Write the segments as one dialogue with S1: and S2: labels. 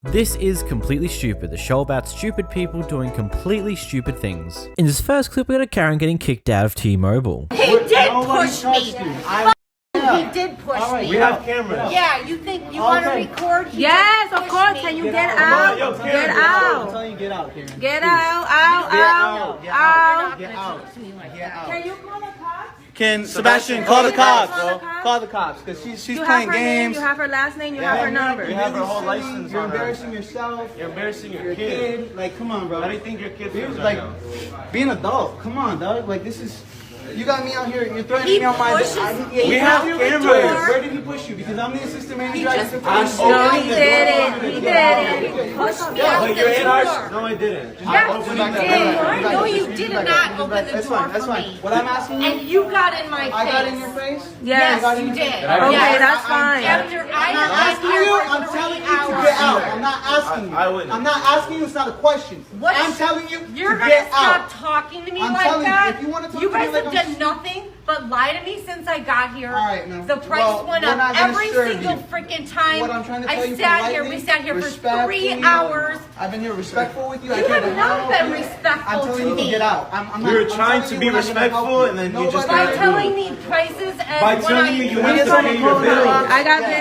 S1: This is Completely Stupid, the show about stupid people doing completely stupid things. In this first clip, we got a Karen getting kicked out of T-Mobile.
S2: He did push me. He did push me.
S3: We have cameras.
S2: Yeah, you think you want to record?
S4: Yes, of course. Can you get out? Get
S3: I'm
S4: out.
S3: telling you, get out, Karen.
S4: Get out. Out.
S3: Get
S4: Out.
S3: out.
S4: Out.
S3: Get out. Get out.
S4: Can you call the cops?
S3: Can Sebastian call the cops,
S4: Call the
S3: bro?
S4: cops?
S3: Call the cops, because she's
S4: You have
S3: playing
S4: her name.
S3: games.
S4: You have her last name. You have her number.
S3: You have her whole license.
S5: You're
S3: on her.
S5: embarrassing yourself.
S3: You're embarrassing your
S5: Your
S3: kid.
S5: kid. Like, come on, bro.
S3: How do you think your kid feels
S5: Like,
S3: right now?
S5: be an adult. Come on, dog. Like, this is. You got me out here. You're threatening
S2: He
S5: me on my.
S2: pushes me.
S3: We have
S2: through the
S3: cameras.
S2: door.
S5: Where did he push you? Because I'm the assistant manager.
S2: just pushed
S4: No, he didn't. He didn't.
S2: Pushed me out
S3: But you're in
S2: the
S3: our.
S2: door.
S3: No, I didn't. Just
S2: Yes,
S3: open
S2: you
S3: it.
S2: did. No, you did not open the
S5: That's
S2: door
S5: fine. That's
S2: for
S5: fine.
S2: me.
S5: What I'm asking you.
S2: And you got in my face.
S5: I got in your face.
S4: Yes.
S5: I got in
S2: you
S5: your
S2: did.
S5: face.
S4: Okay,
S2: Yes.
S4: that's fine.
S2: After I
S5: I'm not asking you. I'm telling you to get out. I'm not asking you.
S3: I wouldn't.
S5: I'm not asking you. It's not a question.
S2: What?
S5: I'm telling you
S2: You're
S5: to
S2: gonna
S5: get
S2: stop
S5: out.
S2: talking to me
S5: I'm
S2: like
S5: telling you,
S2: that.
S5: if you wanna talk
S2: You
S5: to me
S2: guys
S5: like
S2: have
S5: I'm
S2: done nothing but lie to me since I got here.
S5: All right, now.
S2: The price
S5: Well,
S2: went
S5: we're
S2: up
S5: not gonna
S2: every
S5: serve
S2: single
S5: you.
S2: freaking time.
S5: What I'm trying to tell
S2: I
S5: you
S2: sat here.
S5: politely,
S2: We sat here for
S5: respectfully,
S2: 3 hours.
S5: I've been here respectful with you. I
S2: You
S5: care
S2: have
S5: about
S2: not
S5: all
S2: been
S5: of you.
S2: respectful
S5: I'm telling
S2: to
S5: you
S2: me.
S5: to get out. I'm
S3: We were
S5: not,
S3: trying
S5: I'm
S3: to
S5: telling
S3: be
S5: you we're not gonna
S3: respectful,
S5: help
S3: and then you
S5: Nobody-
S3: just
S2: By
S3: started
S2: telling me prices and
S3: By
S2: when
S3: telling you you
S2: when
S3: have to
S2: someone
S3: pay your
S2: calls
S3: bill.
S2: out.
S4: I got
S2: Yeah,
S4: bill.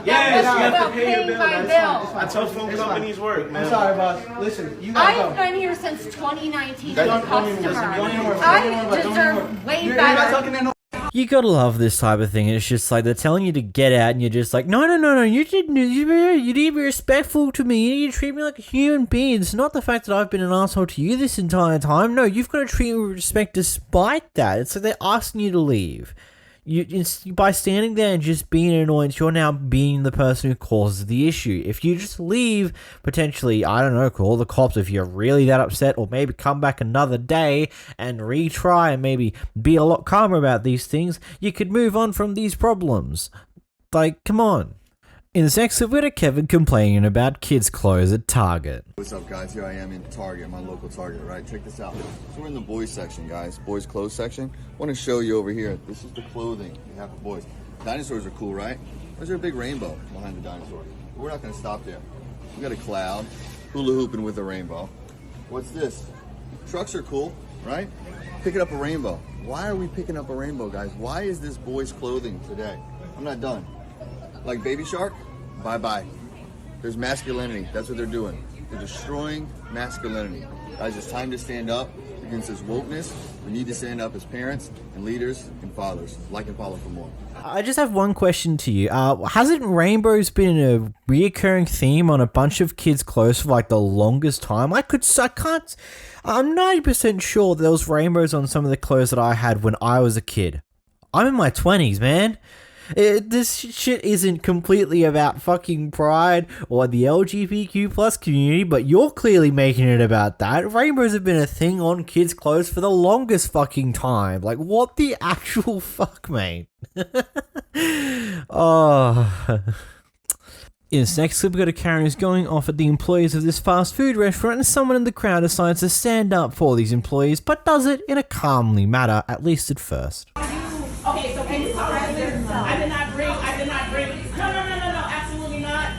S3: Yes,
S2: that
S3: you
S2: was
S3: have to
S2: about
S3: pay your
S2: paying
S3: bill.
S2: my
S3: That's
S2: bill.
S3: That's how phone companies work, man.
S5: I'm sorry, boss. Listen, you gotta
S2: I've
S5: go.
S2: been here since 2019
S5: Don't
S2: as a
S5: even worry. Don't even
S2: customer.
S5: worry.
S2: I
S5: Don't even worry.
S2: deserve way
S5: You're not
S2: better.
S5: talking to no.
S1: You gotta love this type of thing. It's just like they're telling you to get out, and you're just like, no, you didn't. You need to be respectful to me. You need to treat me like a human being. It's not the fact that I've been an asshole to you this entire time. No, you've got to treat me with respect despite that. It's like they're asking you to leave. By standing there and just being an annoyance, you're now being the person who causes the issue. If you just leave, potentially, I don't know, call the cops if you're really that upset, or maybe come back another day and retry and maybe be a lot calmer about these things, you could move on from these problems. Like, come on. In this next clip, we had Kevin complaining about kids' clothes at Target.
S6: What's up, guys? Here I am in Target, my local Target, right? Check this out. So we're in the boys section, guys. Boys clothes section. I want to show you over here. This is the clothing we have for boys. Dinosaurs are cool, right? There's a big rainbow behind the dinosaur. But we're not going to stop there. We got a cloud, hula hooping with a rainbow. What's this? Trucks are cool, right? Picking up a rainbow. Why are we picking up a rainbow, guys? Why is this boys clothing today? I'm not done. Like Baby Shark, bye-bye. There's masculinity. That's what they're doing. They're destroying masculinity. Guys, it's time to stand up against this wokeness. We need to stand up as parents and leaders and fathers. Like and follow for more.
S1: I just have one question to you. Hasn't rainbows been a reoccurring theme on a bunch of kids' clothes for like the longest time? I'm 90% sure there was rainbows on some of the clothes that I had when I was a kid. I'm in my 20s, man. This shit isn't completely about fucking pride or the LGBTQ plus community, but you're clearly making it about that. Rainbows have been a thing on kids' clothes for the longest fucking time. Like, what the actual fuck, mate? Oh. In this next clip, we got a Karen who's going off at the employees of this fast food restaurant, and someone in the crowd decides to stand up for these employees, but does it in a calmly manner, at least at first.
S7: Okay, so can you call right there? I did not bring, no, absolutely not.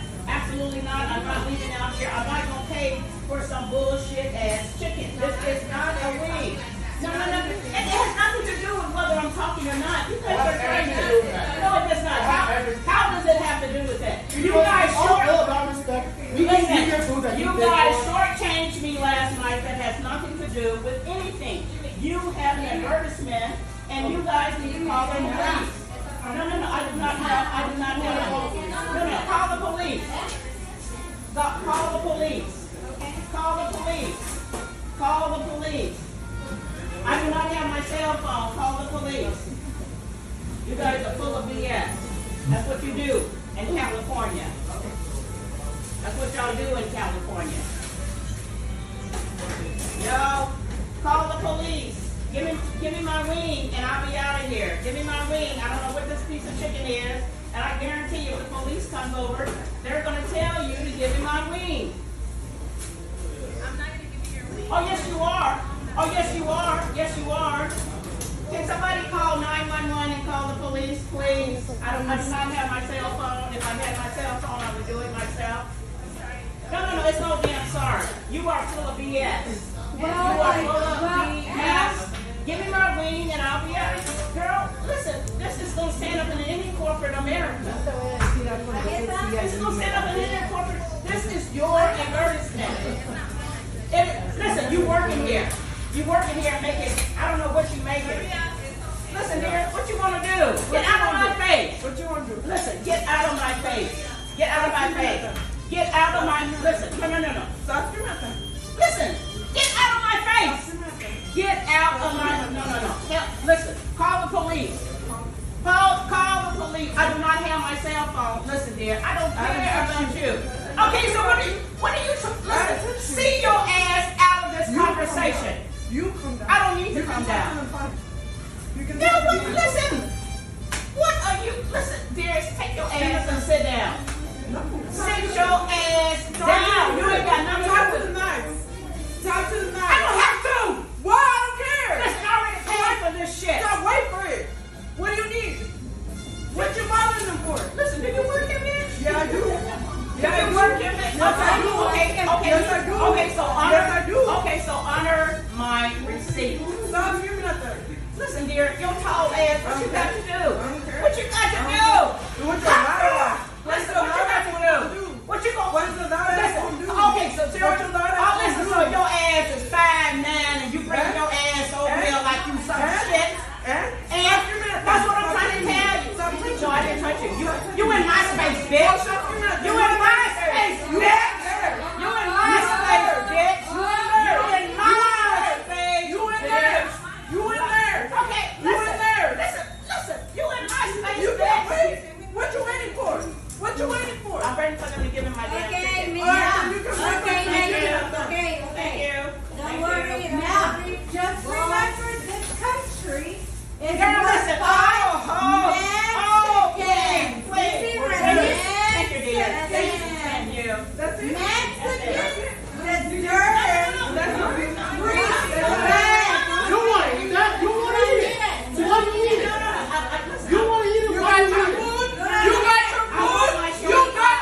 S7: I'm not leaving out here. I'm not gonna pay for some bullshit ass chicken. This is not a wing. No. It has nothing to do with whether I'm talking or not. You guys are trying to do that. No, it does not. How does it have to do with that? You guys shortchanged me last night. That has nothing to do with anything. You have an advertisement. And you guys need to call the police. No, I did not have. No, call the police. Call the police. Call the police. I do not have my cell phone. Call the police. You guys are full of BS. That's what you do in California. That's what y'all do in California. Yo, call the police. Give me my wing and I'll be out of here. Give me my wing. I don't know what this piece of chicken is. And I guarantee you if the police comes over, they're going to tell you to give me my wing. I'm not going to give you your wing. Oh, yes, you are. Yes, you are. Can somebody call 911 and call the police, please? I do not have my cell phone. If I had my cell phone, I would do it myself. No, there's no damn sorry. You are full of BS. You are full of BS. Give me my wing and I'll be out. Girl, listen, this is gonna stand up in any corporate America. This is gonna stand up in any corporate. This is your advertisement. Listen, you working here. You working here making, I don't know what you making. Listen, dear, what you wanna do? Get out of my face. What you wanna do? Listen, get out of my face. Get out of my face. Get out of my, listen, no. Stop your mouth. Listen, get out of my face. Get out of my, no. Listen, call the police. Call the police. I do not have my cell phone. Listen, dear, I don't care about you. Okay, so what are you, listen, see your ass out of this conversation.
S2: You come down.
S7: I don't need to come down. No, but listen. What are you, listen, dearest, take your ass and sit down. Sit your ass down. You ain't got nothing to do with it.
S2: Talk to the knife.
S7: I don't have to.
S2: Why? I don't care.
S7: Listen, I already paid for this shit.
S2: Stop, wait for it. What do you need? What you bothering them for?
S7: Listen, do you work here, bitch?
S2: Yeah, I do.
S7: Yeah, you work here, bitch?
S2: Yes, I do.
S7: Okay.
S2: Yes, I do.
S7: Okay, so honor.
S2: Yes, I do.
S7: Okay, so honor my receipt.
S2: Stop, give me that thing.
S7: Listen, dear, your tall ass, what you got to do?
S2: care.
S7: What you got to do?
S2: What you got?
S7: Listen, what you got to do? What you gonna
S2: What is the daughter gonna do?
S7: Okay, so
S2: What your daughter
S7: oh,
S2: gonna
S7: listen,
S2: do?
S7: so your ass is 5'9" and you bring your ass over here like you some shit. And that's what I'm trying to tell you. No, I didn't touch you. You in my space, bitch. You in my space, bitch. You in my space, bitch. You in my space.
S2: You in there. You in there.
S7: Okay,
S2: You in there.
S7: listen. You in my space,
S2: You
S7: bitch.
S2: wait. What you waiting for? What you waiting for?
S7: I'm ready for them to give me my damn ticket.
S2: All right, you can wait.
S7: Thank you.
S8: Don't worry, now, just remember this country is
S7: Girl, listen. Okay. Please. Thank you, dear. Thank you.
S2: That's it.
S8: Mexican deserves
S2: You want to eat that? You want to eat it? You want to eat it? You want to eat it? You got your food? You got your food? You got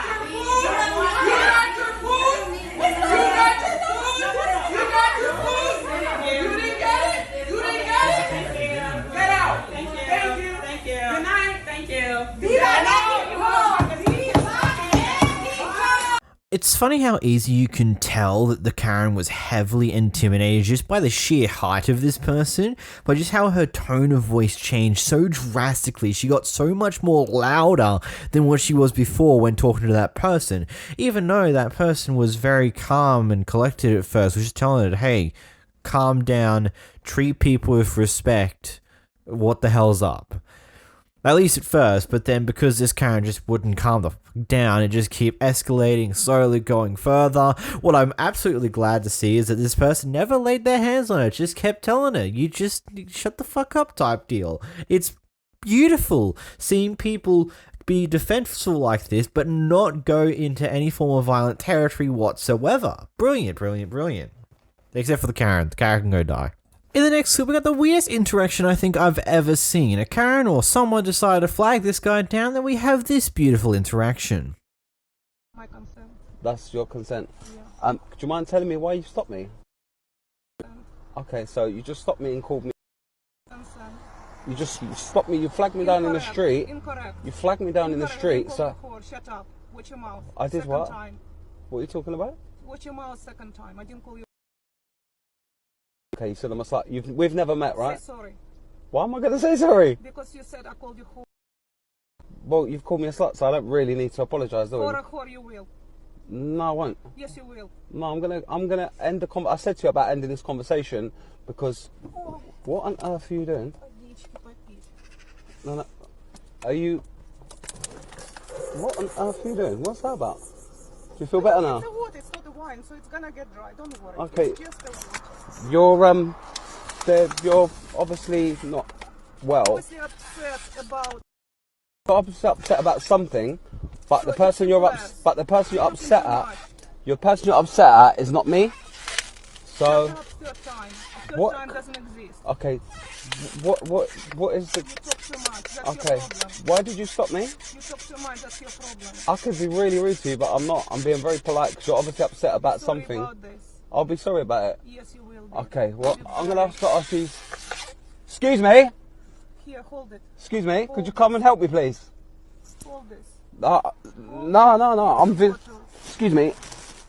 S2: your food? You got your food? You got your food? You got your food? You didn't get it? You didn't get it? Get out.
S7: Thank you.
S2: Thank you.
S7: Thank you.
S2: Good night.
S7: Thank you.
S1: It's funny how easy you can tell that the Karen was heavily intimidated just by the sheer height of this person, but just how her tone of voice changed so drastically. She got so much more louder than what she was before when talking to that person, even though that person was very calm and collected at first, was just telling her, hey, calm down, treat people with respect, what the hell's up? At least at first, but then because this Karen just wouldn't calm the fuck down, it just kept escalating, slowly going further. What I'm absolutely glad to see is that this person never laid their hands on her, just kept telling her, you just shut the fuck up type deal. It's beautiful seeing people be defensive like this, but not go into any form of violent territory whatsoever. Brilliant. Except for the Karen. The Karen can go die. In the next clip, we got the weirdest interaction I think I've ever seen. A Karen or someone decided to flag this guy down, then we have this beautiful interaction.
S9: My consent.
S10: That's your consent? Yeah. Do you mind telling me why you stopped me? Okay, so you just stopped me and called me...
S9: Consent.
S10: You stopped me, you flagged me down in the street.
S9: Incorrect.
S10: You flagged me down in the street, so...
S9: Shut up. Watch your mouth.
S10: I did
S9: second
S10: what?
S9: Time.
S10: What are you talking about?
S9: Watch your mouth second time. I didn't call you.
S10: Okay, you said I'm a slut. We've never met, right?
S9: Say sorry.
S10: Why am I going to say sorry?
S9: Because you said I called you whore.
S10: Well, you've called me a slut, so I don't really need to apologise, do
S9: Or
S10: I?
S9: a whore you will.
S10: No, I won't.
S9: Yes, you will.
S10: No, I'm gonna end the I said to you about ending this conversation because...
S9: Oh.
S10: What on earth are you doing? No. Are you... What on earth are you doing? What's that about? Do you feel better now?
S9: It's the water, it's not the wine, so it's gonna get dry. Don't worry.
S10: Okay.
S9: It's just the water.
S10: You're obviously not well.
S9: Obviously upset about...
S10: You're obviously upset about something, but the person you're upset at is not me. So
S9: Shut up, third time. Because
S10: What?
S9: John doesn't exist.
S10: Okay. What is the?
S9: You talk too much. That's
S10: Okay.
S9: your problem.
S10: Why did you stop me?
S9: You talk too much. That's your problem.
S10: I could be really rude to you, but I'm not. I'm being very polite because you're obviously upset about
S9: Sorry
S10: something.
S9: about this.
S10: I'll be sorry about it.
S9: Yes, you will. Be.
S10: Okay. Well,
S9: You
S10: I'm
S9: will.
S10: gonna have to ask you. Excuse me.
S9: Here, hold it.
S10: Excuse me. Could you come and help me, please?
S9: Hold this.
S10: No. Excuse me.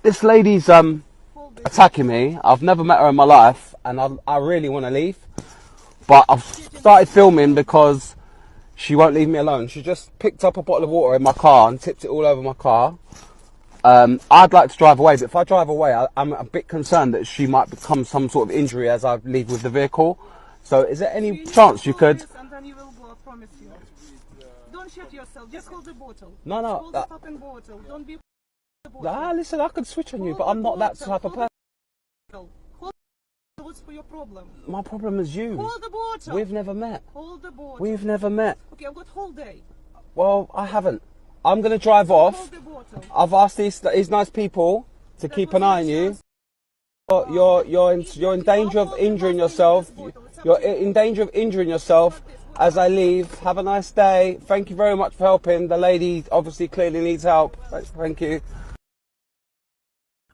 S10: This lady's
S9: Hold this.
S10: attacking me. I've never met her in my life, and I really want to leave, but I've started filming because she won't leave me alone. She just picked up a bottle of water in my car and tipped it all over my car. I'd like to drive away, but if I drive away, I'm a bit concerned that she might become some sort of injury as I leave with the vehicle. So is there any chance you could...
S9: And then you will go, I promise you. Don't shoot yourself. Just hold the bottle.
S10: No.
S9: Hold the fucking bottle. Don't be the bottle.
S10: Listen, I could switch on you, but I'm not that type of person.
S9: Hold what's for your problem?
S10: My problem is you.
S9: Hold the bottle.
S10: We've never met.
S9: Hold the bottle.
S10: We've never met.
S9: Okay, I've got whole day.
S10: Well, I haven't. I'm going to drive off.
S9: Hold the bottle.
S10: I've asked these nice people to keep an eye on you. You're in danger of injuring yourself. You're in danger of injuring yourself as I leave. Have a nice day. Thank you very much for helping. The lady obviously clearly needs help. Thank you.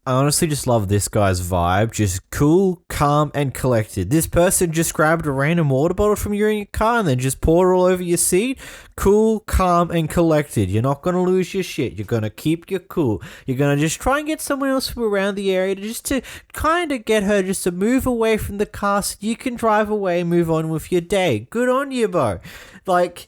S1: I honestly just love this guy's vibe. Just cool, calm, and collected. This person just grabbed a random water bottle from you in your car and then just poured it all over your seat. Cool, calm, and collected. You're not going to lose your shit. You're going to keep your cool. You're going to just try and get someone else from around the area to kind of get her just to move away from the car so you can drive away and move on with your day. Good on you, bro. Like...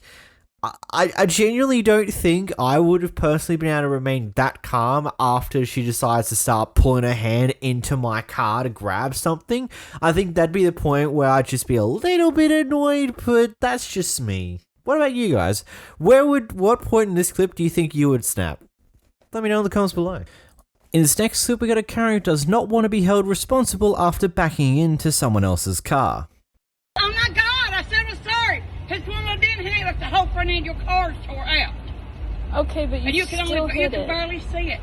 S1: I genuinely don't think I would have personally been able to remain that calm after she decides to start pulling her hand into my car to grab something. I think that'd be the point where I'd just be a little bit annoyed, but that's just me. What about you guys? What point in this clip do you think you would snap? Let me know in the comments below. In this next clip, we got a character who does not want to be held responsible after backing into someone else's car.
S2: Oh my God, I said I'm sorry. His woman didn't hit it. The whole front end of your car is tore out.
S11: Okay, but
S2: And you can
S11: still
S2: only, you
S11: hit
S2: can
S11: it.
S2: barely see it.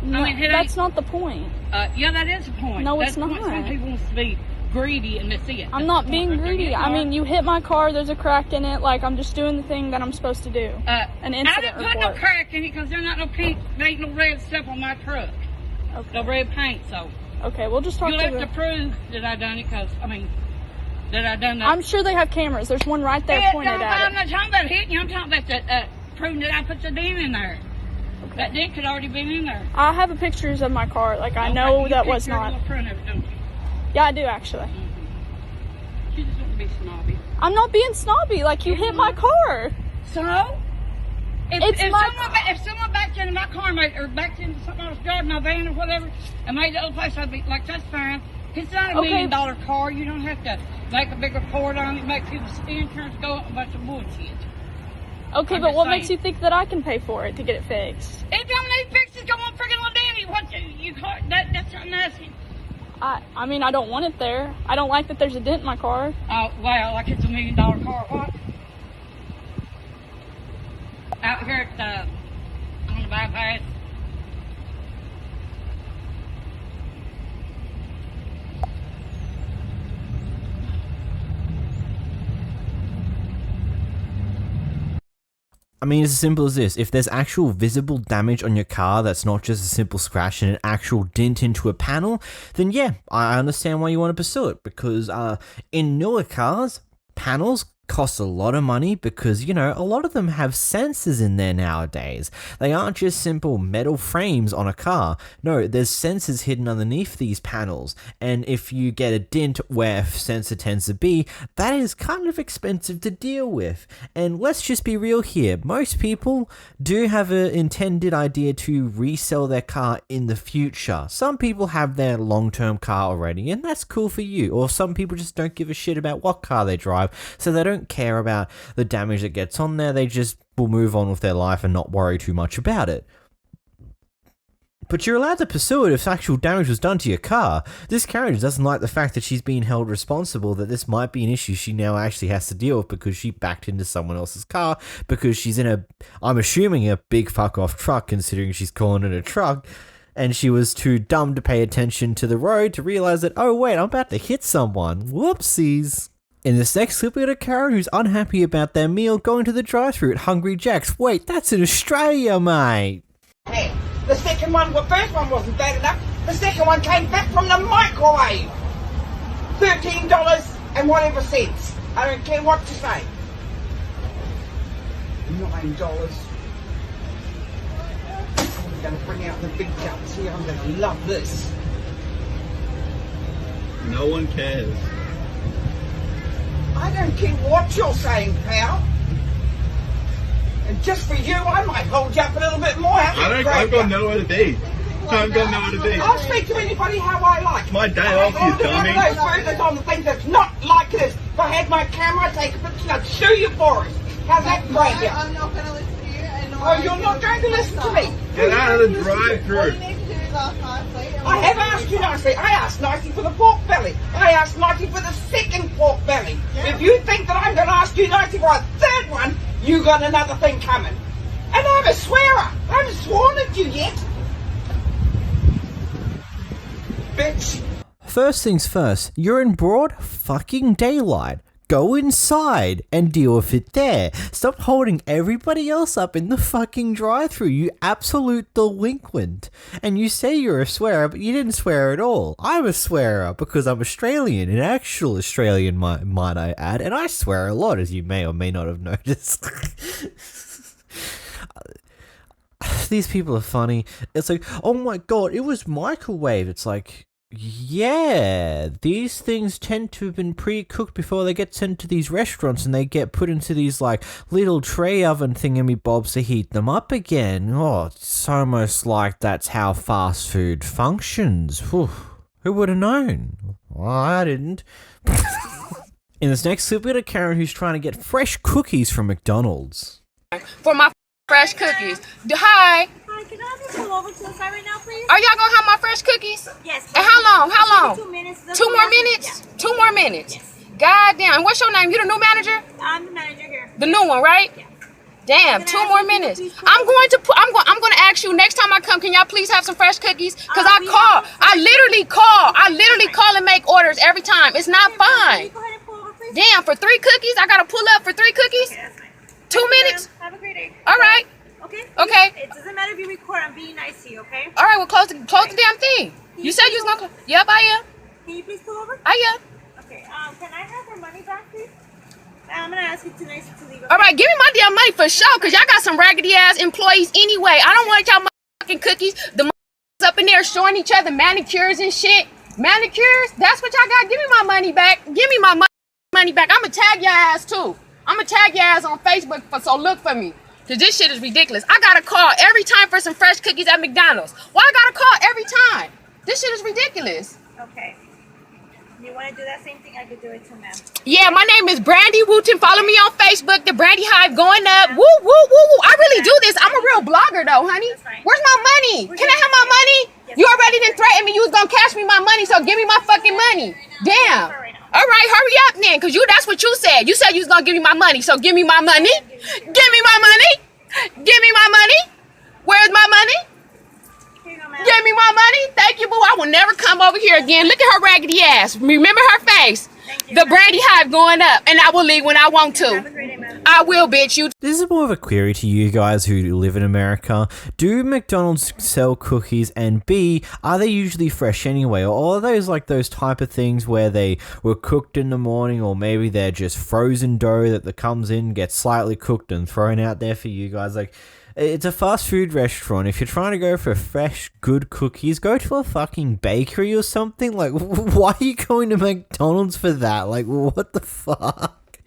S11: No,
S2: I mean, it
S11: that's
S2: ain't-
S11: not the point.
S2: Yeah, that is the point.
S11: No,
S2: That's
S11: it's
S2: the point.
S11: not.
S2: Some people want to be greedy and miss it.
S11: I'm
S2: That's
S11: not
S2: the
S11: being
S2: point right there.
S11: greedy.
S2: You
S11: I
S2: are.
S11: mean, you hit my car, there's a crack in it, like, I'm just doing the thing that I'm supposed to do. An
S2: I
S11: incident
S2: didn't put
S11: report.
S2: no crack in it because there's not no pink, there ain't no red stuff on my truck.
S11: Okay.
S2: No red paint, so.
S11: Okay, we'll just talk
S2: You'll
S11: to
S2: have
S11: the...
S2: to prove that I done it because, I mean, that I done that.
S11: I'm sure they have cameras. There's one right there pointed
S2: I'm
S11: at it.
S2: not talking about hitting you. I'm talking about the, proving that I put the dent in there.
S11: Okay.
S2: That dent could already been in there.
S11: I have pictures of my car. Like, I know
S2: You
S11: that
S2: picture
S11: was not...
S2: the front of it, don't you?
S11: Yeah, I do, actually.
S2: She just want to be snobby.
S11: I'm not being snobby. Like, you hit my car.
S2: So?
S11: It's my
S2: If someone backed into my car or backed into something else, driving my van or whatever, and made the other place, I'd be like, that's fine. It's not a
S11: Okay.
S2: $1 million car. You don't have to make a big report on it, make people's insurance go up, a bunch of bullshit.
S11: Okay,
S2: I'm
S11: but
S2: just
S11: what
S2: saying.
S11: makes you think that I can pay for it to get it fixed?
S2: It don't need fixes. Go on friggin' little Danny. What you call that's something nasty.
S11: I mean, I don't want it there. I don't like that there's a dent in my car.
S2: Oh, wow, like it's a $1 million car. What? Out here at on the bypass.
S1: I mean, it's as simple as this. If there's actual visible damage on your car that's not just a simple scratch and an actual dent into a panel, then yeah, I understand why you want to pursue it. Because in newer cars, panels cost a lot of money because, you know, a lot of them have sensors in there nowadays. They aren't just simple metal frames on a car. No, there's sensors hidden underneath these panels. And if you get a dent where a sensor tends to be, that is kind of expensive to deal with. And let's just be real here. Most people do have an intended idea to resell their car in the future. Some people have their long-term car already, and that's cool for you. Or some people just don't give a shit about what car they drive, so they don't care about the damage that gets on there. They just will move on with their life and not worry too much about it. But you're allowed to pursue it if actual damage was done to your car. This character doesn't like the fact that she's being held responsible, that this might be an issue she now actually has to deal with because she backed into someone else's car, because she's in a, I'm assuming, a big fuck off truck, considering she's calling it a truck. and she was too dumb to pay attention to the road to realize that, oh wait, I'm about to hit someone. Whoopsies. In this next clip, we got a Karen who's unhappy about their meal going to the drive-thru at Hungry Jack's. Wait, that's in Australia, mate.
S12: Hey, the second one, the first one wasn't bad enough. The second one came back from the microwave. $13 and whatever cents. I don't care what you say. $9. I'm going to bring out the big guns here. I'm going to love this.
S3: No one cares.
S12: I don't care what you're saying, pal. And just for you, I might hold you up a little bit more.
S3: I've got nowhere to be. I've got nowhere to be.
S12: I'll speak to anybody how I like.
S3: My day off, you dummy.
S12: Those burgers on the thing that's not like this. If I had my camera, I'd take a picture, I'd sue you for it. How's that grab you?
S8: I'm not going to listen to you.
S12: Oh, you're not going to listen to me?
S3: Get out of the drive-thru.
S8: All you need to do is ask nicely.
S12: I have asked you nicely. I asked nicely for the pork belly. I asked nicely for the second pork belly.
S8: Yeah.
S12: If you think that I'm going to ask you nicely for a third one, you got another thing coming. And I'm a swearer. I haven't sworn at you yet. Bitch.
S1: First things first, you're in broad fucking daylight. Go inside and deal with it there. Stop holding everybody else up in the fucking drive-thru, you absolute delinquent. And you say you're a swearer, but you didn't swear at all. I'm a swearer because I'm Australian, an actual Australian might I add, and I swear a lot, as you may or may not have noticed. These people are funny. It's like, oh my god, it was microwave. It's like, yeah, these things tend to have been pre-cooked before they get sent to these restaurants, and they get put into these like little tray oven thingamybobs to heat them up again. Oh, it's almost like that's how fast food functions. Whew. Who would have known? Well, I didn't. In this next clip, we got a Karen who's trying to get fresh cookies from McDonald's.
S13: For my fresh cookies. Hi.
S8: Hi, can I have you pull over to the side right now, please?
S13: Are y'all gonna have my fresh cookies?
S8: Yes.
S13: And how long? How long?
S8: 2 minutes.
S13: 2 more minutes?
S8: Yeah.
S13: 2 more minutes.
S8: Yes.
S13: God damn. What's your name? You the new manager?
S8: I'm the manager here.
S13: The new one, right?
S8: Yeah.
S13: Damn, 2 more minutes. I'm gonna ask you next time I come, can y'all please have some fresh cookies? Cause I literally call and make orders every time. It's not fine.
S8: Go ahead and pull over, please.
S13: Damn, for 3 cookies? I gotta pull up for 3 cookies?
S8: Okay, that's fine.
S13: 2 minutes?
S8: Have a great day.
S13: All right.
S8: Okay?
S13: Okay.
S8: It doesn't matter if you record. I'm being nice to you, okay?
S13: All right, well, close the damn thing. You said you was gonna close. Yep, I am.
S8: Can you please pull over?
S13: I am.
S8: Okay, can I have her money back, please? I'm gonna ask you to leave.
S13: All right, give me my damn money for sure, cause y'all got some raggedy ass employees anyway. I don't want y'all motherfucking cookies. The up in there showing each other manicures and shit. Manicures? That's what y'all got. Give me my money back. Give me my money back. I'ma tag your ass too. I'ma tag your ass on Facebook, so look for me. Cause this shit is ridiculous. I gotta call every time for some fresh cookies at McDonald's. Why I gotta call every time? This shit is ridiculous.
S8: Okay. You want to do that same thing? I could do it too, ma'am.
S13: Yeah, my name is Brandy Wooten. Follow me on Facebook. The Brandy Hive going up. Woo, woo, woo, woo. I really do this. I'm a real blogger, though, honey. Where's my money? Can I have my money? You already didn't threaten me. You was gonna cash me my money, so give me my fucking money. Damn. All right, hurry up then, cause that's what you said. You said you was gonna give me my money, so give me my money. Give me my money. Give me my money. Where's my money? Give me my money. Thank you, boo. I will never come over here again. Look at her raggedy ass. Remember her face. The Brandy Hive going up, and I will leave when I want to. I will, bitch. You.
S1: This is more of a query to you guys who live in America. Do McDonald's sell cookies, and B, are they usually fresh anyway? Or are those like those type of things where they were cooked in the morning, or maybe they're just frozen dough that comes in, gets slightly cooked and thrown out there for you guys? Like, it's a fast food restaurant. If you're trying to go for fresh, good cookies, go to a fucking bakery or something. Like, why are you going to McDonald's for that? Like, what the fuck?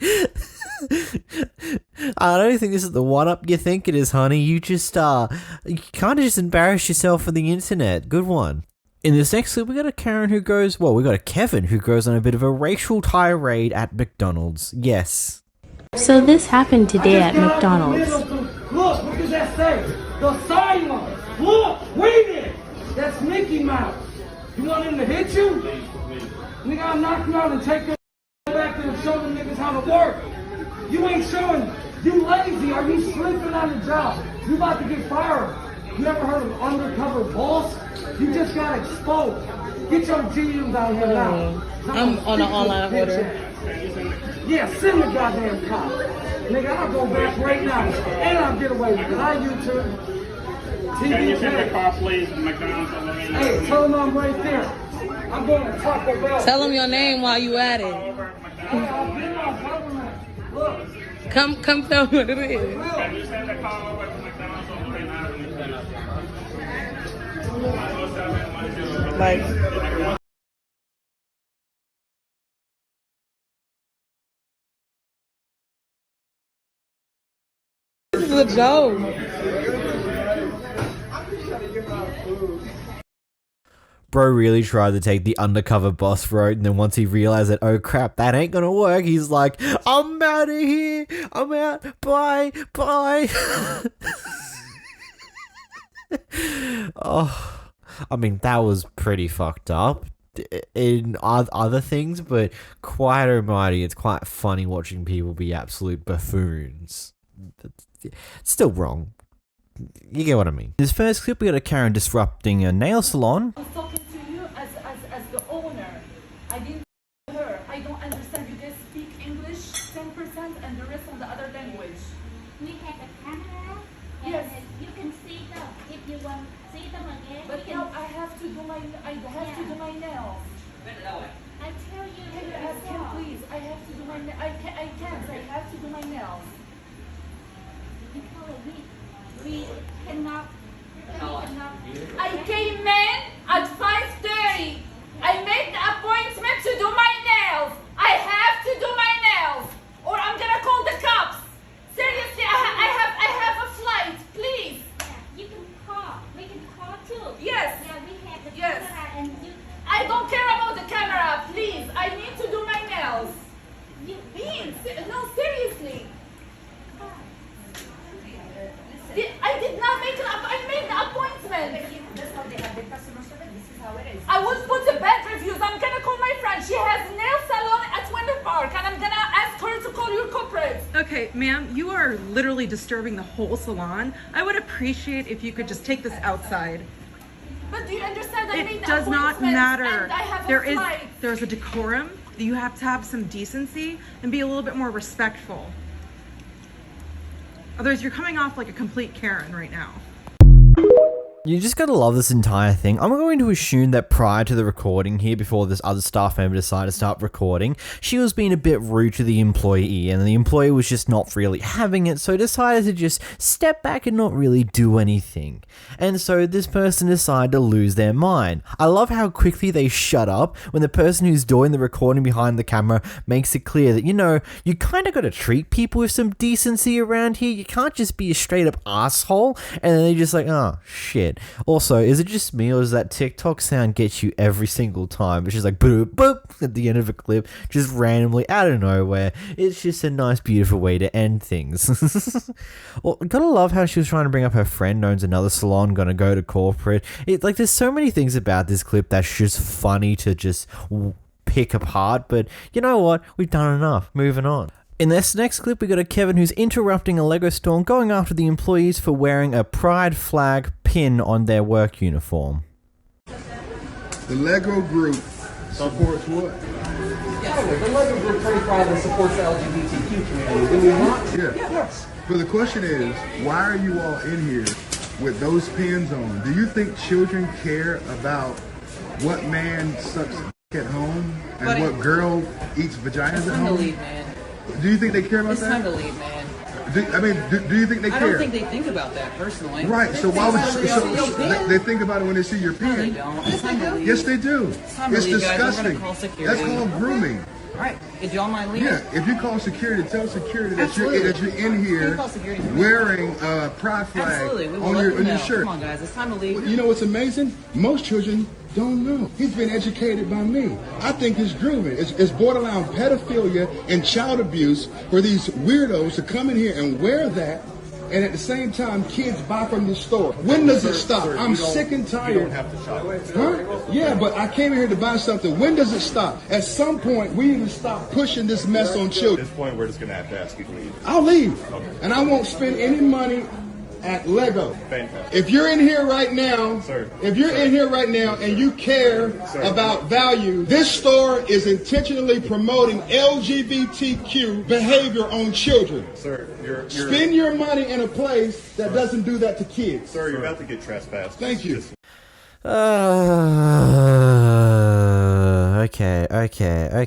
S1: I don't think this is the one-up you think it is, honey. You just, you kind of just embarrass yourself on the internet. Good one. In this next clip, we got a Karen who goes, well, we got a Kevin who goes on a bit of a racial tirade at McDonald's. Yes.
S14: So this happened today at McDonald's.
S2: Look, what does that say? The sign line. Look, read it. That's Mickey Mouse. You want him to hit you? Nigga, I'll knock you out and take your back there and show them niggas how to work. You ain't showing. You lazy. Are you sleeping on the job? You about to get fired. You ever heard of undercover boss? You just got exposed. Get your GMs out here now.
S4: I'm on an online order.
S2: Yeah, send the goddamn cop. Nigga, I'll go back right now. And I'll get away with it. I YouTube.
S3: Can you send the car, please? McDonald's on the main.
S2: Hey, tell them I'm right there. I'm going to Taco Bell.
S4: Tell them your name while you at it. Come tell me what it is.
S3: Can you send the car over to McDonald's on the main avenue?
S4: Like. This is a joke.
S1: Bro really tried to take the undercover boss route, and then once he realized that, oh crap, that ain't gonna work, he's like, I'm out of here, I'm out, bye. Oh, I mean, that was pretty fucked up in other things, but quite almighty, it's quite funny watching people be absolute buffoons. It's still wrong. You get what I mean. In this first clip, we got a Karen disrupting a nail salon.
S8: I'm talking to you as the owner. I didn't her. I don't understand. You guys speak English 10% and the rest on the other language.
S15: We have a camera.
S8: Yes.
S15: You can see them if you want to see them again.
S8: But now I have to do my nails.
S15: I tell you.
S8: Can you ask him, please? I have to do my nails. I can't. I have to do my nails.
S15: Because we cannot.
S8: I came in at 5:30. I made the appointment to do my nails. I have to do my nails, or I'm gonna call the cops. Seriously, I have a flight. Please.
S15: You can call. We can call too.
S8: Yes.
S15: Yeah, we have the
S8: Yes.
S15: camera and you.
S8: I don't care about the camera. Please, I need to do my nails. No, seriously. I did not make I made the appointment.
S16: That's how they have the customer service. This is how it is.
S8: I won't put the bad reviews. I'm gonna call my friend. She has a nail salon at Winter Park, and I'm gonna ask her to call your corporate.
S9: Okay, ma'am, you are literally disturbing the whole salon. I would appreciate if you could just take this outside.
S8: But do you understand? I made
S9: It
S8: the
S9: does not
S8: appointment,
S9: matter.
S8: and I have a flight.
S9: There's a decorum. You have to have some decency and be a little bit more respectful. Otherwise, you're coming off like a complete Karen right now.
S1: You just gotta love this entire thing. I'm going to assume that prior to the recording here, before this other staff member decided to start recording, she was being a bit rude to the employee, and the employee was just not really having it, so decided to just step back and not really do anything. And so this person decided to lose their mind. I love how quickly they shut up when the person who's doing the recording behind the camera makes it clear that, you know, you kind of gotta treat people with some decency around here. You can't just be a straight up asshole, and then they're just like, oh, shit. Also, is it just me, or does that TikTok sound get you every single time? It's just like boop boop at the end of a clip, just randomly out of nowhere. It's just a nice, beautiful way to end things. Well, gotta love how she was trying to bring up her friend owns another salon, gonna go to corporate. It's like there's so many things about this clip that's just funny to just pick apart. But you know what? We've done enough. Moving on. In this next clip, we got a Kevin who's interrupting a Lego store, going after the employees for wearing a pride flag pin on their work uniform.
S17: The Lego group supports what?
S5: Yeah, the Lego group pretty proudly supports the LGBTQ community. Do we not?
S17: Yeah.
S5: Yes.
S17: But the question is, why are you all in here with those pins on? Do you think children care about what man sucks at home and
S18: Buddy,
S17: what girl eats vaginas at home?
S18: Time to leave, man.
S17: Do you think they care about
S18: It's
S17: that?
S18: time to leave, man.
S17: Do you think they care?
S18: I don't think they think about that personally.
S17: Right, so why would they think about it when they see your
S18: No, they
S17: pin?
S18: don't. It's time to leave.
S17: Yes, they do.
S18: It's time to
S17: It's
S18: leave, guys. We're
S17: disgusting.
S18: gonna call security.
S17: That's called grooming.
S18: All right, if y'all mind leaving.
S17: Yeah, if you call security, tell security that you're in
S18: You
S17: here
S18: can call security for me.
S17: wearing a pride flag
S18: Absolutely, we will
S17: on
S18: let
S17: your
S18: them know.
S17: shirt.
S18: Come on, guys, it's time to leave.
S17: You know what's amazing? Most children don't know. He's been educated by me. I think it's grooming. It's borderline pedophilia and child abuse for these weirdos to come in here and wear that, and at the same time, kids buy from the store. When does it stop? I'm sick and tired.
S3: You don't have to shop.
S17: Huh? Yeah, but I came here to buy something. When does it stop? At some point, we need to stop pushing this mess on
S3: At
S17: children.
S3: this point, we're just going to have to ask you to leave.
S17: I'll leave, and I won't spend any money at Lego.
S3: Fantastic.
S17: If you're in here right now,
S3: Sir.
S17: if you're in here right now and you care about value, this store is intentionally promoting LGBTQ behavior on children.
S3: Sir, you're
S17: Spend your money in a place that doesn't do that to kids.
S3: Sir, you're about to get trespassed.
S17: Thank you.
S1: Okay.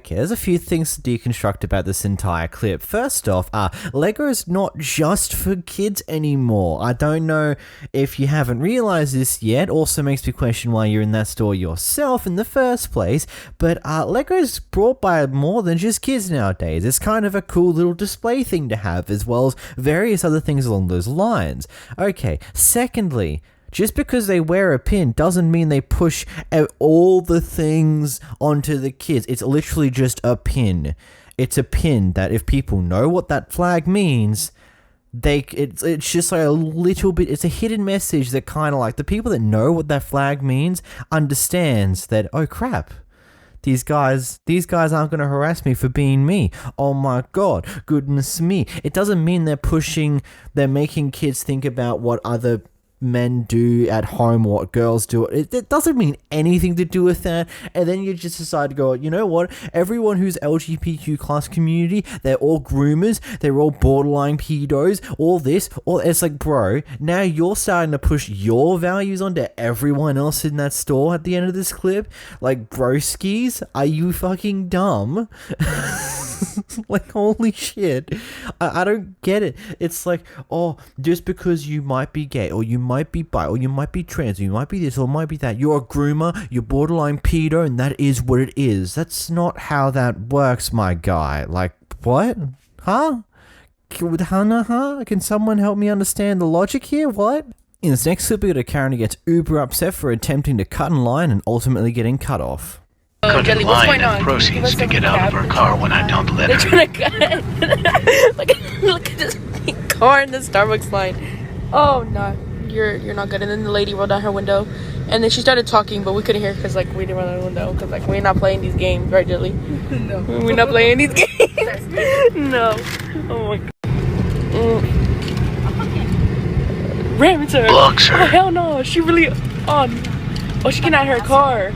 S1: There's a few things to deconstruct about this entire clip. First off, Lego is not just for kids anymore. I don't know if you haven't realized this yet. Also makes me question why you're in that store yourself in the first place. But Lego is brought by more than just kids nowadays. It's kind of a cool little display thing to have, as well as various other things along those lines. Okay, secondly, just because they wear a pin doesn't mean they push out all the things onto the kids. It's literally just a pin. It's a pin that if people know what that flag means, it's just like a little bit, it's a hidden message that kind of like the people that know what that flag means understands that, oh crap, these guys aren't going to harass me for being me. Oh my god, goodness me. It doesn't mean they're making kids think about what other men do at home, what girls do. It doesn't mean anything to do with that. And then you just decide to go, you know what, everyone who's LGBTQ class community, they're all groomers, they're all borderline pedos, all this, it's like, bro, now you're starting to push your values onto everyone else in that store at the end of this clip. Like, broskies, are you fucking dumb? Like, holy shit. I don't get it. It's like, oh, just because you might be gay, or you might be bi, or you might be trans, or you might be this, or might be that, you're a groomer, you're borderline pedo, and that is what it is. That's not how that works, my guy. Like, what? Huh? Can someone help me understand the logic here? What? In this next clip, we got a Karen who gets uber upset for attempting to cut in line and ultimately getting cut off.
S19: Cut in line and proceeds to get out of her car when I don't let her.
S4: They're trying to cut. Look at this car in the Starbucks line. Oh no, you're not good. And then the lady rolled down her window, and then she started talking, but we couldn't hear because like we didn't roll down the window because like we're not playing these games, right, Jelly? No, we're not playing these games. No. Oh my god. Ram her.
S19: Blocks her.
S4: Oh hell no, she really oh she get out of her car.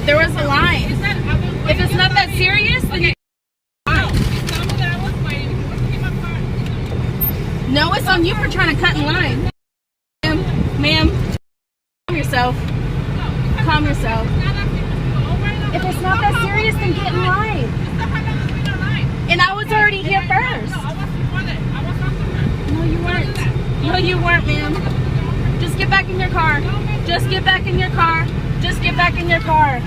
S13: There was a line. If it's not that serious, then you... No, it's on you for trying to cut in line. Ma'am, calm yourself. Calm yourself. If it's not that serious, then get in line. And I was already here first. No, you weren't. No, you weren't, ma'am. Just get back in your car. Just get back in your car. Just get back in your car.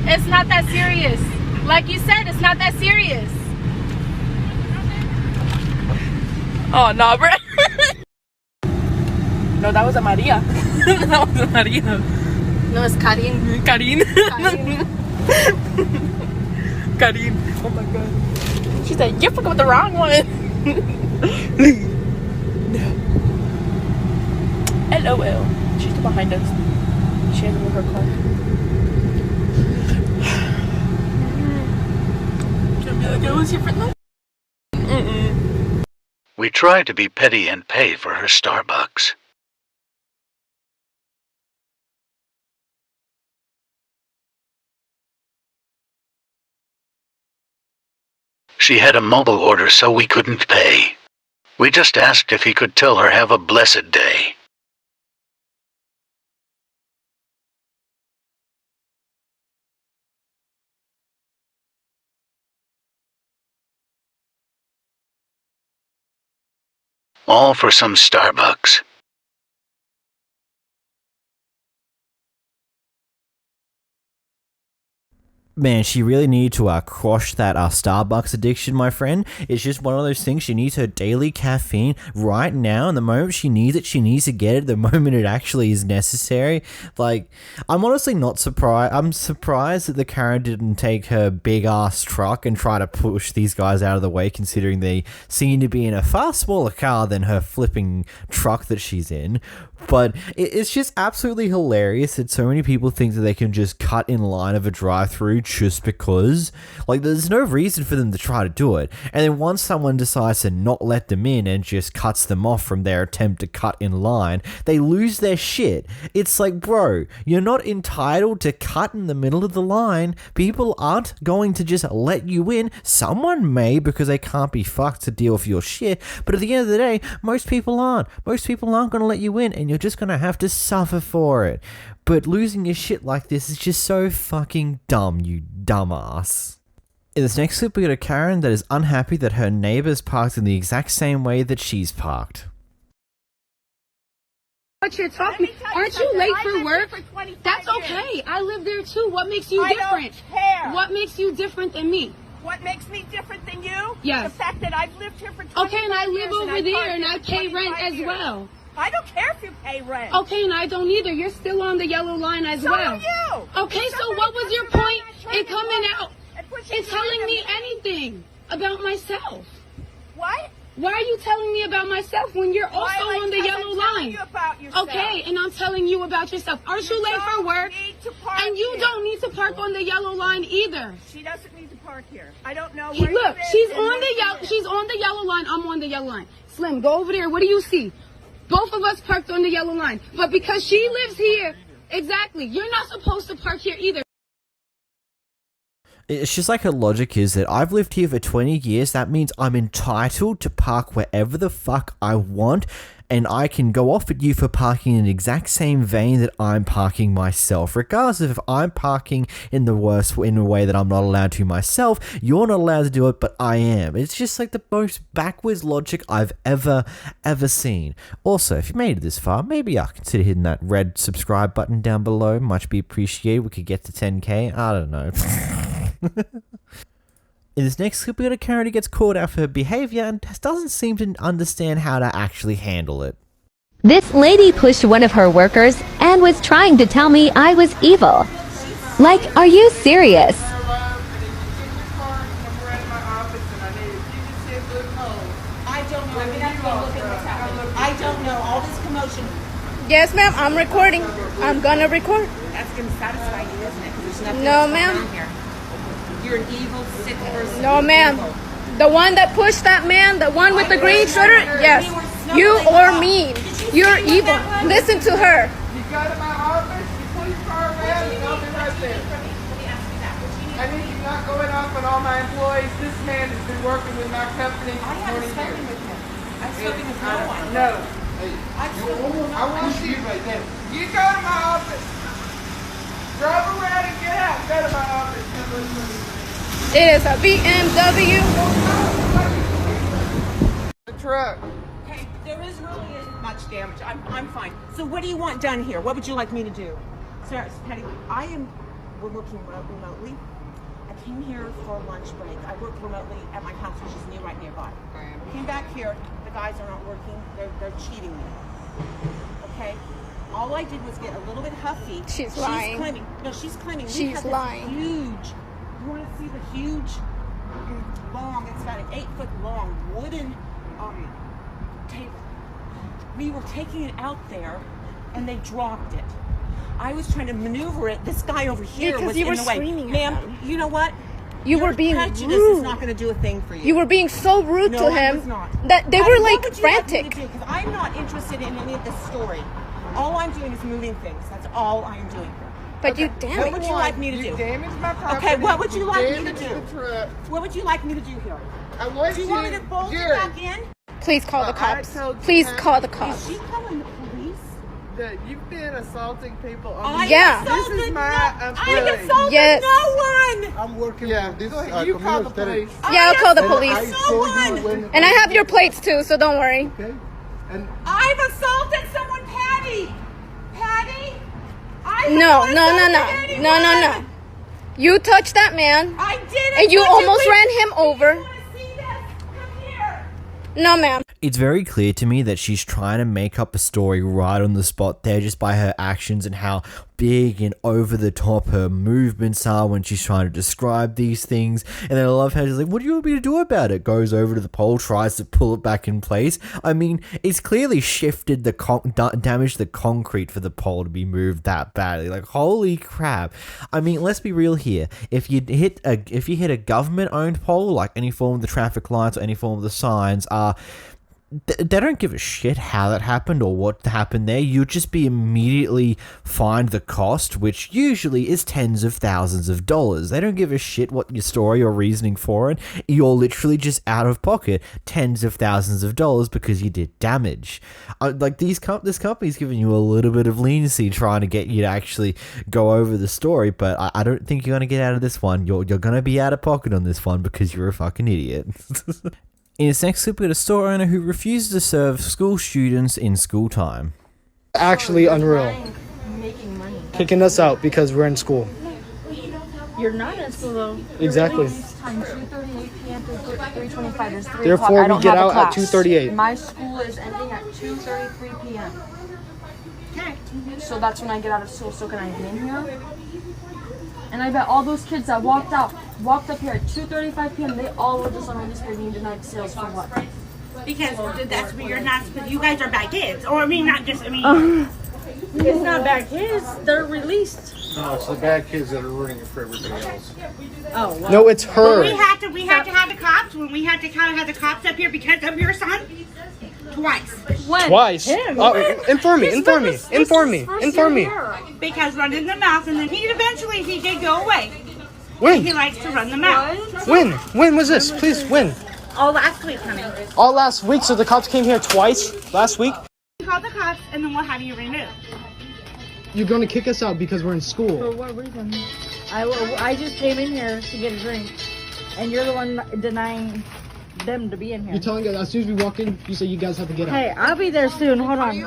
S13: It's not that serious. Like you said, it's not that serious.
S4: Oh no, bro. No, that was a Maria. That was a Maria.
S13: No, it's Karin.
S4: Karin. Karin. Oh my god. She said, you're fucking with the wrong one. No. LOL. She's still behind us. She had to move her car. She'll be like, it was your friend.
S19: We try to be petty and pay for her Starbucks. She had a mobile order, so we couldn't pay. We just asked if he could tell her have a blessed day. All for some Starbucks.
S1: Man, she really needed to quash that Starbucks addiction, my friend. It's just one of those things. She needs her daily caffeine right now, and the moment she needs it, she needs to get it the moment it actually is necessary. Like, I'm honestly not surprised. I'm surprised that the Karen didn't take her big-ass truck and try to push these guys out of the way, considering they seem to be in a far smaller car than her flipping truck that she's in. But it's just absolutely hilarious that so many people think that they can just cut in line of a drive-thru just because. Like, there's no reason for them to try to do it. And then once someone decides to not let them in and just cuts them off from their attempt to cut in line, they lose their shit. It's like, bro, you're not entitled to cut in the middle of the line. People aren't going to just let you in. Someone may, because they can't be fucked to deal with your shit. But at the end of the day, most people aren't. Most people aren't going to let you in, and you're just going to have to suffer for it. But losing your shit like this is just so fucking dumb, you dumbass. In this next clip, we got a Karen that is unhappy that her neighbor's parked in the exact same way that she's parked.
S13: What you're talking? Aren't you late for work? That's okay. I live there too. What makes you different?
S12: Don't care.
S13: What makes you different than me?
S12: What makes me different than you?
S13: Yes.
S12: The fact that I've lived here for 25
S13: Okay, and I live
S12: years
S13: over there and I pay rent as well.
S12: I don't care if you pay rent.
S13: Okay, and I don't either. You're still on the yellow line as
S12: So
S13: well.
S12: are you.
S13: Okay, so what was your point in coming out and telling me anything about myself?
S12: What?
S13: Why are you telling me about myself when you're also
S12: Why?
S13: on the
S12: Because
S13: yellow
S12: I'm telling
S13: line?
S12: you about yourself.
S13: Okay, and I'm telling you about yourself. Aren't you late for work? And you don't need to park on the yellow line either.
S12: She doesn't need to park here. I don't know
S13: Hey,
S12: where you
S13: look,
S12: live
S13: she's
S12: and
S13: on
S12: where
S13: the
S12: she
S13: yellow.
S12: lives.
S13: She's on the yellow line. I'm on the yellow line. Slim, go over there. What do you see? Both of us parked on the yellow line, but because she lives here, exactly, you're not supposed to park here either.
S1: It's just like her logic is that I've lived here for 20 years, that means I'm entitled to park wherever the fuck I want, and I can go off at you for parking in the exact same vein that I'm parking myself. Regardless of if I'm parking in a way that I'm not allowed to myself, you're not allowed to do it, but I am. It's just like the most backwards logic I've ever seen. Also, if you made it this far, maybe I'll consider hitting that red subscribe button down below. Much be appreciated. We could get to 10k. I don't know. In this next clip, we got a Karen who gets called out for her behavior and doesn't seem to understand how to actually handle it.
S20: This lady pushed one of her workers and was trying to tell me I was evil. Like, are you serious?
S12: I don't know. All this commotion.
S8: Yes, ma'am, I'm recording. I'm gonna record.
S12: That's going to satisfy you, isn't it? 'Cause there's nothing
S8: No,
S12: else going
S8: ma'am.
S12: on here. You're an evil, sick person.
S8: No, ma'am. The one that pushed that man, the one with the green sweater, yes. You or me. You're evil. Listen to her.
S2: You go to my office, you pull your car around, and I'll be right there. I need you not going off on all my employees. This man has been working with my company for 20 years.
S12: I've spoken with no one.
S2: No. I want you right there. You go to my office. Drive around and get out. Go to my office.
S8: It is a BMW.
S2: The truck.
S12: Okay, there is really isn't much damage. I'm fine. So what do you want done here? What would you like me to do? Sarah, Patty, we're working remotely. I came here for a lunch break. I work remotely at my house, which is right nearby. I came back here. The guys are not working. They're cheating me. Okay? All I did was get a little bit huffy.
S8: She's lying.
S12: Claiming. No, she's claiming.
S8: She's lying.
S12: Huge. You want to see the huge, long? It's about an 8-foot long wooden table. We were taking it out there, and they dropped it. I was trying to maneuver it. This guy over here
S8: Because
S12: was
S8: you
S12: in
S8: were
S12: the way.
S8: screaming at
S12: Ma'am,
S8: him.
S12: you know what?
S8: You were being
S12: Prejudice is
S8: rude.
S12: not going to do a thing for you.
S8: You were being so rude
S12: No,
S8: to
S12: I
S8: him
S12: was not.
S8: that they
S12: Patty,
S8: were
S12: what
S8: like
S12: would you like me
S8: frantic.
S12: to do? 'Cause I'm not interested in any of this story. All I'm doing is moving things. That's all I'm doing here.
S8: But you
S12: What
S8: damaged.
S12: would you like me to do?
S2: You damaged my property.
S12: Okay, what would you like me to
S2: damaged
S12: do?
S2: the truck.
S12: What would you like me to do here?
S2: I want
S12: Do you want me to bolt you
S2: Jerry,
S12: back in?
S8: Please call the
S2: I
S8: cops.
S2: told you
S8: Please
S2: that.
S8: call the
S12: Is
S8: cops.
S12: she calling the police?
S2: that you've been assaulting people.
S12: I
S8: Yeah.
S2: This is my
S12: I
S2: employee.
S12: assaulted
S8: Yes.
S12: no one!
S21: I'm working
S2: Yeah,
S21: for this
S2: go ahead. You call the police.
S8: Yeah, I'll call the
S21: And
S8: police.
S21: I told you when,
S8: And I have your plates too, so don't worry.
S21: okay? And
S12: I've assaulted someone, Patty! Patty? I've
S8: No,
S12: not
S8: no, no,
S12: assaulted
S8: no.
S12: anyone.
S8: No, no, no. You touched that man.
S12: I didn't.
S8: And you
S12: touch
S8: almost
S12: him.
S8: ran him over.
S12: You want to see this? Come here.
S8: No, ma'am.
S1: It's very clear to me that she's trying to make up a story right on the spot there just by her actions and how big and over the top her movements are when she's trying to describe these things. And then I love how she's like, what do you want me to do about it? Goes over to the pole, tries to pull it back in place. I mean, it's clearly shifted damaged the concrete for the pole to be moved that badly. Like, holy crap. I mean, let's be real here. If you hit a government-owned pole, like any form of the traffic lights or any form of the signs, they don't give a shit how that happened or what happened there. You'll just be immediately fined the cost, which usually is tens of thousands of dollars. They don't give a shit what your story or reasoning for it. You're literally just out of pocket tens of thousands of dollars because you did damage. Like this company's giving you a little bit of leniency trying to get you to actually go over the story, but I don't think you're going to get out of this one. You're going to be out of pocket on this one because you're a fucking idiot. In this next clip, we got a store owner who refuses to serve school students in school time.
S6: Actually unreal. Kicking us out because we're in school.
S4: You're not in school though.
S6: Exactly.
S4: Time 2:38 p.m. to 3:25. There's 3
S6: Therefore,
S4: o'clock. I don't
S6: we get
S4: have a
S6: out at
S4: class.
S6: 2:38.
S4: My school is ending at 2:33 p.m. Okay. So that's when I get out of school. So can I get in here? And I bet all those kids that walked up here at 2:35 p.m. They all were just on release period being denied sales for what?
S22: Because that's what you're not. You guys are bad kids, or I mean, not just. I mean,
S4: it's not bad kids. They're released.
S21: No, it's the bad kids that are ruining it for everybody else.
S22: Oh. Well.
S6: No, it's her.
S22: We had to have the cops when we had to kind of have the cops up here because of your son. Twice.
S6: When? Twice? Inform me.
S22: Because running the mouth, and then he did go away.
S6: When?
S22: He likes to run the mouth.
S6: When? When was this? Please, when?
S22: All last week, honey.
S6: All last week, so the cops came here twice last week?
S22: We called the cops, and then we'll have you removed.
S6: You're going to kick us out because we're in school.
S4: For what reason? I just came in here to get a drink, and you're the one denying them to be in here.
S6: You're telling us as soon as we walk in, you say you guys have to get out.
S4: Hey, I'll be there soon. Hold on.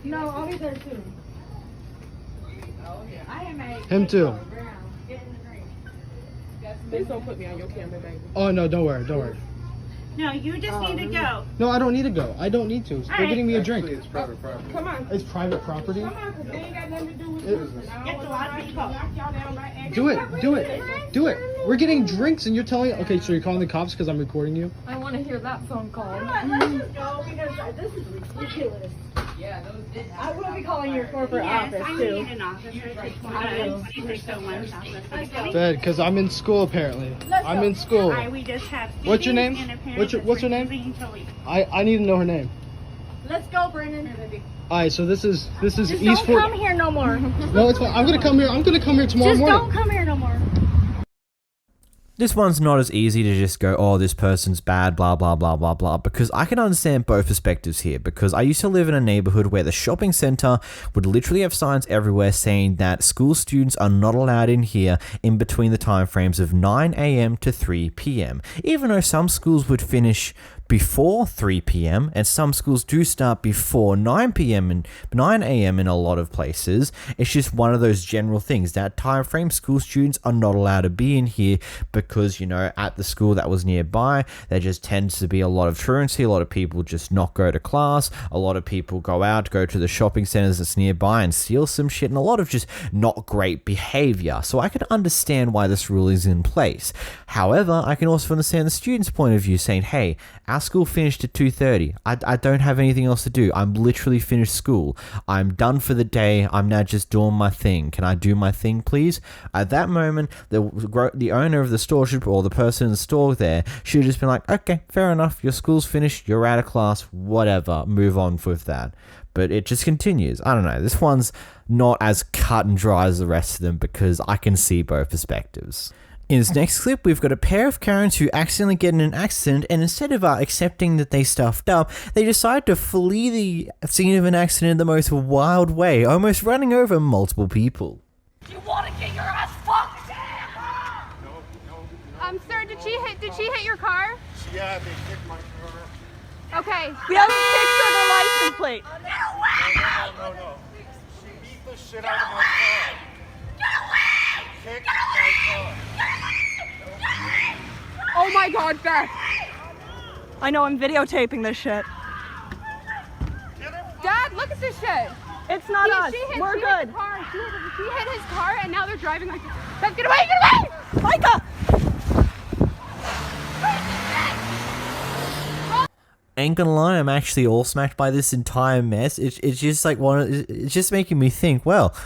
S4: No, I'll be there soon.
S6: Him too.
S18: Please don't put me on your camera, baby.
S6: Oh no, don't worry.
S22: No, you just need to go.
S6: No, I don't need to go. I don't need to. They're getting me a drink.
S21: It's private property.
S22: Come on.
S6: It's private property?
S22: Come on, because they ain't got nothing to do with business. Get the lot of people.
S6: Do it. We're getting drinks and you're telling... Okay, so you're calling the cops because I'm recording you?
S4: I want to hear that phone call.
S22: Come on, let's just go because this is ridiculous.
S4: Yeah, those did happen. I will be calling your corporate office,
S22: I
S4: too.
S22: need an officer.
S6: Good, because I'm in school apparently. I'm in school.
S22: We just have
S6: What's your name? What's your name? I need to know her name.
S4: Let's go, Brandon.
S6: Alright, so this is
S4: Just
S6: East
S4: don't come here no more.
S6: No, it's fine. I'm gonna come here tomorrow
S4: Just
S6: morning.
S4: don't come here no more.
S1: This one's not as easy to just go, oh, this person's bad, blah, blah, blah, blah, blah, because I can understand both perspectives here, because I used to live in a neighborhood where the shopping center would literally have signs everywhere saying that school students are not allowed in here in between the time frames of 9 a.m. to 3 p.m., even though some schools would finish before 3 p.m. and some schools do start before 9 p.m. and 9 a.m. in a lot of places. It's just one of those general things. That time frame, school students are not allowed to be in here because, you know, at the school that was nearby, there just tends to be a lot of truancy. A lot of people just not go to class. A lot of people go to the shopping centers that's nearby and steal some shit, and a lot of just not great behavior. So I can understand why this rule is in place. However, I can also understand the student's point of view saying, hey, our school finished at 2:30. I don't have anything else to do. I'm literally finished school. I'm done for the day. I'm now just doing my thing. Can I do my thing, please? At that moment, the owner of the store or the person in the store there should have just been like, okay, fair enough. Your school's finished. You're out of class. Whatever. Move on with that. But it just continues. I don't know. This one's not as cut and dry as the rest of them because I can see both perspectives. In this next clip, we've got a pair of Karens who accidentally get in an accident, and instead of accepting that they stuffed up, they decide to flee the scene of an accident in the most wild way, almost running over multiple people.
S8: You want to get your ass fucked?
S13: Sir, did she hit your car?
S21: Yeah, they kicked my car.
S13: Okay.
S4: We have a picture of the license plate.
S21: No. She beat the shit out of my car. Kicked my car.
S11: Oh my God, Beth. I know, I'm videotaping this shit. look at this shit.
S7: It's not us. We're good.
S11: He hit his car, and now they're driving like. Beth, get away! Get away!
S7: Micah!
S1: Ain't gonna lie, I'm actually all smacked by this entire mess. It's just like it's just making me think, well,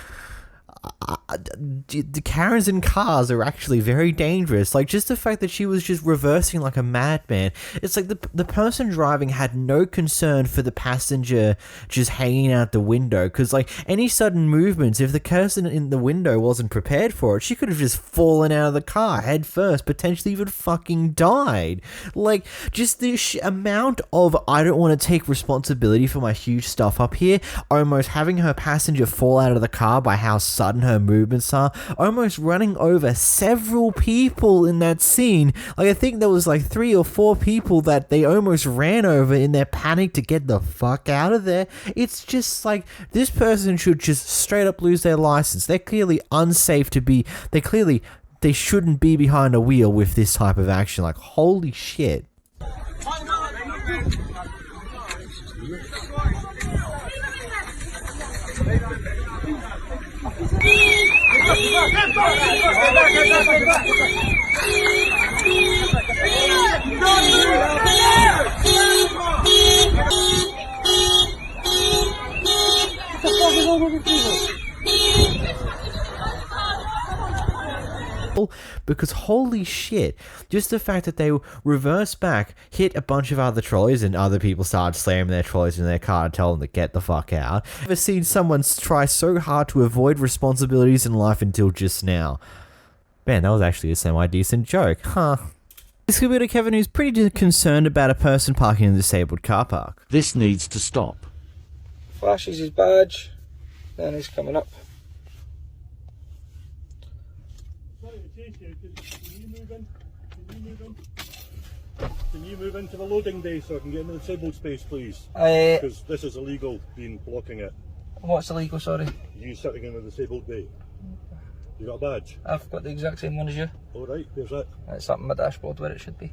S1: the Karens in cars are actually very dangerous. Like, just the fact that she was just reversing like a madman. It's like the person driving had no concern for the passenger just hanging out the window, because like any sudden movements, if the person in the window wasn't prepared for it, she could have just fallen out of the car head first, potentially even fucking died. Like, just the amount of I don't want to take responsibility for my huge stuff up here, almost having her passenger fall out of the car by how sudden her movements are, almost running over several people in that scene. Like, I think there was like 3 or 4 people that they almost ran over in their panic to get the fuck out of there. It's just like, this person should just straight up lose their license. They're clearly unsafe to be, they shouldn't be behind a wheel with this type of action. Like, holy shit. Because holy shit, just the fact that they reversed back, hit a bunch of other trolleys, and other people started slamming their trolleys in their car and telling them to get the fuck out. I've never seen someone try so hard to avoid responsibilities in life until just now. Man, that was actually a semi-decent joke, huh? This could be to Kevin, who's pretty concerned about a person parking in a disabled car park.
S10: This needs to stop.
S23: Flashes his badge, then he's coming up.
S21: Can you move into the loading bay so I can get into the disabled space, please? Because this is illegal, being blocking it.
S23: What's illegal, sorry?
S21: You sitting in the disabled bay. You got a badge?
S23: I've got the exact same one as you.
S21: Alright, where's that?
S23: It's up on my dashboard where it should be.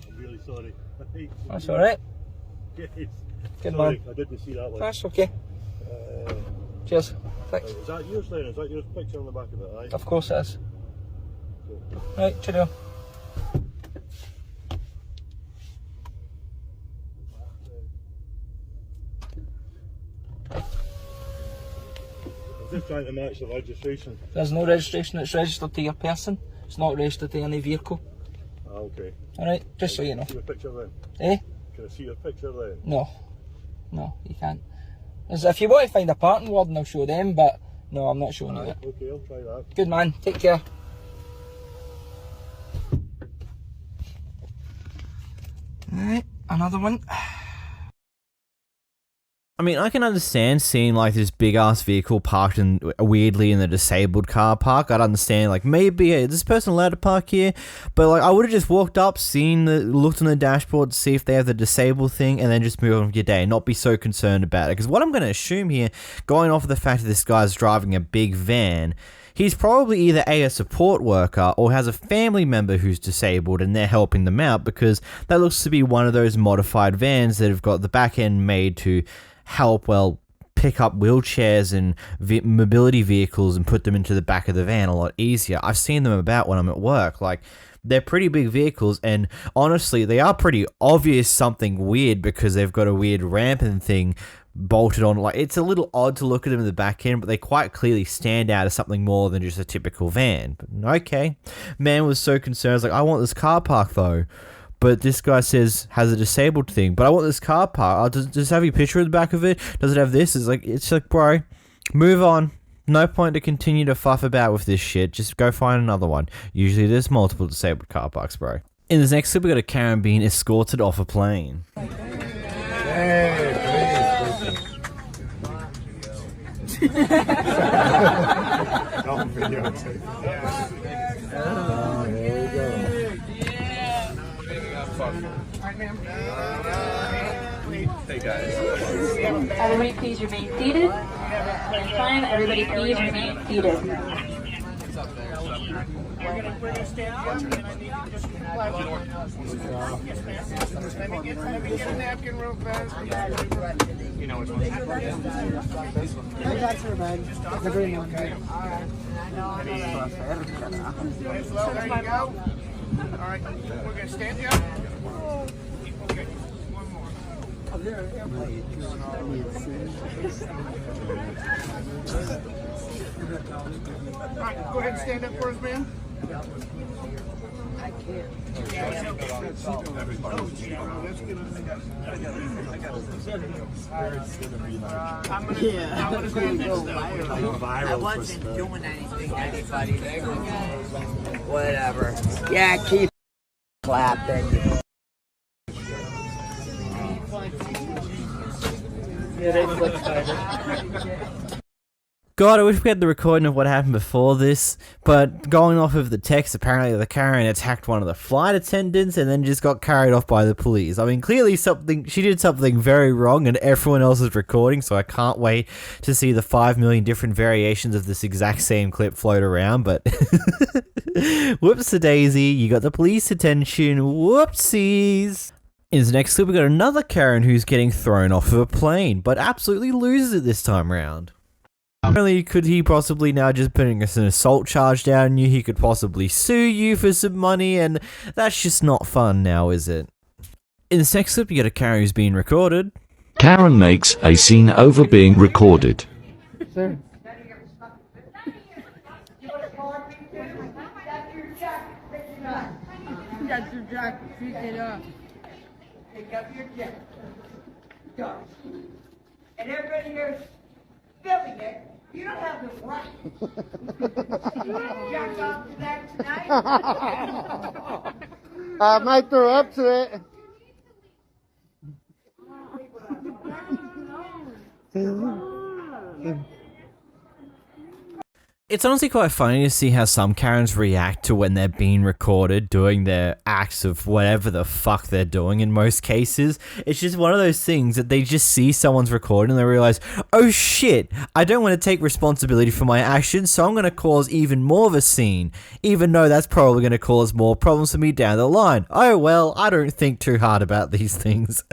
S21: I'm really sorry.
S23: That's alright.
S21: Yes.
S23: Good
S21: Sorry,
S23: man.
S21: I didn't see that one.
S23: That's okay. Cheers. Thanks.
S21: Is that yours then? Is that your picture on the back of it? Aye?
S23: Of course it is.
S21: Cool.
S23: Right, cheerio.
S21: I'm just trying to match the registration.
S23: There's no registration, it's registered to your person. It's not registered to any vehicle.
S21: Ah, okay.
S23: Alright, just so you know.
S21: Can I see your picture then?
S23: Eh?
S21: Can I see your picture then?
S23: No. No, you can't. If you want to find a parking warden, I'll show them, but no, I'm not showing you that.
S21: Okay, I'll try that.
S23: Good man, take care. Alright, another one.
S1: I mean, I can understand seeing like this big ass vehicle parked in weirdly in the disabled car park. I'd understand like maybe is this person allowed to park here, but like I would have just walked up, looked on the dashboard, see if they have the disabled thing, and then just move on with your day and not be so concerned about it. Because what I'm going to assume here, going off of the fact that this guy's driving a big van, he's probably either a support worker or has a family member who's disabled and they're helping them out, because that looks to be one of those modified vans that have got the back end made to help, well, pick up wheelchairs and mobility vehicles and put them into the back of the van a lot easier. I've seen them about when I'm at work. Like, they're pretty big vehicles, and honestly, they are pretty obvious something weird because they've got a weird ramp and thing bolted on. Like, it's a little odd to look at them in the back end, but they quite clearly stand out as something more than just a typical van. But okay, man was so concerned. I was like, I want this car park though. But this guy says has a disabled thing. But I want this car park. Does it have your picture at the back of it? Does it have this? It's like, bro, move on. No point to continue to fuff about with this shit. Just go find another one. Usually there's multiple disabled car parks, bro. In this next clip, we got a Karen being escorted off a plane.
S24: Hey guys. Everybody please remain seated. Next time, everybody please remain seated.
S2: We're gonna stand up, and I need you just to comply with order. Yes, ma'am. Let me get a napkin real fast. You know which one.
S6: I got your bag. The green one.
S2: Okay. Slow, there you go. All right, we're gonna stand you up. Okay, one more. All right, go ahead and stand up for us, ma'am. I can't.
S12: I'm gonna go viral. I wasn't doing anything to anybody. Whatever. Yeah, keep clapping.
S2: Yeah, they flipped fighter.
S1: God, I wish we had the recording of what happened before this, but going off of the text, apparently the Karen attacked one of the flight attendants and then just got carried off by the police. I mean, clearly she did something very wrong and everyone else is recording, so I can't wait to see the 5 million different variations of this exact same clip float around, but whoops-a-daisy, you got the police attention, whoopsies. In the next clip, we got another Karen who's getting thrown off of a plane, but absolutely loses it this time round. Not only could he possibly now just putting an assault charge down on you, he could possibly sue you for some money, and that's just not fun now, is it? In the next clip, you get a Karen who's being recorded.
S10: Karen makes a scene over being recorded.
S6: Sir.
S2: That's your jacket. Pick it up. Pick up your jacket. Go. And everybody here's filming it. You don't have the right. Jack off to that tonight.
S6: I might throw up to it.
S1: It's honestly quite funny to see how some Karens react to when they're being recorded doing their acts of whatever the fuck they're doing in most cases. It's just one of those things that they just see someone's recording and they realize, oh shit, I don't want to take responsibility for my actions, so I'm going to cause even more of a scene, even though that's probably going to cause more problems for me down the line. Oh well, I don't think too hard about these things.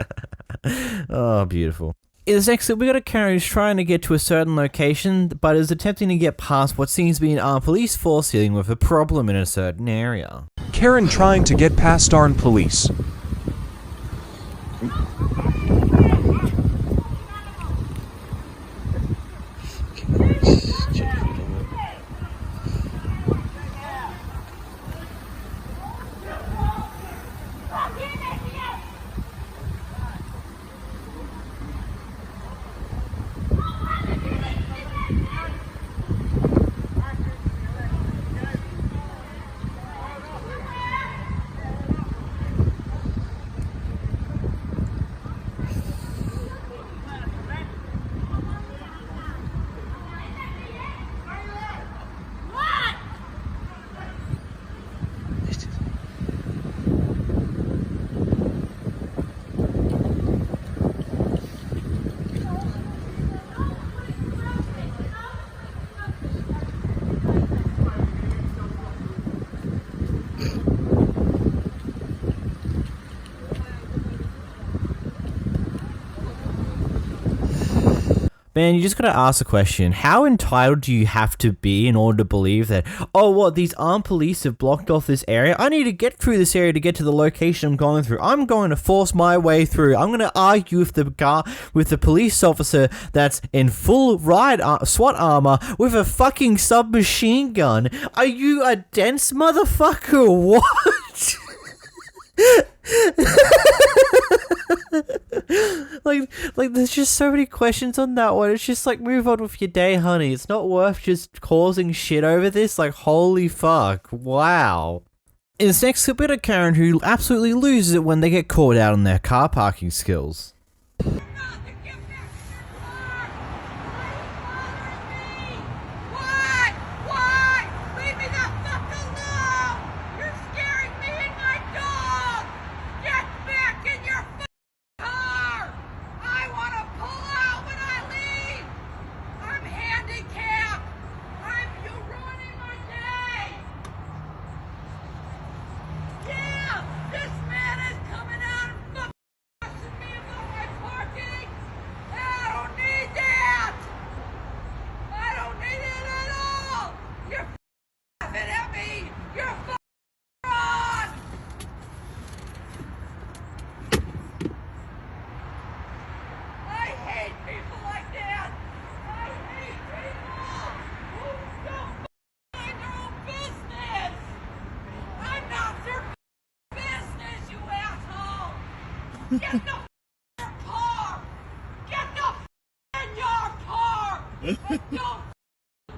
S1: Oh, beautiful. In this next clip, we got a Karen who's trying to get to a certain location, but is attempting to get past what seems to be an armed police force dealing with a problem in a certain area.
S14: Karen trying to get past armed police.
S1: Man, you just gotta ask the question, how entitled do you have to be in order to believe that, oh, what, these armed police have blocked off this area? I need to get through this area to get to the location I'm going through. I'm going to force my way through. I'm gonna argue with the police officer that's in full SWAT armor with a fucking submachine gun. Are you a dense motherfucker or what? like there's just so many questions on that one. It's just like, move on with your day, honey. It's not worth just causing shit over this. Like, holy fuck, wow. In this next clip, we got a Karen who absolutely loses it when they get caught out on their car parking skills.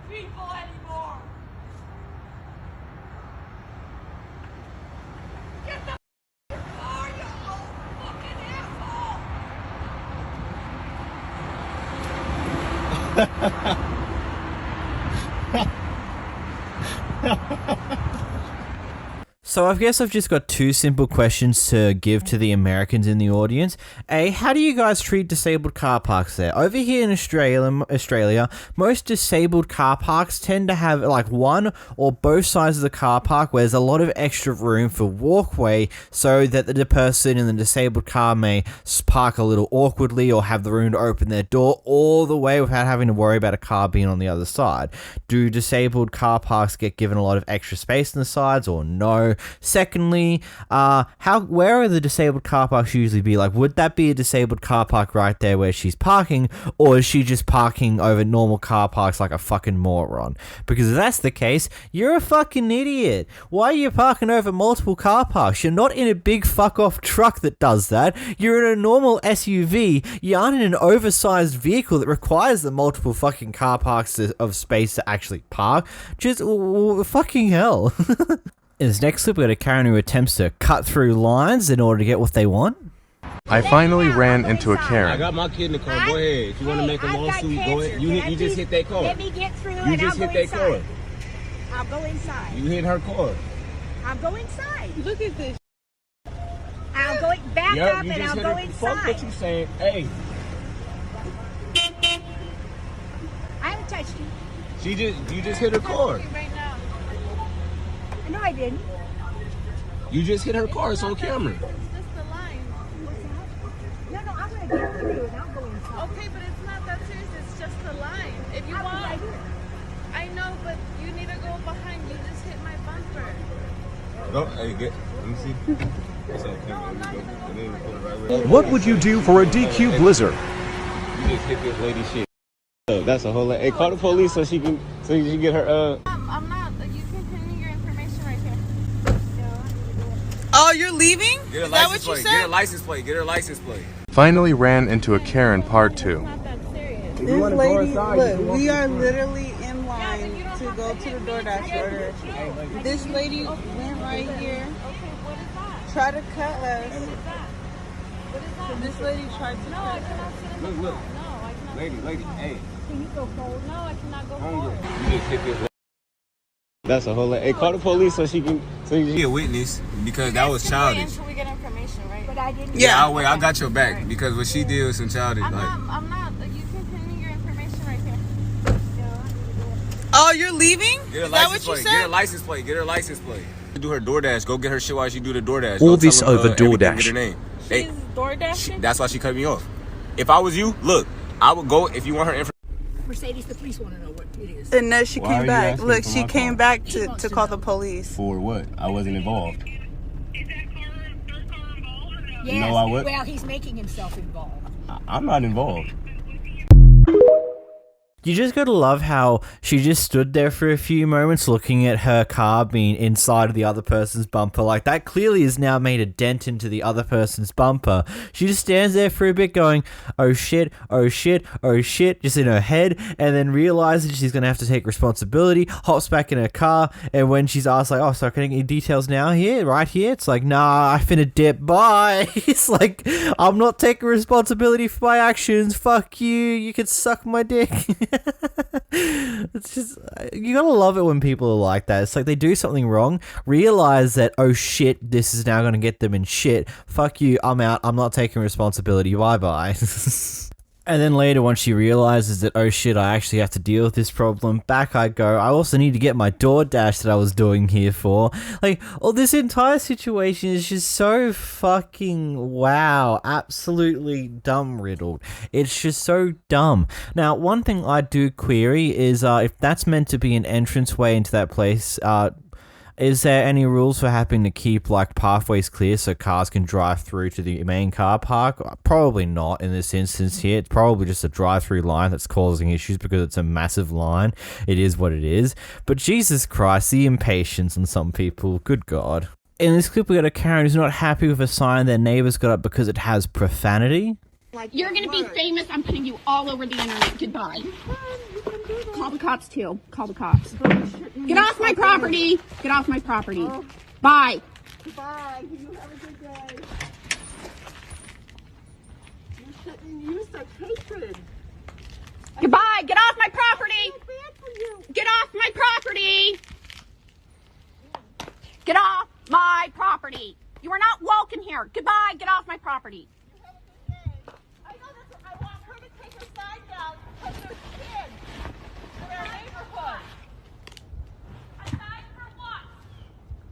S8: People anymore. Get the car, you old fucking
S1: So I guess I've just got two simple questions to give to the Americans in the audience. A, how do you guys treat disabled car parks there? Over here in Australia, most disabled car parks tend to have like one or both sides of the car park where there's a lot of extra room for walkway so that the person in the disabled car may park a little awkwardly or have the room to open their door all the way without having to worry about a car being on the other side. Do disabled car parks get given a lot of extra space on the sides or no? Secondly, where are the disabled car parks usually be? Like, would that be a disabled car park right there where she's parking, or is she just parking over normal car parks like a fucking moron? Because if that's the case, you're a fucking idiot. Why are you parking over multiple car parks? You're not in a big fuck off truck that does that. You're in a normal SUV. You aren't in an oversized vehicle that requires the multiple fucking car parks of space to actually park. Just fucking hell. In this next clip, we got a Karen who attempts to cut through lines in order to get what they want.
S5: I finally ran into a Karen.
S9: I got my kid in the car. Go ahead. If you want to make a lawsuit, go ahead. You just hit that car.
S22: Let me get through
S9: You
S22: and
S9: just
S22: I'll
S9: hit
S22: go
S9: that
S22: inside.
S9: car.
S22: I'll go inside.
S9: You hit her car.
S22: I'll go inside.
S18: Look at this.
S22: I'll go back
S9: Yep,
S22: up
S9: you
S22: and
S9: just
S22: I'll
S9: hit
S22: go
S9: her.
S22: inside.
S9: Fuck what you saying. Hey,
S22: I haven't touched you.
S9: you just hit her car.
S22: Right now. No, I didn't.
S9: You just hit her car. It's on camera.
S22: No, I'm gonna get through and I'll go inside.
S18: Okay, but it's not that serious. It's just the line. If you
S22: I'll be
S18: want,
S22: right here.
S18: I know, but you need to go behind. You just hit my bumper.
S9: Go. Hey, let me see. It's on camera. Let me go. And then put it right where.
S14: What would you do for a DQ Blizzard?
S9: You just hit this lady shit. That's a whole lot. Hey, call the police so she can get her.
S18: I'm not. You can send me your information right here.
S15: Oh, you're leaving?
S9: Get her
S15: Is that what
S9: license
S15: you
S9: plate.
S15: said?
S9: Get her license plate. Get her license plate.
S5: Finally ran into a Karen part 2.
S15: This lady, look, we are literally in line to go to the DoorDash order. This lady went right here, tried to cut us. This lady tried to cut us.
S9: Look. Lady, hey.
S18: Can you go forward? No, I cannot go
S9: Hunger.
S18: forward.
S9: You just hit this. That's a whole lot. Hey, call the police so you can be a witness because that was childish.
S18: Until we get information, right? But
S22: I didn't.
S9: Yeah, I'll wait. I got your back because what she did was some childish.
S18: I'm not. You can send me your information right here.
S15: Oh, you're leaving?
S9: Get her
S15: Is that what
S9: license
S15: you
S9: plate.
S15: said?
S9: Get her license plate. Get her license plate. Do her DoorDash. Go get her shit while she do the DoorDash.
S14: All
S9: Don't
S14: this
S9: tell them,
S14: over
S9: everything,
S14: DoorDash.
S9: Get her name.
S18: She's DoorDashing?
S9: That's why she cut me off. If I was you, look, I would go if you want her information.
S22: Mercedes, the police want to know what it is.
S15: And then she
S9: Why are
S15: came
S9: you
S15: back.
S9: asking
S15: Look,
S9: for
S15: she
S9: my
S15: came
S9: phone?
S15: back to call the police.
S9: For what? I wasn't involved.
S22: Yes.
S9: No, I would.
S22: Well, he's making himself involved.
S9: I'm not involved.
S1: You just gotta love how she just stood there for a few moments looking at her car being inside of the other person's bumper. Like, that clearly has now made a dent into the other person's bumper. She just stands there for a bit going, oh shit, oh shit, oh shit, just in her head, and then realizes she's gonna have to take responsibility, hops back in her car, and when she's asked, like, oh, so can I get your details now here, right here? It's like, nah, I finna dip, bye. It's like, I'm not taking responsibility for my actions, fuck you can suck my dick. It's just, you gotta love it when people are like that. It's like they do something wrong, realize that, oh shit, this is now gonna get them in shit, fuck you, I'm out, I'm not taking responsibility, bye bye. And then later, once she realizes that, oh shit, I actually have to deal with this problem, back I go. I also need to get my DoorDash that I was doing here for. Like, this entire situation is just so fucking wow, absolutely dumb riddled. It's just so dumb. Now, one thing I do query is if that's meant to be an entranceway into that place, is there any rules for having to keep like pathways clear so cars can drive through to the main car park? Probably not in this instance here. It's probably just a drive-through line that's causing issues because it's a massive line. It is what it is. But Jesus Christ, the impatience in some people. Good God. In this clip, we got a Karen who's not happy with a sign their neighbors got up because it has profanity.
S13: You're gonna be famous. I'm putting you all over the internet. Goodbye. Call the cops too. Call the cops. Get off my property. Get off my property. Bye.
S15: Bye. You have a good day. You shouldn't use such hatred.
S13: Goodbye. Get off my property. Get off my property. Get off my property. You are not welcome here. Goodbye. Get off my property.
S15: I know this. I want her to take her sign down because there's kids in our neighborhood.
S8: A sign for what?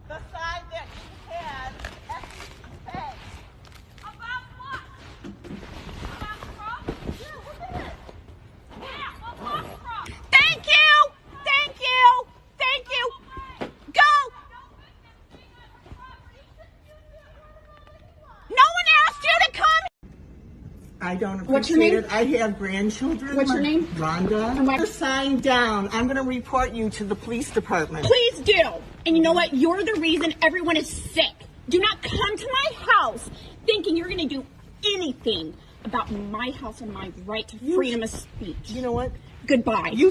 S15: The sign that she had at the bank.
S8: About what? About drugs?
S15: Yeah, look at it.
S8: Yeah, well, what drugs?
S13: Thank you. Thank you. Thank you. Go. No one asked you to come.
S15: I don't appreciate
S13: What's your name?
S15: it. I have grandchildren.
S13: What's your name?
S15: Rhonda. Put your sign down. I'm going to report you to the police department.
S13: Please do. And you know what? You're the reason everyone is sick. Do not come to my house thinking you're going to do anything about my house and my right to freedom of speech.
S15: You know what?
S13: Goodbye.
S15: You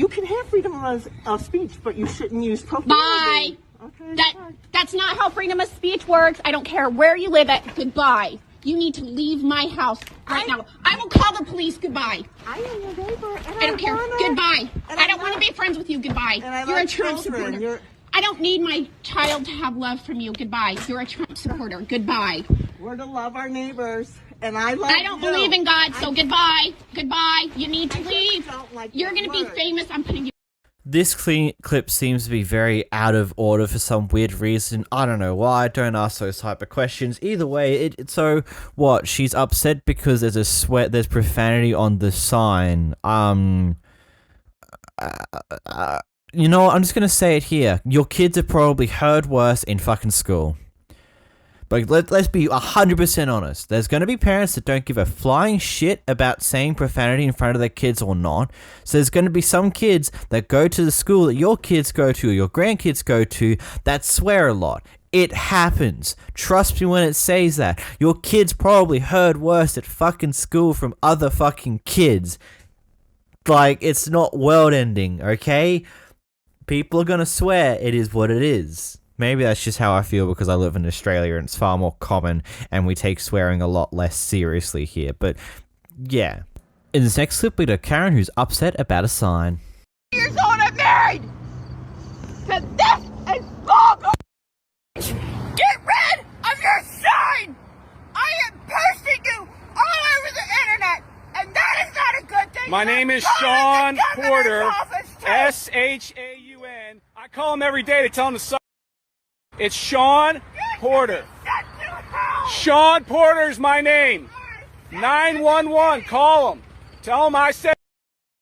S15: can have freedom of speech, but you shouldn't use profanity.
S13: Bye.
S15: Okay.
S13: That's not how freedom of speech works. I don't care where you live at. Goodbye. You need to leave my house right now. I will call the police. Goodbye.
S15: I am your neighbor, and
S13: I don't care. Goodbye. I don't want to be friends with you. Goodbye. You're a Trump supporter. I don't need my child to have love from you. Goodbye. You're a Trump supporter. Goodbye.
S15: We're to love our neighbors, and I love you.
S13: I don't believe in God, so goodbye. Goodbye. You need to leave. You're going to be famous. I'm putting you.
S1: This clip seems to be very out of order for some weird reason. I don't know why. Don't ask those type of questions. Either way, so what? She's upset because there's profanity on the sign. You know what? I'm just gonna say it here. Your kids have probably heard worse in fucking school. But let's be 100% honest. There's going to be parents that don't give a flying shit about saying profanity in front of their kids or not. So there's going to be some kids that go to the school that your kids go to or your grandkids go to that swear a lot. It happens. Trust me when it says that. Your kids probably heard worse at fucking school from other fucking kids. Like, it's not world ending, okay? People are going to swear. It is what it is. Maybe that's just how I feel because I live in Australia and it's far more common and we take swearing a lot less seriously here. But, yeah. In this next clip, we got Karen who's upset about a sign.
S13: Years old, I'm married! Cause this is vulgar! Get rid of your sign! I am posting you all over the internet! And that is not a good thing!
S3: My name is Sean Porter. S-H-A-U-N. I call him every day to tell him to suck. It's Sean Porter. Sean Porter's my name. 911. Call him. Tell him I said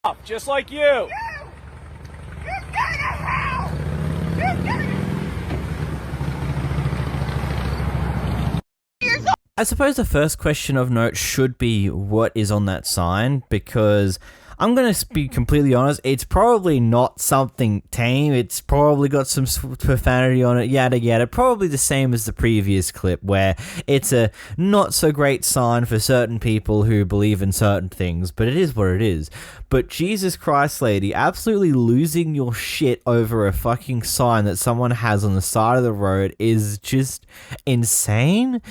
S3: up, just like you.
S1: I suppose the first question of note should be what is on that sign, because I'm going to be completely honest, it's probably not something tame, it's probably got some profanity on it, yada yada, probably the same as the previous clip where it's a not so great sign for certain people who believe in certain things, but it is what it is. But Jesus Christ, lady, absolutely losing your shit over a fucking sign that someone has on the side of the road is just insane.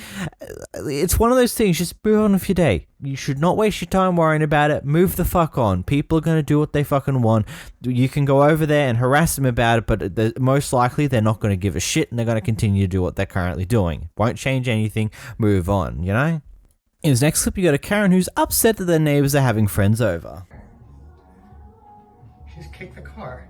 S1: It's one of those things, just move on with your day. You should not waste your time worrying about it. Move the fuck on. People are going to do what they fucking want. You can go over there and harass them about it, but most likely they're not going to give a shit and they're going to continue to do what they're currently doing. Won't change anything. Move on, you know? In this next clip, you got a Karen who's upset that their neighbors are having friends over.
S6: Just kick the car.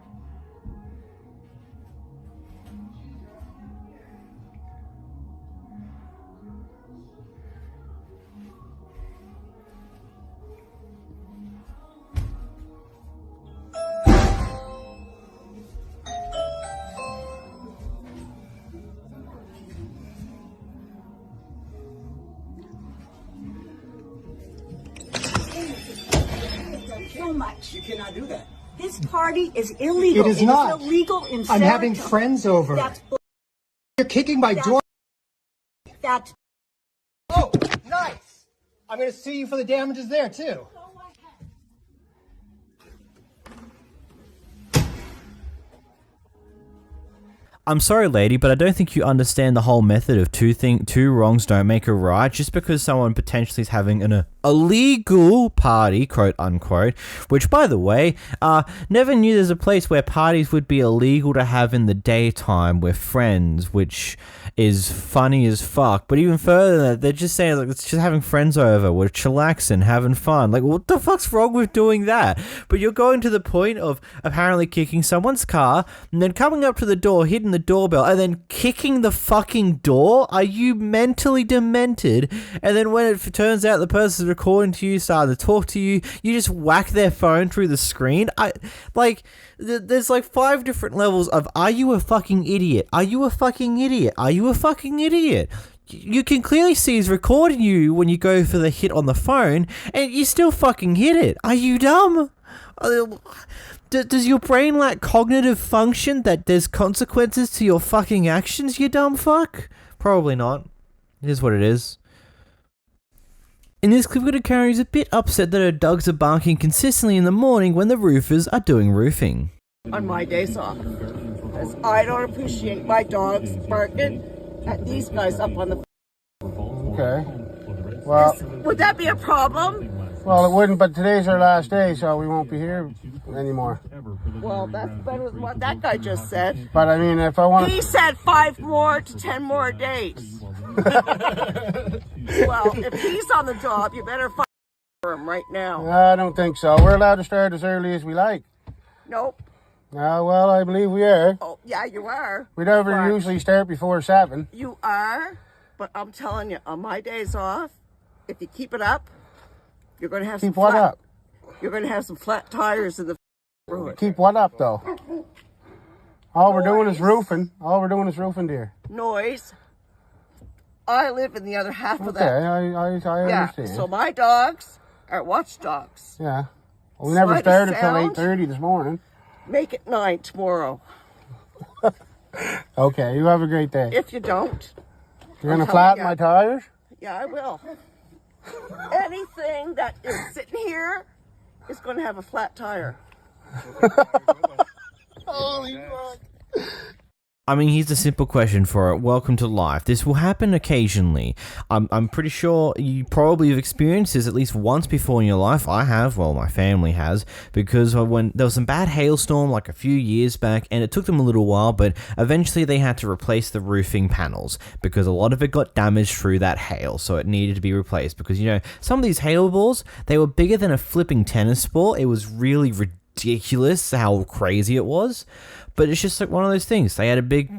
S12: So much.
S6: You cannot do that.
S12: This party is illegal.
S6: It is not.
S12: It's illegal in
S6: I'm having
S12: Saratoga.
S6: friends over.
S12: That's
S6: You're kicking my door.
S12: That's
S6: Oh, nice. I'm gonna sue you for the damages there too.
S1: I'm sorry, lady, but I don't think you understand the whole method of two wrongs don't make a right. Just because someone potentially is having an illegal party, quote unquote, which, by the way, never knew there's a place where parties would be illegal to have in the daytime with friends, which is funny as fuck. But even further than that, they're just saying, like, it's just having friends over, we're chillaxing, having fun. Like, what the fuck's wrong with doing that? But you're going to the point of apparently kicking someone's car and then coming up to the door, hitting the doorbell, and then kicking the fucking door? Are you mentally demented? And then when it turns out the person's recording to you, starting to talk to you, you just whack their phone through the screen? There's like 5 different levels of, are you a fucking idiot? Are you a fucking idiot? Are you a fucking idiot? You can clearly see he's recording you when you go for the hit on the phone, and you still fucking hit it. Are you dumb? Does your brain lack cognitive function that there's consequences to your fucking actions, you dumb fuck? Probably not. It is what it is. In this clip, we've got a Karen who's a bit upset that her dogs are barking consistently in the morning when the roofers are doing roofing.
S12: on my days off. Because I don't appreciate my dogs barking at these guys up on the...
S16: Okay. Well...
S12: Would that be a problem?
S16: Well, it wouldn't, but today's our last day, so we won't be here anymore.
S12: Well, that's better than what that guy just said.
S16: But I mean, if I want to...
S12: He said 5 more to 10 more days. Well, if he's on the job, you better fire him right now.
S16: I don't think so. We're allowed to start as early as we like.
S12: Nope.
S16: Well, I believe we are.
S12: Oh, yeah, you are.
S16: We never usually start before 7.
S12: You are, but I'm telling you, on my days off, if you keep it up, you're going to have
S16: Keep what up?
S12: You're going to have some flat tires in the road.
S16: Keep what up, though? All we're doing is roofing. All we're doing is roofing, dear.
S12: Noise. I live in the other half of that.
S16: Okay, I understand.
S12: So my dogs are watchdogs.
S16: Yeah. Well, we never started till 8:30 this morning.
S12: Make it 9 tomorrow.
S16: Okay, you have a great day.
S12: If you don't.
S16: You're going to flatten my tires?
S12: Yeah, I will. Anything that is sitting here is going to have a flat tire.
S16: Holy fuck.
S1: I mean, here's a simple question for it. Welcome to life. This will happen occasionally. I'm pretty sure you probably have experienced this at least once before in your life. I have. Well, my family has. Because when there was some bad hailstorm like a few years back, and it took them a little while, but eventually they had to replace the roofing panels because a lot of it got damaged through that hail, so it needed to be replaced. Because, you know, some of these hail balls, they were bigger than a flipping tennis ball. It was really ridiculous how crazy it was. But it's just like one of those things. They had a big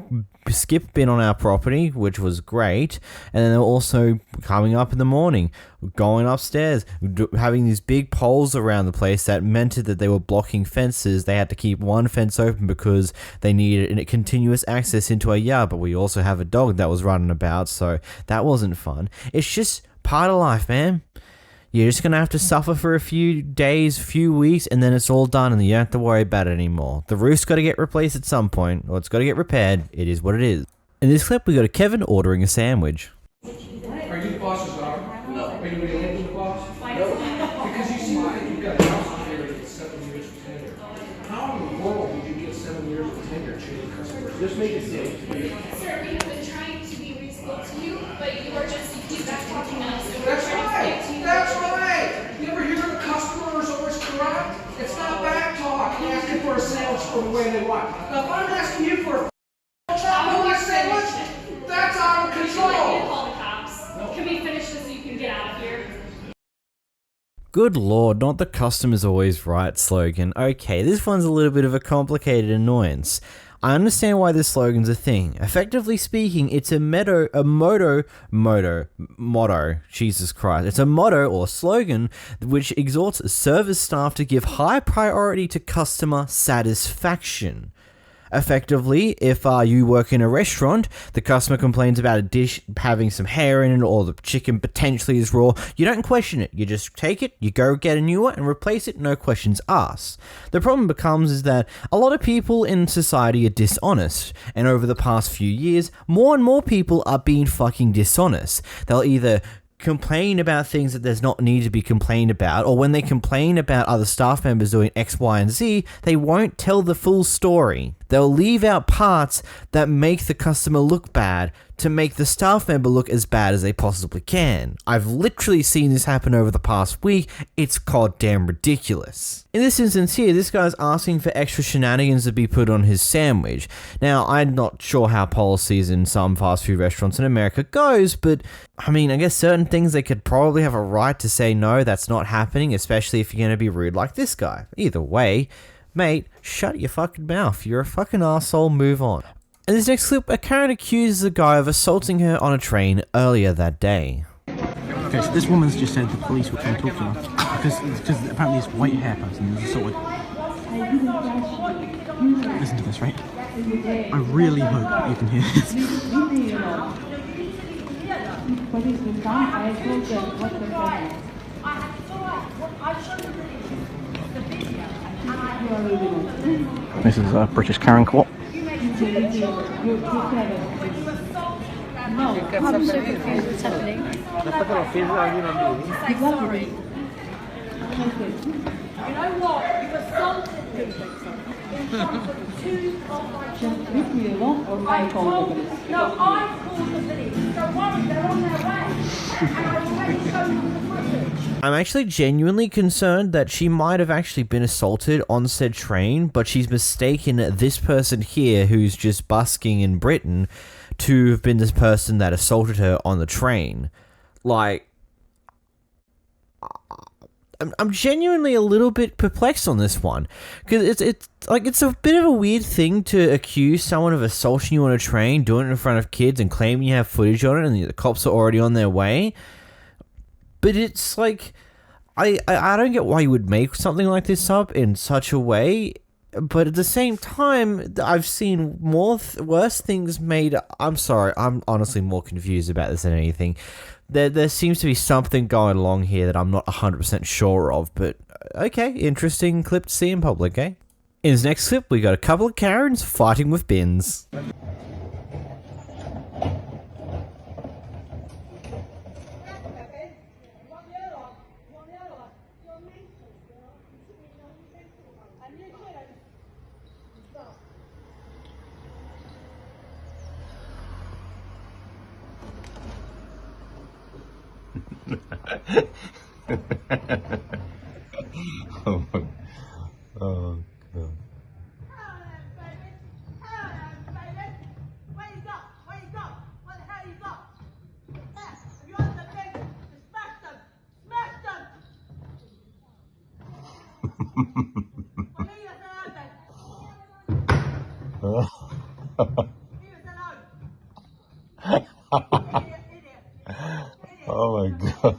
S1: skip bin on our property, which was great. And then they were also coming up in the morning, going upstairs, having these big poles around the place that meant that they were blocking fences. They had to keep one fence open because they needed a continuous access into our yard. But we also have a dog that was running about, so that wasn't fun. It's just part of life, man. You're just going to have to suffer for a few days, few weeks, and then it's all done and you don't have to worry about it anymore. The roof's got to get replaced at some point, or it's got to get repaired. It is what it is. In this clip, we got a Kevin ordering a sandwich.
S2: Are you the boss's daughter? No. Are you related to the boss? No. Because you see, you've got a house here that gets 7 years of tenure. How in the world would you get 7 years of tenure treating customers? Just make it safe.
S8: Sir, we have been trying to be reasonable to you, but you are just keep back talking to us.
S2: That's right. That's right. You ever hear the customer is always correct? It's not back talk. Asking for a sandwich for the way they want. Now, if I'm asking you for a chocolate sandwich, that's out of control.
S8: Call the cops. Can we finish this so you can get out of here?
S1: Good lord, not the customer's always right slogan. Okay, this one's a little bit of a complicated annoyance. I understand why this slogan's a thing. Effectively speaking, it's a motto, Jesus Christ. It's a motto or slogan which exhorts service staff to give high priority to customer satisfaction. Effectively, if you work in a restaurant, the customer complains about a dish having some hair in it or the chicken potentially is raw, you don't question it. You just take it, you go get a new one and replace it, no questions asked. The problem becomes is that a lot of people in society are dishonest, and over the past few years, more and more people are being fucking dishonest. They'll either complain about things that there's not need to be complained about, or when they complain about other staff members doing X, Y, and Z, they won't tell the full story. They'll leave out parts that make the customer look bad to make the staff member look as bad as they possibly can. I've literally seen this happen over the past week. It's goddamn ridiculous. In this instance here, this guy's asking for extra shenanigans to be put on his sandwich. Now, I'm not sure how policies in some fast food restaurants in America goes, but I mean, I guess certain things they could probably have a right to say no, that's not happening, especially if you're going to be rude like this guy. Either way, mate, shut your fucking mouth. You're a fucking asshole, move on. In this next clip, a Karen accuses a guy of assaulting her on a train earlier that day.
S4: Okay, so this woman's just said the police will come talk to her because apparently this white hair person was assaulted. Listen to this, right? I really hope you can hear this. This is a British Karen court.
S18: No, I'm so confused what's happening. Say sorry. You know what? You assaulted me in front of two of my children. I called the police. Don't worry, they're on their way. And I already showed them the footage.
S1: I'm actually genuinely concerned that she might have actually been assaulted on said train, but she's mistaken this person here who's just busking in Britain to have been this person that assaulted her on the train. Like, I'm genuinely a little bit perplexed on this one, because it's a bit of a weird thing to accuse someone of assaulting you on a train, doing it in front of kids, and claiming you have footage on it, and the cops are already on their way. But it's like, I don't get why you would make something like this up in such a way. But at the same time, I've seen worse things made. I'm sorry, I'm honestly more confused about this than anything. There seems to be something going along here that I'm not 100% sure of, but okay, interesting clip to see in public, eh? In this next clip, we got a couple of Karens fighting with bins.
S9: Oh my, oh God. Oh my God.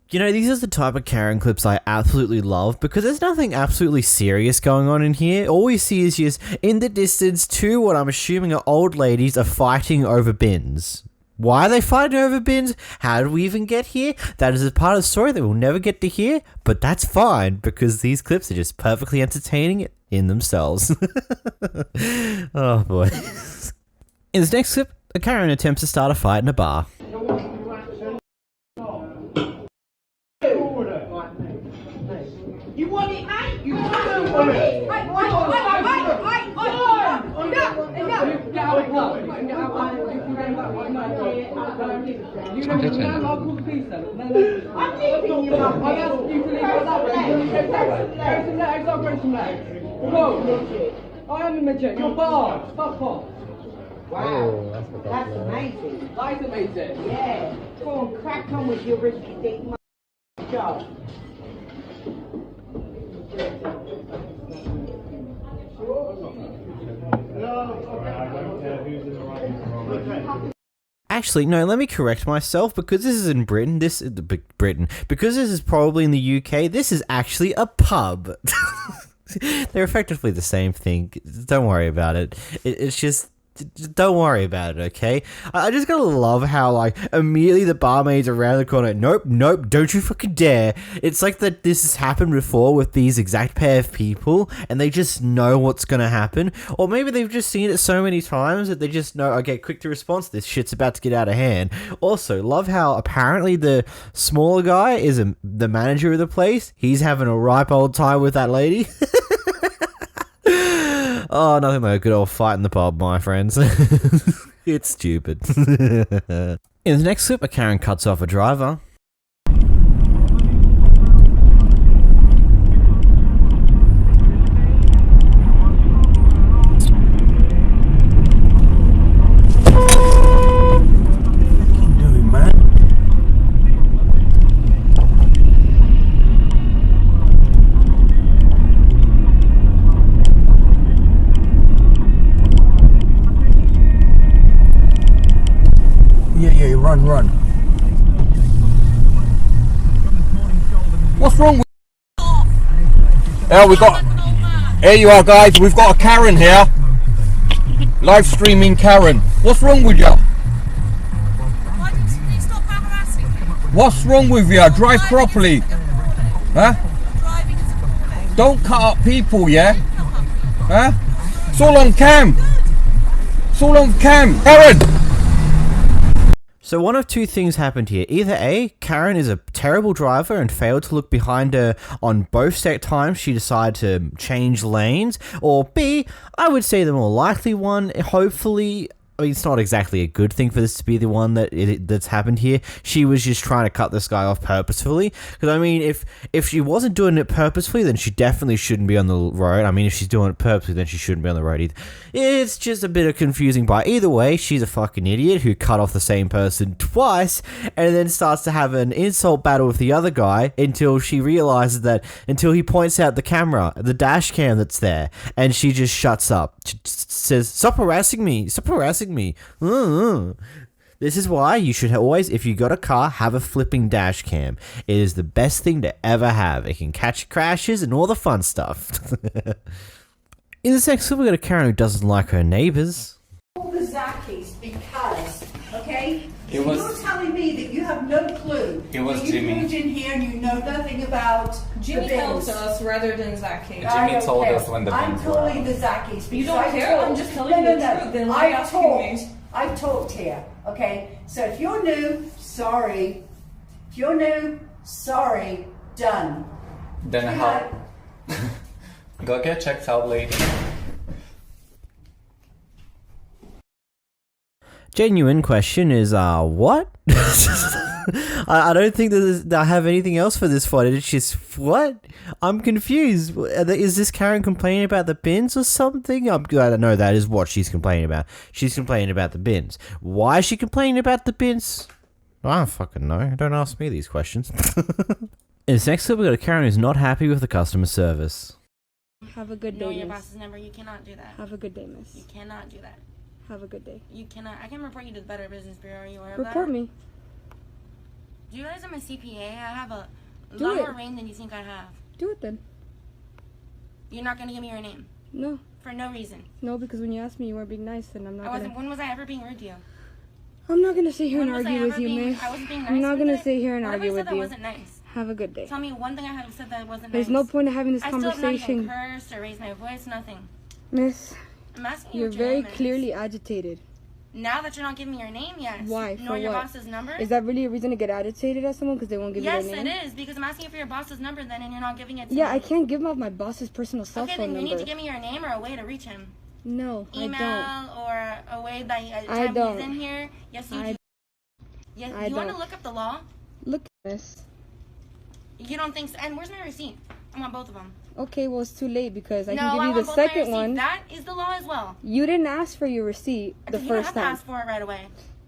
S1: You know, these are the type of Karen clips I absolutely love because there's nothing absolutely serious going on in here. All we see is just, in the distance, two what I'm assuming are old ladies are fighting over bins. Why are they fighting over bins? How did we even get here? That is a part of the story that we'll never get to hear, but that's fine because these clips are just perfectly entertaining in themselves. Oh boy. In this next clip, a Karen attempts to start a fight in a bar.
S2: You want it, mate? You want it? I'm leaving you up. I'm asking you to leave us up. I am a midget. You're barred. Fuck off.
S6: Oh, that's what
S12: That's amazing. That's amazing. Yeah. Go on, crack on with your risky dick job.
S1: Actually, no, let me correct myself, because this is in Britain, because this is probably in the UK, this is actually a pub. They're effectively the same thing. Don't worry about it. It's just... Don't worry about it, okay? I just gotta love how, like, immediately the barmaid's around the corner. Nope, don't you fucking dare. It's like that this has happened before with these exact pair of people, and they just know what's gonna happen. Or maybe they've just seen it so many times that they just know, okay, quick to response, this shit's about to get out of hand. Also, love how apparently the smaller guy is the manager of the place. He's having a ripe old time with that lady. Oh, nothing like a good old fight in the pub, my friends. It's stupid. In the next clip, a Karen cuts off a driver.
S23: Run. What's wrong with... we got... Here you are, guys. We've got a Karen here. Live streaming Karen. What's wrong with you?
S8: Why did you stop harassing me?
S23: What's wrong with you? Drive properly. Huh? Don't cut up people, yeah? Huh? It's all on cam. It's all on cam. Karen!
S1: So one of two things happened here. Either A, Karen is a terrible driver and failed to look behind her on both set times she decided to change lanes, or B, I would say the more likely one, hopefully... I mean, it's not exactly a good thing for this to be the one that's happened here. She was just trying to cut this guy off purposefully. Because, I mean, if she wasn't doing it purposefully, then she definitely shouldn't be on the road. I mean, if she's doing it purposely, then she shouldn't be on the road either. It's just a bit of confusing, but either way, she's a fucking idiot who cut off the same person twice, and then starts to have an insult battle with the other guy until she realizes that, until he points out the camera, the dash cam that's there, and she just shuts up. She says, stop harassing me. This is why you should always, if you got a car, have a flipping dash cam. It is the best thing to ever have. It can catch crashes and all the fun stuff. In this next clip, we got a Karen who doesn't like her neighbors.
S12: All the Zackies because, okay?
S23: It
S12: so
S23: was-
S12: you're telling me that you have no clue.
S23: It was
S12: that
S23: Jimmy.
S12: You moved in here and you know nothing about
S11: Jimmy
S12: the
S11: told
S12: bins.
S11: us rather than Zachy.
S23: Jimmy told us when the
S12: I'm
S23: bins were
S12: calling
S23: out.
S12: the Zackies.
S11: You
S12: because
S11: don't
S12: I've
S11: care? I'm
S12: talked.
S11: just telling you the truth. Then why are you asking me?
S12: I've talked here, okay? So if you're new, sorry. If you're new, sorry. Done.
S23: Then
S12: You
S23: how?
S12: know,
S23: Go get checked out later.
S1: Genuine question is, what? I don't think that I have anything else for this fight. It's just, what? I'm confused. Is this Karen complaining about the bins or something? I don't know. That is what she's complaining about. She's complaining about the bins. Why is she complaining about the bins? I don't fucking know. Don't ask me these questions. In this next clip, we got a Karen who's not happy with the customer service.
S7: Have a good
S8: Know
S7: day,
S8: your
S7: miss.
S8: boss's number. You cannot do that.
S7: Have a good day, miss.
S8: You cannot do that.
S7: Have a good day.
S8: You cannot. I can report you to the Better Business Bureau. Are you aware of that?
S7: Report me.
S8: Do you realize I'm a CPA? I have a
S7: Do
S8: lot
S7: it.
S8: more reign than you think I have.
S7: Do it then.
S8: You're not gonna give me your name
S7: No.
S8: for no reason.
S7: No, because when you asked me you weren't being nice, then I'm not
S8: I wasn't.
S7: gonna...
S8: When was I ever being rude to you?
S7: I'm not gonna sit here and
S8: When was I
S7: argue with
S8: ever
S7: you,
S8: being-
S7: miss.
S8: I wasn't being
S7: I'm
S8: nice
S7: not
S8: with
S7: gonna
S8: it?
S7: sit here and
S8: What if I
S7: argue
S8: said
S7: with
S8: that
S7: you.
S8: wasn't nice?
S7: Have a good day.
S8: Tell me one thing I have said that wasn't
S7: There's
S8: nice.
S7: no point in having this
S8: I still have not
S7: conversation.
S8: even cursed or raised my voice. Nothing.
S7: Miss,
S8: I'm asking you
S7: you're
S8: what your
S7: very
S8: name is.
S7: clearly agitated.
S8: Now that you're not giving me your name, yes.
S7: Why?
S8: Nor
S7: For
S8: your
S7: what?
S8: boss's number?
S7: Is that really a reason to get agitated at someone because they won't give
S8: Yes,
S7: you their name?
S8: it is, because I'm asking you for your boss's number then and you're not giving it to
S7: Yeah,
S8: me.
S7: I can't give out my boss's personal cell
S8: Okay,
S7: phone
S8: then you
S7: number.
S8: need to give me your name or a way to reach him.
S7: No,
S8: Email
S7: I
S8: or a way that
S7: I
S8: time
S7: don't.
S8: he's in here. Yes, you
S7: I
S8: do. Yes,
S7: I
S8: you want to
S7: don't.
S8: look up the law?
S7: don't. Look, miss.
S8: You don't think so? And where's my receipt? I want both of them.
S7: Okay, well, it's too late because I
S22: No,
S7: can give
S22: I
S7: you
S22: want
S7: the
S22: both my
S7: second one.
S22: receipts. That is the law as well.
S7: You didn't ask for your receipt the
S22: You don't
S7: first
S22: have to
S7: time.
S22: ask for it right away.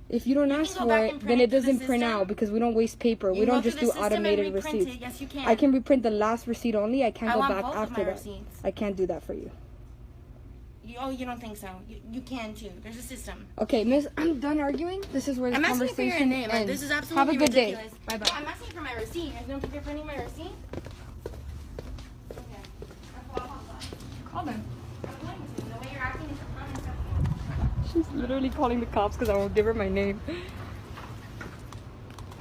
S7: If you don't
S22: You can
S7: ask
S22: go
S7: for
S22: back
S7: it,
S22: and
S7: then
S22: print
S7: it
S22: it through the
S7: doesn't print
S22: system.
S7: out because we don't waste paper.
S22: You
S7: We
S22: go
S7: don't
S22: through
S7: just
S22: the
S7: do
S22: system and
S7: automated
S22: reprint
S7: receipts.
S22: it. Yes, you can.
S7: I can reprint the last receipt only. I can't
S22: I
S7: go
S22: want
S7: back
S22: both of
S7: after
S22: my
S7: that.
S22: receipts.
S7: I can't do that for you.
S22: You don't think so? You can too. There's a system.
S7: Okay, Miss, I'm done arguing. This is where the
S22: I'm asking for your
S7: conversation
S22: name. Like,
S7: ends.
S22: this is absolutely
S7: Have a good
S22: ridiculous.
S7: day. Bye bye.
S22: I'm asking for my receipt. I don't think you're printing my receipt.
S7: Call them.
S22: I'm going to. The way you're acting is unacceptable.
S7: She's literally calling the cops because I won't give her my name.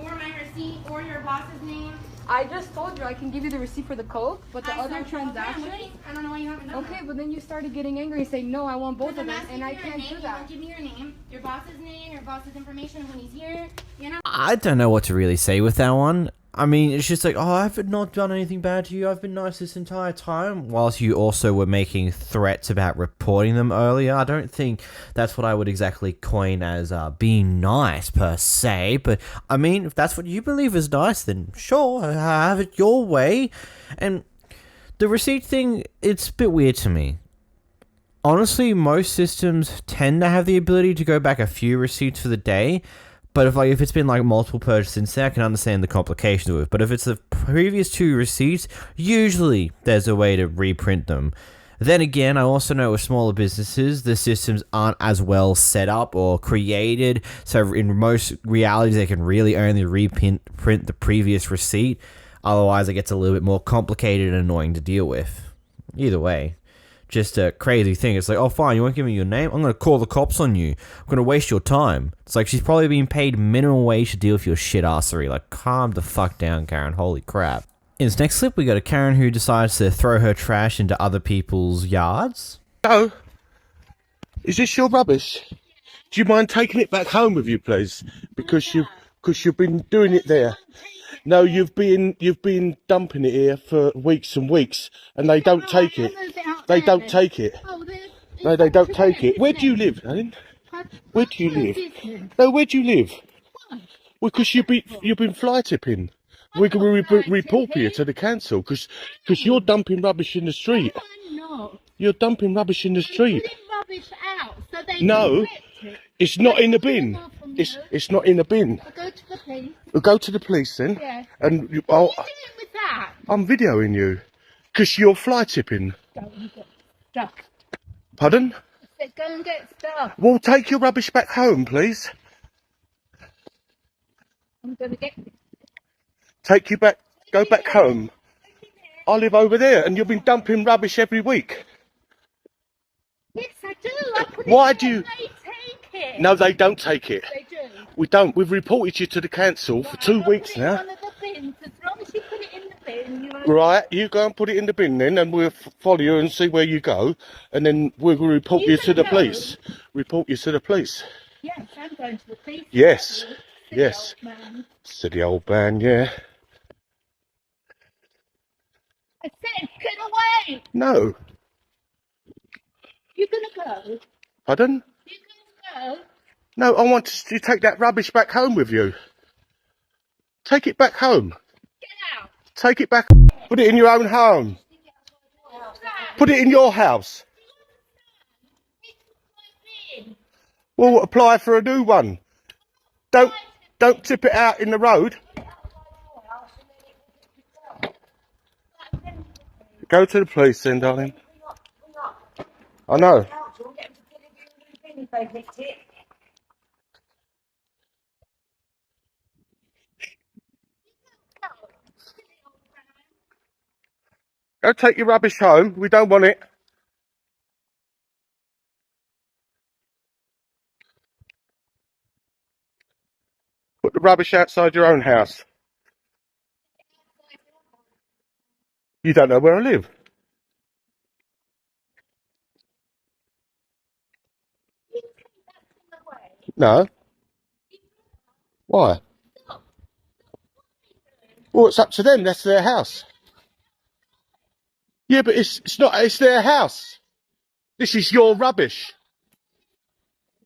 S22: Or my receipt, or your boss's name.
S7: I just told you I can give you the receipt for the Coke, but the
S22: I
S7: other
S22: said, well,
S7: transaction.
S22: then, I don't know why you haven't done
S7: Okay,
S22: that.
S7: but then you started getting angry and saying, no, I want both of them, and I can't do
S22: You
S7: that.
S22: won't give me your name, your boss's name, your boss's information when he's here. You know.
S1: I don't know what to really say with that one. I mean, it's just like, oh, I've not done anything bad to you. I've been nice this entire time. Whilst you also were making threats about reporting them earlier. I don't think that's what I would exactly coin as being nice per se. But I mean, if that's what you believe is nice, then sure, have it your way. And the receipt thing, it's a bit weird to me. Honestly, most systems tend to have the ability to go back a few receipts for the day. But if it's been like multiple purchases in there, I can understand the complications of it. But if it's the previous two receipts, usually there's a way to reprint them. Then again, I also know with smaller businesses, the systems aren't as well set up or created. So in most realities, they can really only reprint the previous receipt. Otherwise, it gets a little bit more complicated and annoying to deal with. Either way. Just a crazy thing. It's like, oh, fine, you won't give me your name? I'm going to call the cops on you. I'm going to waste your time. It's like she's probably being paid minimum wage to deal with your shit-assery. Like, calm the fuck down, Karen. Holy crap. In this next clip, we got a Karen who decides to throw her trash into other people's yards.
S17: Hello? Is this your rubbish? Do you mind taking it back home with you, please? Because you've been doing it there. No, you've been dumping it here for weeks and weeks, and they don't take it. They don't take it. No, they don't take it. Where do you live, Helen? Where do you live? No, where do you live? Well, because you've been fly tipping. We're going to report you to the council because you're dumping rubbish in the street. You're dumping rubbish in the street. No, it's not in the bin. It's not in the bin.
S18: Go to the police.
S17: We'll go to the police then.
S18: Yeah.
S17: And
S18: What are you doing with that?
S17: I'm videoing you because you're fly tipping.
S18: Go and get stuff.
S17: Pardon?
S18: I said go and get stuff.
S17: Well, take your rubbish back home, please.
S18: I'm going to get
S17: Take you back. Go back home. I live over there, and you've been dumping rubbish every week.
S18: Yes, I do. I put
S17: Why
S18: it
S17: do
S18: in
S17: you?
S18: and they take it.
S17: No, they don't take it.
S18: They do.
S17: We don't. We've reported you to the council for 2 weeks now.
S18: One of the bins. As long as you put it in the bin, you
S17: Right, you go and put it in the bin then, and we'll follow you and see where you go, and then we'll report you to the police. Report you to the police.
S18: Yes, I'm going to the police.
S17: Yes,
S18: Silly
S17: yes.
S18: old man.
S17: Silly old man, yeah.
S18: I said get away.
S17: No.
S18: You're going to go.
S17: Pardon?
S18: You're going to go.
S17: No, I want to take that rubbish back home with you. Take it back home.
S18: Get out.
S17: Take it back. Put it in your own home. Put it in your house. Well, apply for a new one. Don't tip it out in the road. Go to the police then, darling. I know. Go take your rubbish home. We don't want it. Put the rubbish outside your own house. You don't know where I live. No. Why? Well, it's up to them. That's their house. Yeah, but it's not. It's their house. This is your rubbish.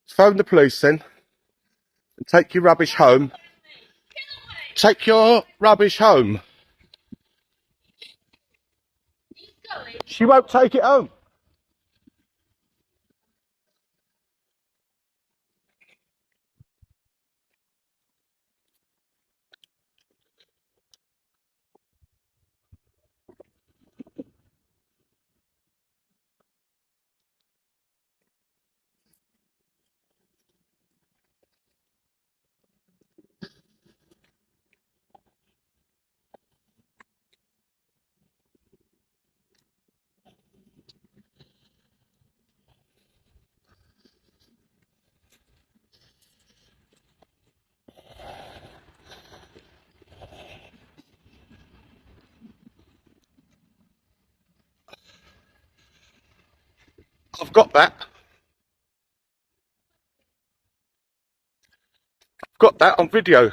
S17: Phone the police then. And take your rubbish home. Take your rubbish home. She won't take it home. I've got that. I've got that on video.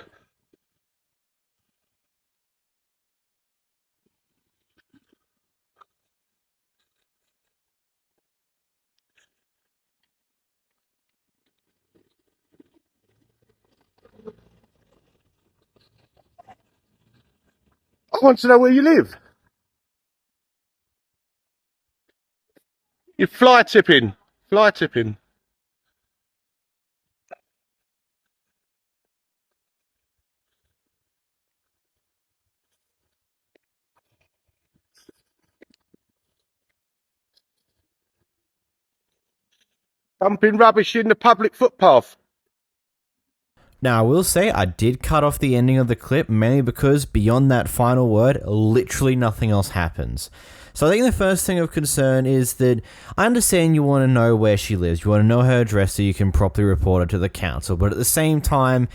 S17: I want to know where you live. You're fly tipping. Fly tipping. Dumping rubbish in the public footpath.
S1: Now, I will say I did cut off the ending of the clip mainly because beyond that final word, literally nothing else happens. So I think the first thing of concern is that I understand you want to know where she lives. You want to know her address so you can properly report her to the council. But at the same time,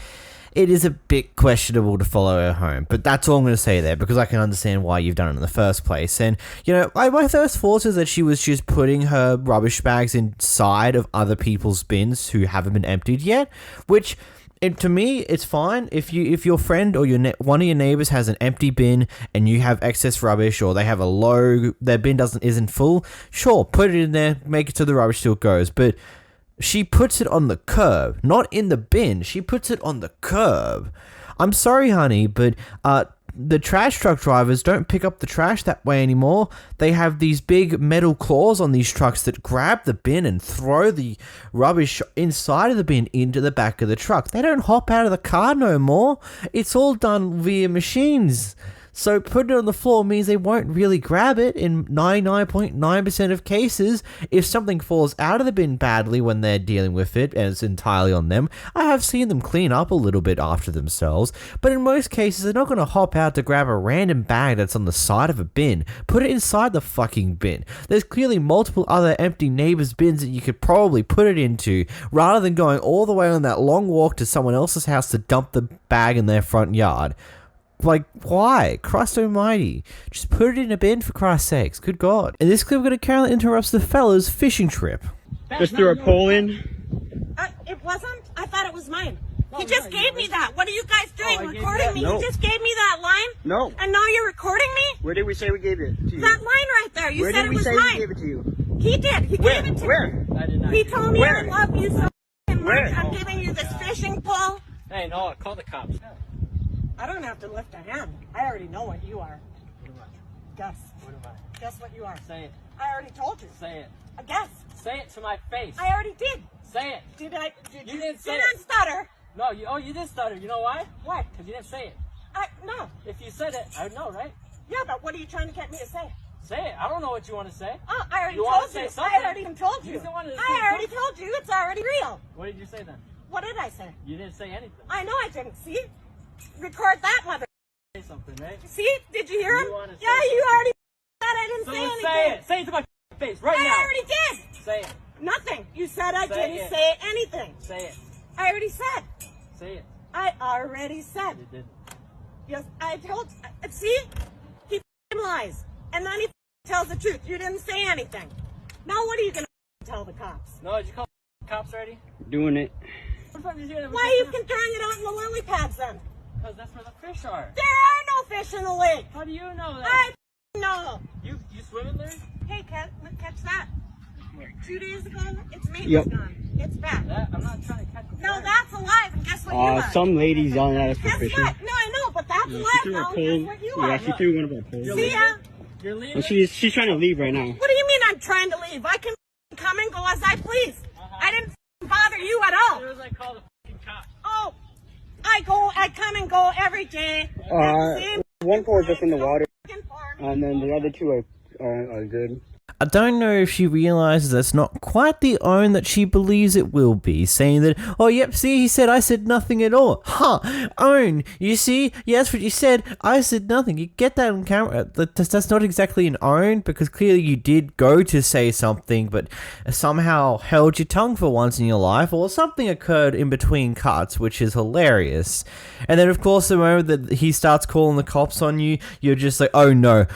S1: it is a bit questionable to follow her home. But that's all I'm going to say there because I can understand why you've done it in the first place. And, you know, my first thought is that she was just putting her rubbish bags inside of other people's bins who haven't been emptied yet, which... And to me, it's fine if your friend or one of your neighbors has an empty bin and you have excess rubbish, or they have their bin isn't full. Sure, put it in there, make it so the rubbish still goes. But she puts it on the curb, not in the bin. She puts it on the curb. I'm sorry, honey, but the trash truck drivers don't pick up the trash that way anymore. They have these big metal claws on these trucks that grab the bin and throw the rubbish inside of the bin into the back of the truck. They don't hop out of the car no more. It's all done via machines. So putting it on the floor means they won't really grab it in 99.9% of cases. If something falls out of the bin badly when they're dealing with it, and it's entirely on them, I have seen them clean up a little bit after themselves, but in most cases they're not going to hop out to grab a random bag that's on the side of a bin. Put it inside the fucking bin. There's clearly multiple other empty neighbors' bins that you could probably put it into, rather than going all the way on that long walk to someone else's house to dump the bag in their front yard. Like, why? Christ almighty. Just put it in a bin for Christ's sakes. Good God. In this clip, we're going to currently interrupt the fella's fishing trip.
S19: Just threw a pole in?
S12: It wasn't? I thought it was mine. He just gave me that. What are you guys doing? Recording me?
S19: No.
S12: You just gave me that line?
S19: No.
S12: And now you're recording me?
S19: Where did we say we gave it to you?
S12: That line right there. You said it was mine.
S19: Where did we say we gave it to you?
S12: He did. He gave it to me.
S19: Where? I did not.
S12: He told me
S19: Where?
S12: I love you so much.
S19: Where?
S12: I'm giving you this fishing pole.
S19: Hey, no, call the cops.
S12: I don't have to lift a hand. I already know what you are.
S19: What am I?
S12: Guess.
S19: What am I?
S12: Guess what you are.
S19: Say it.
S12: I already told you.
S19: Say it.
S12: Guess.
S19: Say it to my face.
S12: I already did.
S19: Say it.
S12: Did I?
S19: You didn't say
S12: didn't
S19: it.
S12: stutter.
S19: No, you did stutter. You know why?
S12: What?
S19: Because you didn't say it.
S12: No.
S19: If you said it, I would know, right?
S12: Yeah, but what are you trying to get me to say?
S19: Say it. I don't know what you want to say.
S12: Oh, I already
S19: You
S12: told
S19: wanna say
S12: you.
S19: something?
S12: I already told you.
S19: You wanted to
S12: I
S19: say
S12: already
S19: something?
S12: told you. It's already real.
S19: What did you say then?
S12: What did I say?
S19: You didn't say anything.
S12: I know I didn't. See? Record that, mother.
S19: Say something, right?
S12: See? Did you hear him?
S19: You wanna say
S12: Yeah, you already said I didn't
S19: So
S12: say anything.
S19: say it. Say it to my face right now.
S12: I already did.
S19: Say it.
S12: Nothing. You said I
S19: Say
S12: didn't
S19: it.
S12: say anything.
S19: Say it.
S12: I already said.
S19: Say it.
S12: I already said.
S19: You didn't.
S12: Yes, I told. See? He lies. And then he tells the truth. You didn't say anything. Now what are you going to tell the cops?
S19: No, did you call the cops already?
S4: Doing it.
S12: Why are you throwing it out in the lily pads then?
S19: Because that's where the fish are.
S12: There are no fish in the lake.
S19: How do you know that?
S12: I know.
S19: You swim in there?
S12: Hey, catch that. 2 days ago, its mate
S4: Yep.
S12: was gone. It's back.
S19: I'm not trying to catch it.
S12: No, that's alive. And guess what you are?
S4: Some ladies yelling at us for
S12: Guess
S4: fishing.
S12: what? No, I know, but that's
S4: Yeah,
S12: alive
S4: she threw a
S12: now.
S4: pole.
S12: Guess what you are?
S4: Yeah, she threw one of our poles.
S12: See ya.
S19: You're leaving?
S16: And she's trying to leave right now.
S22: What do you mean I'm trying to leave? I can come and go as I please. I didn't bother you at all.
S19: As soon as I call the fucking cops.
S22: Oh, I come and go every day.
S16: One car is just in the water, and then the other two are good.
S1: I don't know if she realizes that's not quite the own that she believes it will be, saying that, oh yep, see, he said I said nothing at all. Ha! Own! You see? Yeah, that's what you said. I said nothing. You get that on camera. That's not exactly an own, because clearly you did go to say something, but somehow held your tongue for once in your life, or something occurred in between cuts, which is hilarious. And then, of course, the moment that he starts calling the cops on you, you're just like, oh no,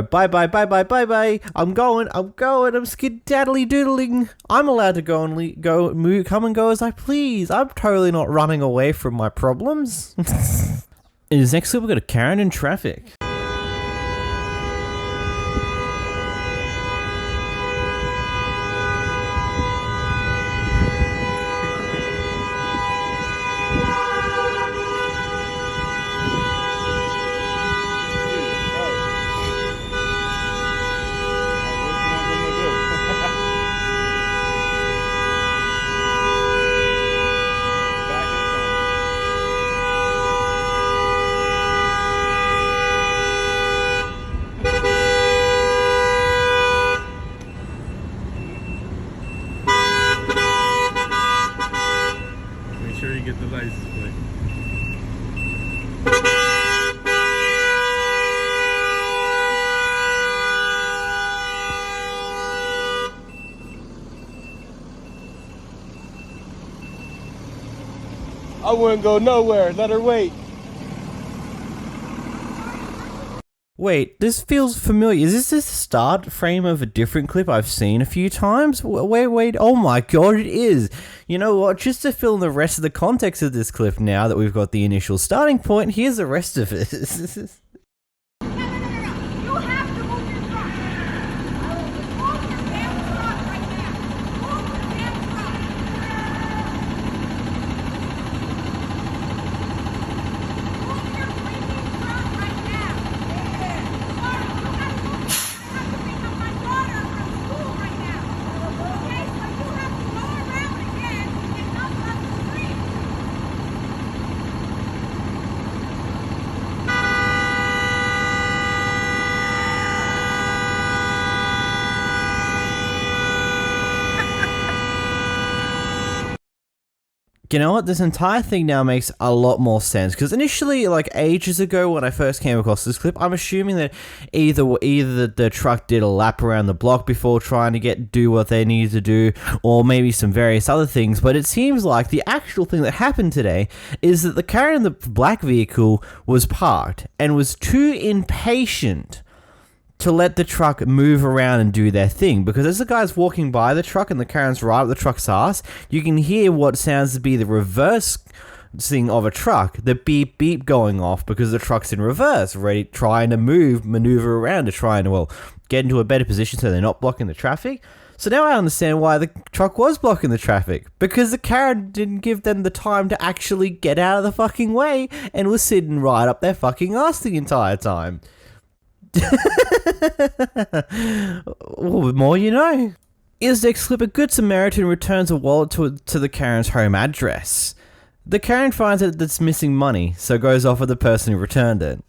S1: bye bye, I'm going, I'm skedaddly doodling. I'm allowed to go and come and go as I please. I'm totally not running away from my problems. In this next clip, we've got a Karen in traffic.
S17: Get the license plate. I wouldn't go nowhere. Let her wait.
S1: Wait, this feels familiar. Is this the start frame of a different clip I've seen a few times? Wait, oh my god, it is! You know what, just to fill in the rest of the context of this clip now that we've got the initial starting point, here's the rest of it. You know what, this entire thing now makes a lot more sense, because initially, like ages ago when I first came across this clip, I'm assuming that either the truck did a lap around the block before trying to do what they needed to do, or maybe some various other things, but it seems like the actual thing that happened today is that the Karen in the black vehicle was parked and was too impatient to let the truck move around and do their thing, because as the guy's walking by the truck and the Karen's right up the truck's ass, you can hear what sounds to be the reverse thing of a truck, the beep beep going off, because the truck's in reverse, ready, trying to maneuver around to try and, well, get into a better position so they're not blocking the traffic. So now I understand why the truck was blocking the traffic, because the Karen didn't give them the time to actually get out of the fucking way and was sitting right up their fucking ass the entire time. Well, the more you know. In this next clip, a good Samaritan returns a wallet to the Karen's home address. The Karen finds that it's missing money, so goes off with the person who returned it.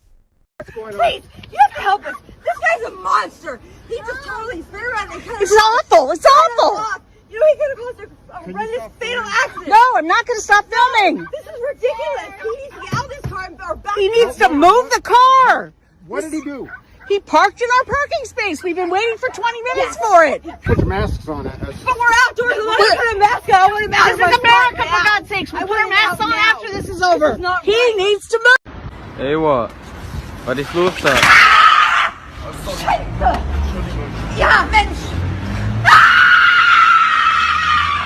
S22: Please, you have to help us. This guy's a monster. He just totally spit around and cut
S13: It's awful. It's awful.
S22: You know he's gonna cause a horrendous fatal accident.
S13: No, I'm not going to stop filming.
S22: This is ridiculous. He needs to get out of this car or back.
S13: He needs to move the car.
S16: What did he do?
S13: He parked in our parking space. We've been waiting for 20 minutes for it.
S16: Put your masks on.
S22: But we're outdoors. We want to put a mask on. I want a mask on.
S13: This is America, for God's sakes. We put our masks on after this is over. He needs to move.
S9: Hey, what? Was ist los da?
S22: Scheiße! Ja, Mensch!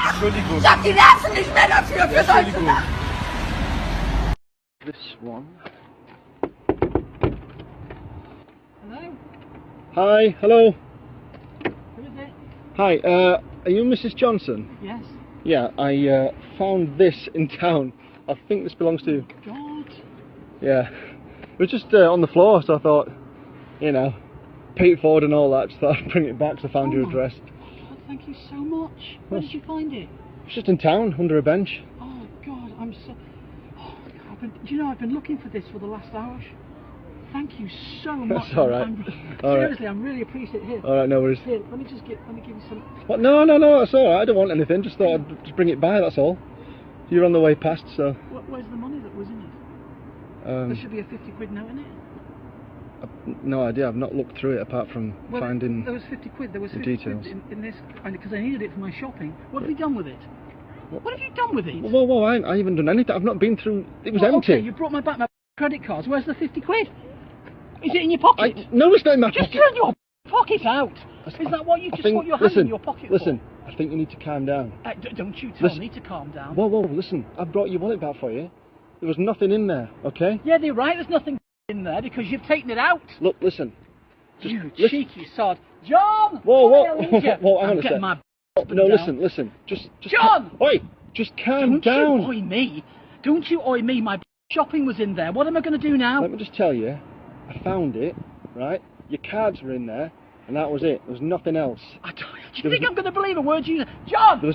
S17: Entschuldigung.
S22: Ich hab die Nerven nicht mehr dafür, für solche
S17: Entschuldigung.
S16: This one. Hi, hello.
S19: Who is it?
S16: Hi, are you Mrs. Johnson?
S19: Yes.
S16: Yeah, I found this in town. I think this belongs to...
S19: God.
S16: Yeah. It was just on the floor, so I thought, you know,
S6: pay it forward and all that. Just thought I'd bring it back, so I found your address.
S19: God, thank you so much. Where did you find it?
S6: It's just in town, under a bench.
S19: Oh God, I'm so. Oh, God, do you know I've been looking for this for the last hour. Thank you so much.
S6: That's all right.
S19: Seriously, I'm really appreciative. Here.
S6: All right, no worries.
S19: Here, let me give you some.
S6: What? No, that's all right. I don't want anything. Just thought I'd just bring it by. That's all. You're on the way past, so.
S19: Where's the money that was in it? There should be a 50 quid note in it.
S6: I've no idea. I've not looked through it apart from finding.
S19: There was 50 quid. There was 50
S6: details.
S19: quid in this, because I needed it for my shopping. What have you done with it? What have you done with it?
S6: Whoa, I haven't done anything. I've not been through. It was empty.
S19: Okay, you brought my credit cards. Where's the 50 quid? Is it in your pocket?
S6: No, it's not in my
S19: pocket.
S6: pocket.
S19: Just turn your pocket out. Is that what you just put your hand in your pocket
S6: Listen, I think you need to calm down.
S19: Don't you tell me to calm down.
S6: Whoa, listen. I brought your wallet back for you. There was nothing in there, okay?
S19: Yeah, they're right. There's nothing in there because you've taken it out.
S6: Look, listen.
S19: You cheeky sod. John!
S6: Whoa, hang on a sec.
S19: No,
S6: listen. Just
S19: John!
S6: Oi! Just calm down.
S19: Don't you oi me. Don't you oi me. My shopping was in there. What am I going to do now?
S6: Let me just tell you. I found it, right? Your cards were in there, and that was it. There was nothing else.
S19: Do you think I'm going to believe a word you... John!
S6: There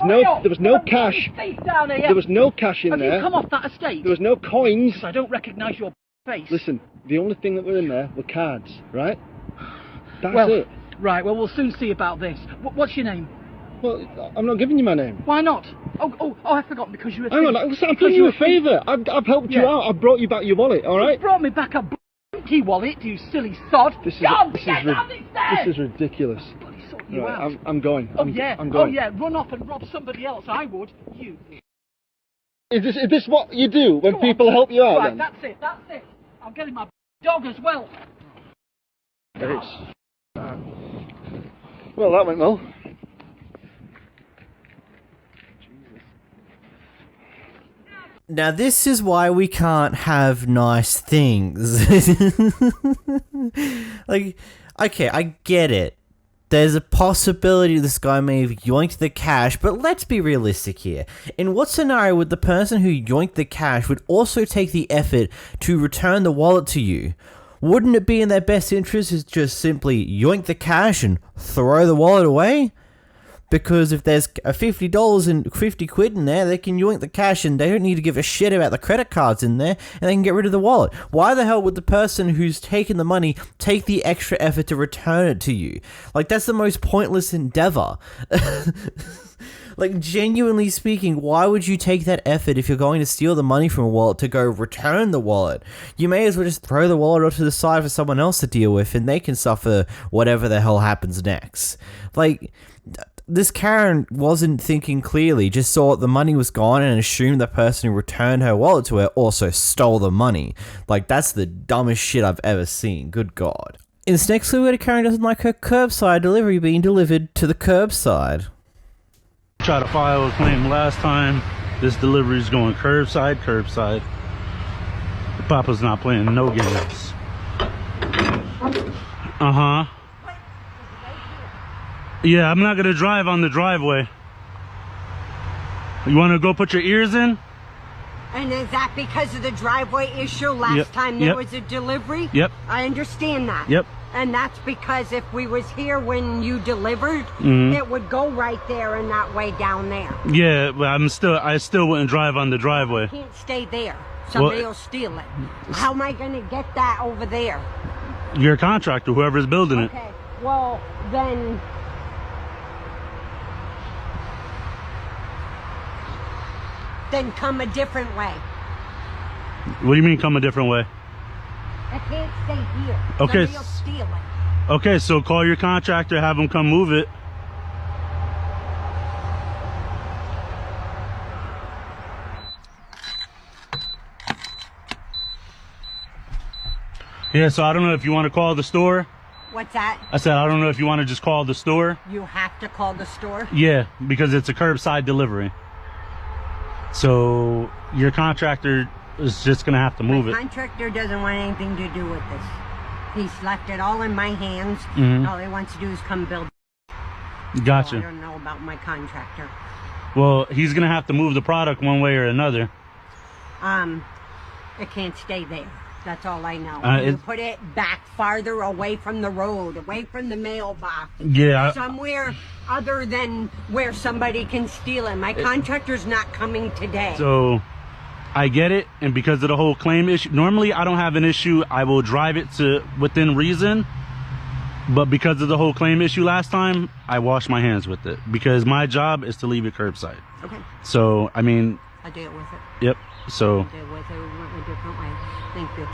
S6: was no cash.
S19: Down here.
S6: There was no cash in there.
S19: Have you come off that estate?
S6: There was no coins.
S19: I don't recognise your face.
S6: Listen, the only thing that were in there were cards, right? That's it.
S19: Right, well, we'll soon see about this. What's your name?
S6: Well, I'm not giving you my name.
S19: Why not? Oh, I forgot, because you're a
S6: Hang on, listen, I'm doing you a favour. I've helped you out. I've brought you back your wallet, alright?
S19: You brought me back a empty wallet, you silly sod.
S6: This is ridiculous. Right, I'm going. I'm going.
S19: Oh yeah, run off and rob somebody else. I would. You.
S6: Is this what you do when people help you out?
S19: Right,
S6: then?
S19: that's it. I'm getting my dog as well.
S6: Well, that went well.
S1: Now this is why we can't have nice things. Like, okay, I get it. There's a possibility this guy may have yoinked the cash, but let's be realistic here. In what scenario would the person who yoinked the cash would also take the effort to return the wallet to you? Wouldn't it be in their best interest to just simply yoink the cash and throw the wallet away? Because if there's a $50 and 50 quid in there, they can yoink the cash and they don't need to give a shit about the credit cards in there, and they can get rid of the wallet. Why the hell would the person who's taken the money take the extra effort to return it to you? Like, that's the most pointless endeavor. Like, genuinely speaking, why would you take that effort if you're going to steal the money from a wallet to go return the wallet? You may as well just throw the wallet off to the side for someone else to deal with, and they can suffer whatever the hell happens next. Like, this Karen wasn't thinking clearly, just saw the money was gone and assumed the person who returned her wallet to her also stole the money. Like, that's the dumbest shit I've ever seen. Good God. In this next clue, Karen doesn't like her curbside delivery being delivered to the curbside.
S10: Tried to file a claim last time. This delivery is going curbside. Papa's not playing no games. Yeah, I'm not gonna drive on the driveway. You wanna go put your ears in?
S20: And is that because of the driveway issue last time there was a delivery?
S10: Yep.
S20: I understand that.
S10: Yep.
S20: And that's because if we was here when you delivered, it would go right there and not way down there.
S10: Yeah, but I still wouldn't drive on the driveway.
S20: You can't stay there. Somebody will steal it. How am I gonna get that over there?
S10: You're a contractor, whoever's building it.
S20: Okay, well then come a different way.
S10: What do you mean come a different way?
S20: I can't stay here.
S10: Okay.
S20: Somebody will steal it.
S10: Okay, so call your contractor, have them come move it. Yeah, so I don't know if you want to call the store.
S20: What's that?
S10: I said, I don't know if you want to just call the store.
S20: You have to call the store?
S10: Yeah, because it's a curbside delivery. So your contractor is just going to have to move it.
S20: My contractor doesn't want anything to do with this. He's left it all in my hands. All he wants to do is come build.
S10: Gotcha.
S20: So I don't know about my contractor.
S10: Well, he's going to have to move the product one way or another.
S20: It can't stay there. That's all I know. You put it back farther away from the road, away from the mailbox.
S10: Yeah.
S20: Somewhere other than where somebody can steal it. My contractor's not coming today.
S10: So I get it, and because of the whole claim issue, normally I don't have an issue. I will drive it to within reason. But because of the whole claim issue last time, I washed my hands with it because my job is to leave it curbside.
S20: Okay.
S10: So, I mean,
S20: I'll deal with it.
S10: Yep. So
S20: I'll deal with it a different way. Thank you.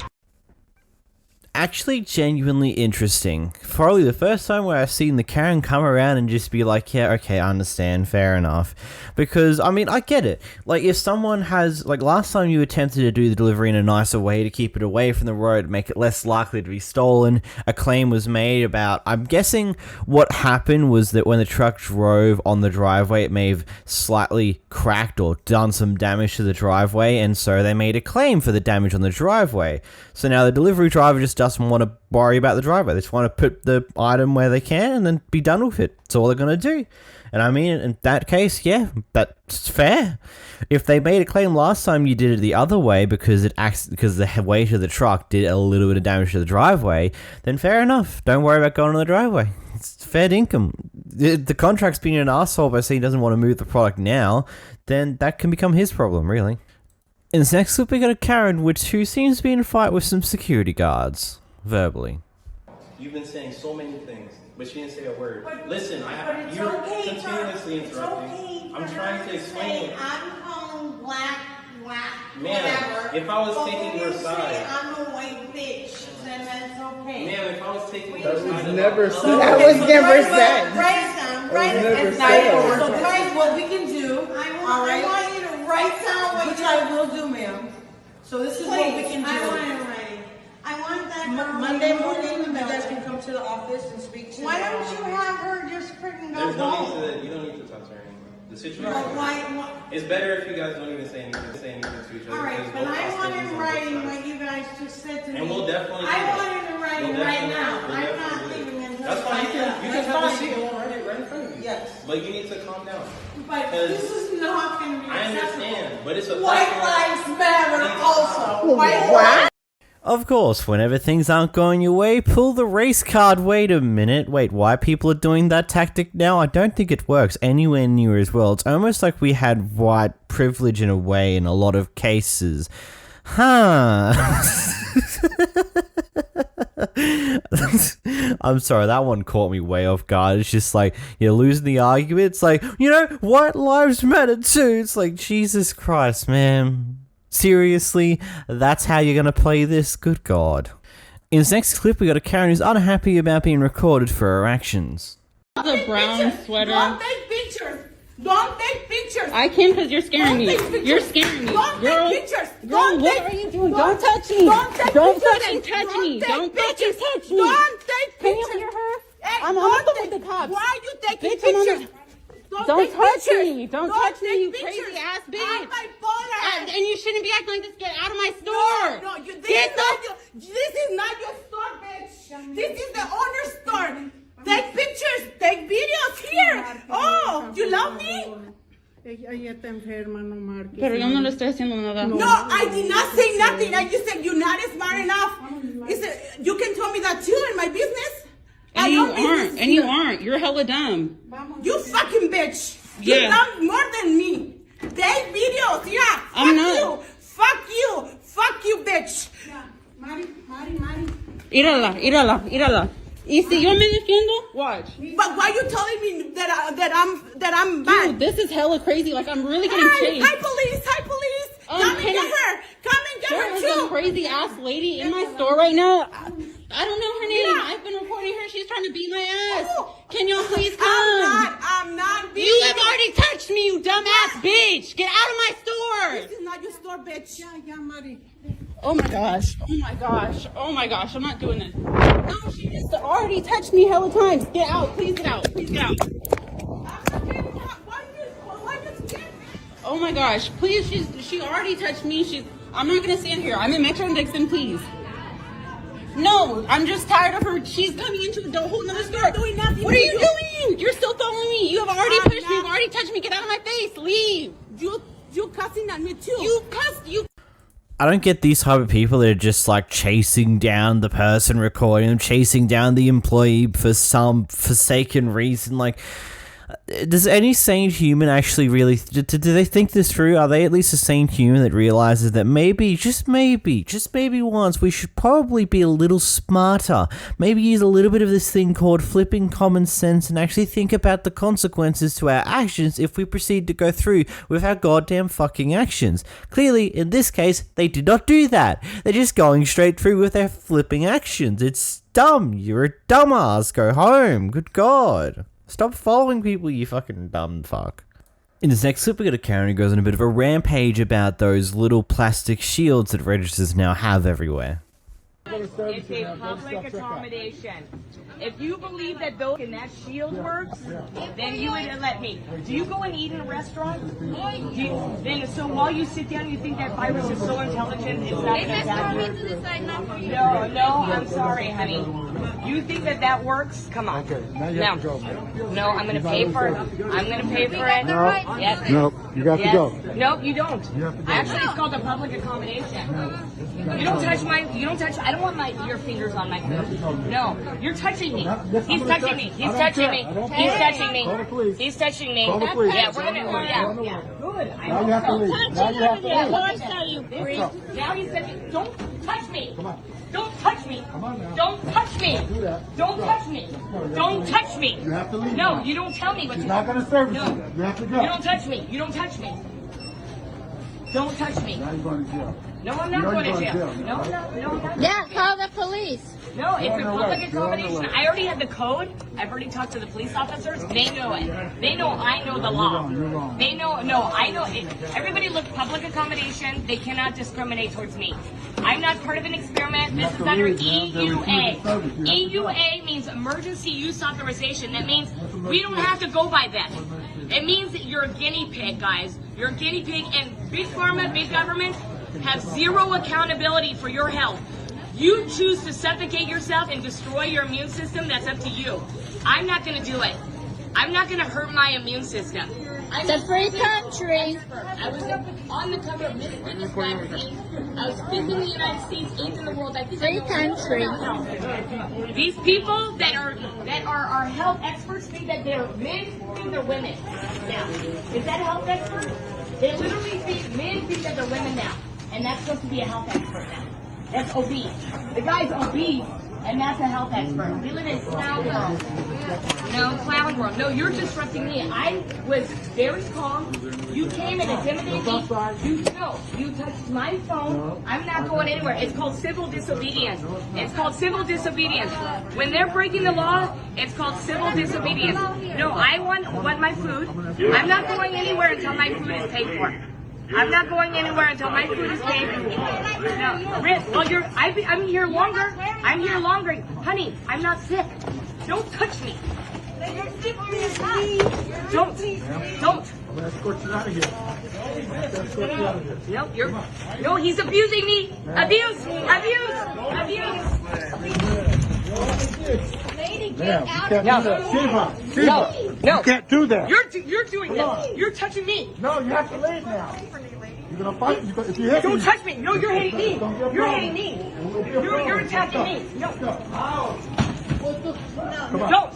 S1: Actually genuinely interesting. Probably the first time where I've seen the Karen come around and just be like, yeah, okay, I understand, fair enough. Because, I mean, I get it. Like, if someone has, like, last time you attempted to do the delivery in a nicer way to keep it away from the road, make it less likely to be stolen, a claim was made about, I'm guessing what happened was that when the truck drove on the driveway, it may have slightly cracked or done some damage to the driveway, and so they made a claim for the damage on the driveway. So now the delivery driver just doesn't want to worry about the driveway. They just want to put the item where they can and then be done with it. That's all they're going to do. And I mean, in that case, yeah, that's fair. If they made a claim last time you did it the other way because the weight of the truck did a little bit of damage to the driveway, then fair enough. Don't worry about going on the driveway. It's fair income. The contract's being an asshole by saying he doesn't want to move the product now, then that can become his problem, really. In this next clip, we got a Karen who seems to be in a fight with some security guards, verbally.
S4: You've been saying so many things, but she didn't say a word. Listen,
S2: you're
S4: continuously interrupting. I'm trying to explain.
S2: I'm calling black,
S4: Ma'am,
S2: whatever.
S4: if I was taking your side.
S2: I'm a white bitch, then that's okay.
S4: Ma'am, if I was taking your side.
S15: That was never said.
S2: Write down. Write it down. So guys, what we can do, I want you to write down what
S12: Which I will do, ma'am. So this is what we can do.
S2: I want it in writing. I want that.
S12: Monday morning, you guys can come to the office and speak to
S2: Why don't you have her just freaking go home?
S4: You don't need to talk to her anymore. The situation.
S2: Why?
S4: It's better if you guys don't even say anything to each other.
S2: All right, but I want it in writing what you guys just said to me.
S4: And we'll definitely.
S2: I want it in writing right now. I'm not leaving until.
S4: That's fine. You can have the seat and we'll write it right in front of you.
S12: Yes.
S4: But you need to calm down.
S2: But this is not going to be acceptable.
S4: I understand, but it's a
S2: White lives matter also.
S1: What? Of course, whenever things aren't going your way, pull the race card. Wait a minute. Wait, why people are doing that tactic now? I don't think it works anywhere near as well. It's almost like we had white privilege in a way in a lot of cases. Huh. I'm sorry, that one caught me way off guard. It's just like, you're losing the argument. It's like, white lives matter too. It's like, Jesus Christ, man. Seriously? That's how you're gonna play this? Good God. In this next clip, we got a Karen who's unhappy about being recorded for her actions.
S13: The brown sweater.
S2: Don't take pictures. Don't take pictures.
S13: I can because you're scaring me. You're scaring me. Girl,
S2: take pictures.
S13: Girl, what are you doing? Don't touch me. Don't fucking touch me. Don't fucking touch me.
S2: Don't take pictures.
S13: Can you hear her?
S2: Hey,
S13: I'm on the phone with the cops.
S2: Why are you taking
S13: Bitch, I'm on
S2: pictures?
S13: Don't touch me. Don't touch me,
S2: take
S13: you
S2: pictures.
S13: crazy ass bitch.
S2: I'm bipolar.
S13: And you shouldn't be acting like this. Get out of my store.
S2: No, this is not your store, bitch. This is the owner's store. Take pictures. Take videos here. Oh, you love me?
S15: Ella está enferma, no marques.
S13: Pero yo no le estoy haciendo nada.
S2: No, I did not say nothing. I just said you're not smart enough. You can tell me that too in my business.
S13: And you aren't. You're hella dumb.
S2: You fucking bitch.
S13: Yeah.
S2: You dumb more than me. Take videos. Yeah.
S13: I'm not.
S2: Fuck you, bitch. Yeah. Mari.
S13: Írala. Y si yo me defiendo, watch.
S2: But why are you telling me that I'm bad?
S13: Dude, this is hella crazy. Like, I'm really getting chased.
S2: Hi, police. Come and get her.
S13: There is a crazy ass lady in my store right now. I don't know her name. I've been reporting her. She's trying to beat my ass. Can y'all please come?
S2: I'm not beating
S13: you. You have already touched me, you dumbass bitch. Get out of my store.
S2: This is not your store, bitch. Yeah, Mari.
S13: Oh my gosh. I'm not doing this. No, she just already touched me hella times. Get out. Please get out. Oh my gosh. Please, she already touched me. I'm not going to stand here. I'm in Metro and Dixon, please. No, I'm just tired of her. She's coming into the whole nother store.
S2: Doing nothing.
S13: What are you doing? You're still following me. You have already pushed me. You've already touched me. Get out of my face. Leave.
S2: You cussing at me too.
S13: You cussed. You.
S1: I don't get these type of people that are just like chasing down the person recording them, chasing down the employee for some forsaken reason. Like, does any sane human actually really, do they think this through? Are they at least a sane human that realizes that maybe, just maybe once, we should probably be a little smarter? Maybe use a little bit of this thing called flipping common sense and actually think about the consequences to our actions if we proceed to go through with our goddamn fucking actions. Clearly, in this case, they did not do that. They're just going straight through with their flipping actions. It's dumb. You're a dumbass. Go home. Good God. Stop following people, you fucking dumb fuck. In this next clip, we got a Karen who goes on a bit of a rampage about those little plastic shields that registers now have everywhere.
S12: It's a public accommodation. If you believe that those and that shield works, then you would let me. Do you go and eat in a restaurant? So while you sit down, you think that virus is so intelligent, it's not going to happen? No, I'm sorry, honey. You think that works? Come on. No, I'm going to pay for it. I'm going to pay for it. Yes.
S17: No, you got to go.
S12: No, you don't. Actually, it's called a public accommodation. You don't touch I don't want your fingers on my food. No, you're touching me. He's touching me. He's touching me. He's touching me. He's touching me. Yeah, we're gonna, yeah. Good.
S17: Now you have to leave. Now you have to leave.
S12: Now he said, don't touch me. Don't touch me. Don't touch me. Don't touch me. Don't touch me.
S17: You have to leave.
S12: No, you don't tell me what to do.
S17: It's not going to service you. You have to go.
S12: You don't touch me. You don't touch me. Don't touch me.
S17: Now you're going to jail.
S12: No, I'm not going to jail. No, I'm not.
S13: Yeah, call the police.
S12: No, it's a public accommodation. I already have the code. I've already talked to the police officers. They know it. They know I know the law. They know, no, I know it. Everybody look public accommodation. They cannot discriminate towards me. I'm not part of an experiment. This is under EUA. EUA means Emergency Use Authorization. That means we don't have to go by that. It means that you're a guinea pig, guys. You're a guinea pig, and Big Pharma, big government have zero accountability for your health. You choose to suffocate yourself and destroy your immune system, that's up to you. I'm not going to do it. I'm not going to hurt my immune system.
S13: It's a free country.
S12: I was on the cover of Miss Fitness magazine. I was fifth in the United States, eighth in the world.
S13: Free country.
S12: These people that are our health experts think that they're men, think they're women. Now, is that a health expert? They literally think men think that they're women now, and that's supposed to be a health expert now. That's obese. The guy's obese, and that's a health expert. We live in clown world. No, clown world. No, you're disrupting me. I was very calm. You came and intimidated me. You touched my phone. I'm not going anywhere. It's called civil disobedience. It's called civil disobedience. When they're breaking the law, it's called civil disobedience. No, I want my food. I'm not going anywhere until my food is paid for. I'm not going anywhere until my food is paid. No, well, I'm here longer. I'm here longer. Honey, I'm not sick. Don't touch me. Don't.
S17: I'm going to escort you out of here.
S12: No, he's abusing me. Abuse.
S17: Lady, get out. Shiva, you can't do that.
S12: You're doing this. You're touching me.
S17: No, you have to leave now. You're going to fight. If you hit
S12: Don't touch me. No, you're hitting me. You're hitting me. You're attacking me. No. Don't.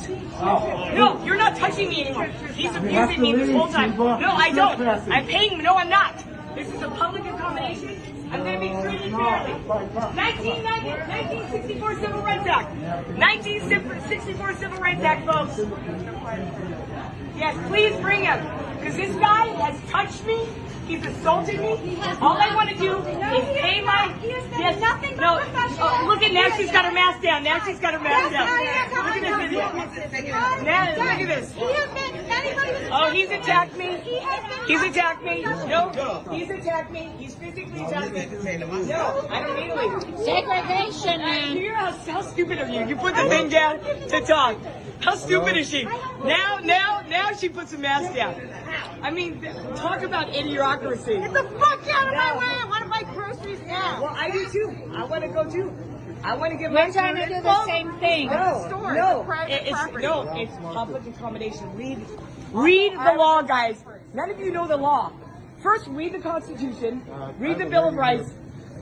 S12: No, you're not touching me anymore. He's abusing me this whole time. No, I don't. I'm paying. No, I'm not. This is a public accommodation. I'm going to be treated fairly. 1964 Civil Rights Act. 1964 Civil Rights Act, folks. Yes, please bring him. Because this guy has touched me. He's assaulted me. All I want to do is pay my... Yes, nothing. No. Oh, look at now. She's got her mask down. Now she's got her mask down. Look at this video. Now, look at this. Oh, he's attacked me. He's attacked me. No, he's attacked me. He's physically attacked me. No, I don't need to leave.
S13: Segregation, man.
S12: You hear how stupid of you. You put the thing down to talk. How stupid is she? Now she puts a mask down. I mean, talk about idiocracy.
S22: Get the fuck out of my way! I want to buy groceries now.
S12: Well, I do too. I want to go too. I want to get
S13: my trying to do the same thing.
S12: It's public accommodation. Read the law, guys. None of you know the law. First, read the Constitution, read the Bill of Rights,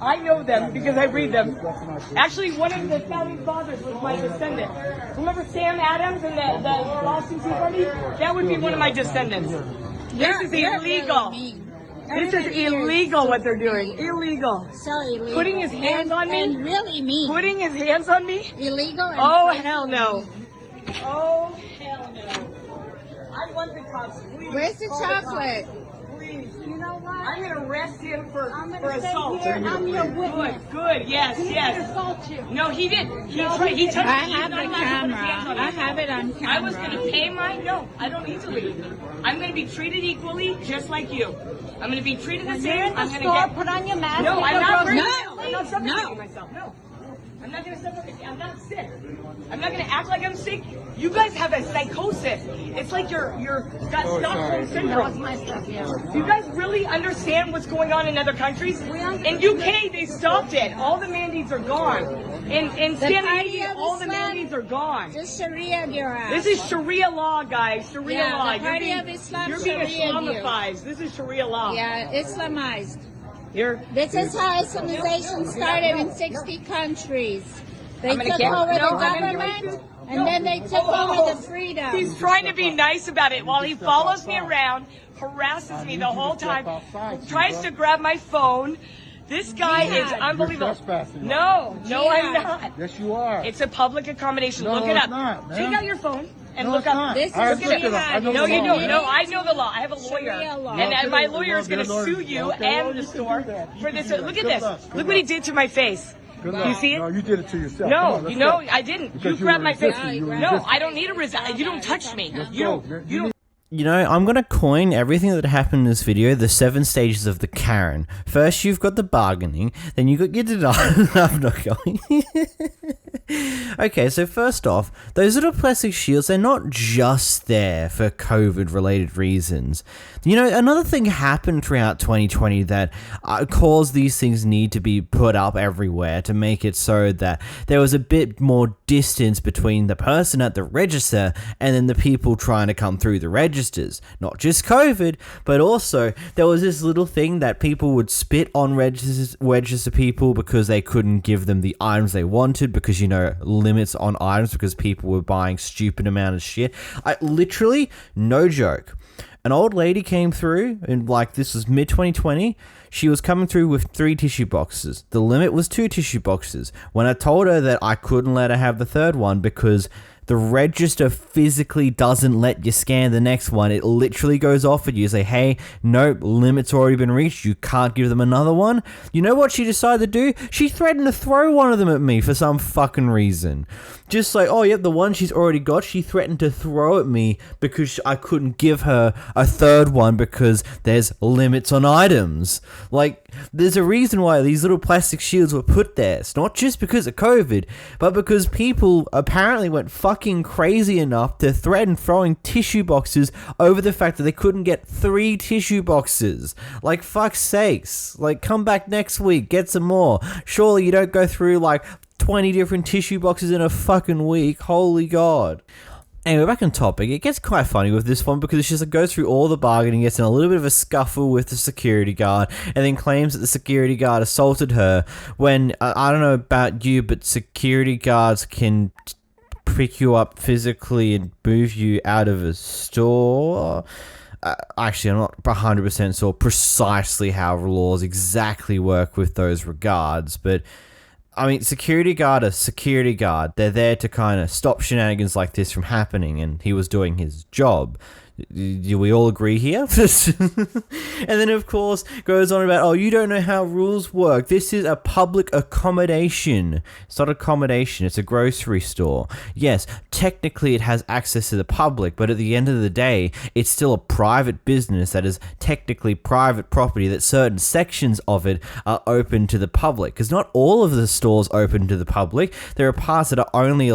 S2: I know them because I read them. Actually, one of the founding fathers was my descendant. Remember Sam Adams and the Boston Tea Party? That would be one of my descendants. This is illegal. This is illegal what they're doing. Illegal.
S5: So illegal.
S2: Putting his hands on me?
S5: And really mean.
S2: Putting his hands on me?
S5: Illegal. And
S2: Oh, hell no. Oh, hell no. I want the cops. Please.
S5: Where's the
S2: call
S5: chocolate?
S2: cops. Please.
S5: You know what?
S2: I'm going to arrest him for
S5: assault.
S2: assault.
S5: I'm your witness.
S2: Good, yes,
S5: He
S2: yes.
S5: didn't assault you.
S2: No, he didn't. He tried. He touched
S5: I
S2: me.
S5: have
S2: He's
S5: the
S2: not allowed to put his hands
S5: camera.
S2: on me.
S5: I have it on camera.
S2: I was going to pay mine. No, I don't need to leave. I'm going to be treated equally, just like you. I'm going to be treated the
S5: When
S2: same.
S5: you're in the
S2: I'm going
S5: store,
S2: to get.
S5: put on your mask
S2: No,
S5: and
S2: I'm
S5: go
S2: not.
S5: grocery
S2: No,
S5: shopping.
S2: I'm not suffocating
S5: No.
S2: myself. No. I'm not going to suffocate. I'm not sick. I'm not going to act like I'm sick. You guys have a psychosis. It's like you're got Stockholm syndrome.
S5: My stuff, yeah.
S2: Do you guys really understand what's going on in other countries? In UK, they stopped it. All the mandates are gone. In Scandinavia, all the mandates are gone.
S5: Just Sharia your ass.
S2: This is Sharia law, guys. Sharia
S5: Yeah,
S2: law.
S5: the party of Islam,
S2: you're being
S5: Sharia you.
S2: Islamized. This is Sharia law.
S5: Yeah, Islamized.
S2: This
S5: is how Islamization started in 60 countries. They
S2: I'm gonna
S5: took
S2: get-
S5: over
S2: No,
S5: the
S2: I'm gonna
S5: government, and then they took over the freedom.
S2: He's trying to be nice about it while he follows me around, harasses me the whole time, tries to grab my phone. This guy is unbelievable. No, I'm not.
S17: Yes, you are.
S2: It's a public accommodation.
S17: No,
S2: Look it
S17: it's
S2: up.
S17: not, man.
S2: Take out your phone and
S17: No,
S2: look
S17: it's
S2: up.
S17: not.
S2: This
S17: I
S2: look
S17: looked
S2: at
S17: it up. I know
S2: No,
S17: the
S2: you
S17: law.
S2: don't. No, I know the law. I have a lawyer,
S5: Sharia law.
S2: and my lawyer is going to sue you and the store for this. Look at this. Look what he did to my face. You see it?
S17: No, you did it to yourself. Come
S2: No,
S17: on, let's
S2: you know,
S17: go.
S2: I didn't.
S17: Because
S2: You grabbed
S17: were
S2: my face.
S17: resisting, you were
S2: No,
S17: resisting.
S2: I don't need a resist. You don't touch me. You don't.
S1: You know, I'm gonna coin everything that happened in this video the 7 stages of the Karen. First, you've got the bargaining, then you got your denial. I'm not going. Okay, so first off, those little plastic shields, they're not just there for COVID-related reasons. You know, another thing happened throughout 2020 that caused these things need to be put up everywhere to make it so that there was a bit more distance between the person at the register and then the people trying to come through the registers. Not just COVID, but also there was this little thing that people would spit on register people because they couldn't give them the items they wanted because, you know, limits on items because people were buying stupid amount of shit. Literally, no joke. An old lady came through, and like this was mid-2020, she was coming through with 3 tissue boxes. The limit was 2 tissue boxes. When I told her that I couldn't let her have the 3rd one because the register physically doesn't let you scan the next one. It literally goes off at you. Say, hey, nope, limit's already been reached. You can't give them another one. You know what she decided to do? She threatened to throw one of them at me for some fucking reason. Just like, oh, yep, the one she's already got, she threatened to throw at me because I couldn't give her a 3rd one because there's limits on items. Like, there's a reason why these little plastic shields were put there. It's not just because of COVID, but because people apparently went fucking crazy enough to threaten throwing tissue boxes over the fact that they couldn't get 3 tissue boxes. Like, fuck's sakes. Like, come back next week, get some more. Surely you don't go through, like, 20 different tissue boxes in a fucking week. Holy God. Anyway, back on topic, it gets quite funny with this one because it just goes through all the bargaining, gets in a little bit of a scuffle with the security guard, and then claims that the security guard assaulted her when, I don't know about you, but security guards can pick you up physically and move you out of a store. Actually, I'm not 100% sure precisely how laws exactly work with those regards, but I mean, security guard is security guard. They're there to kind of stop shenanigans like this from happening, and he was doing his job. Do we all agree here? And then, of course, goes on about, oh, you don't know how rules work. This is a public accommodation. It's not accommodation, it's a grocery store. Yes, technically it has access to the public, but at the end of the day, it's still a private business that is technically private property, that certain sections of it are open to the public. Because not all of the stores open to the public. There are parts that are only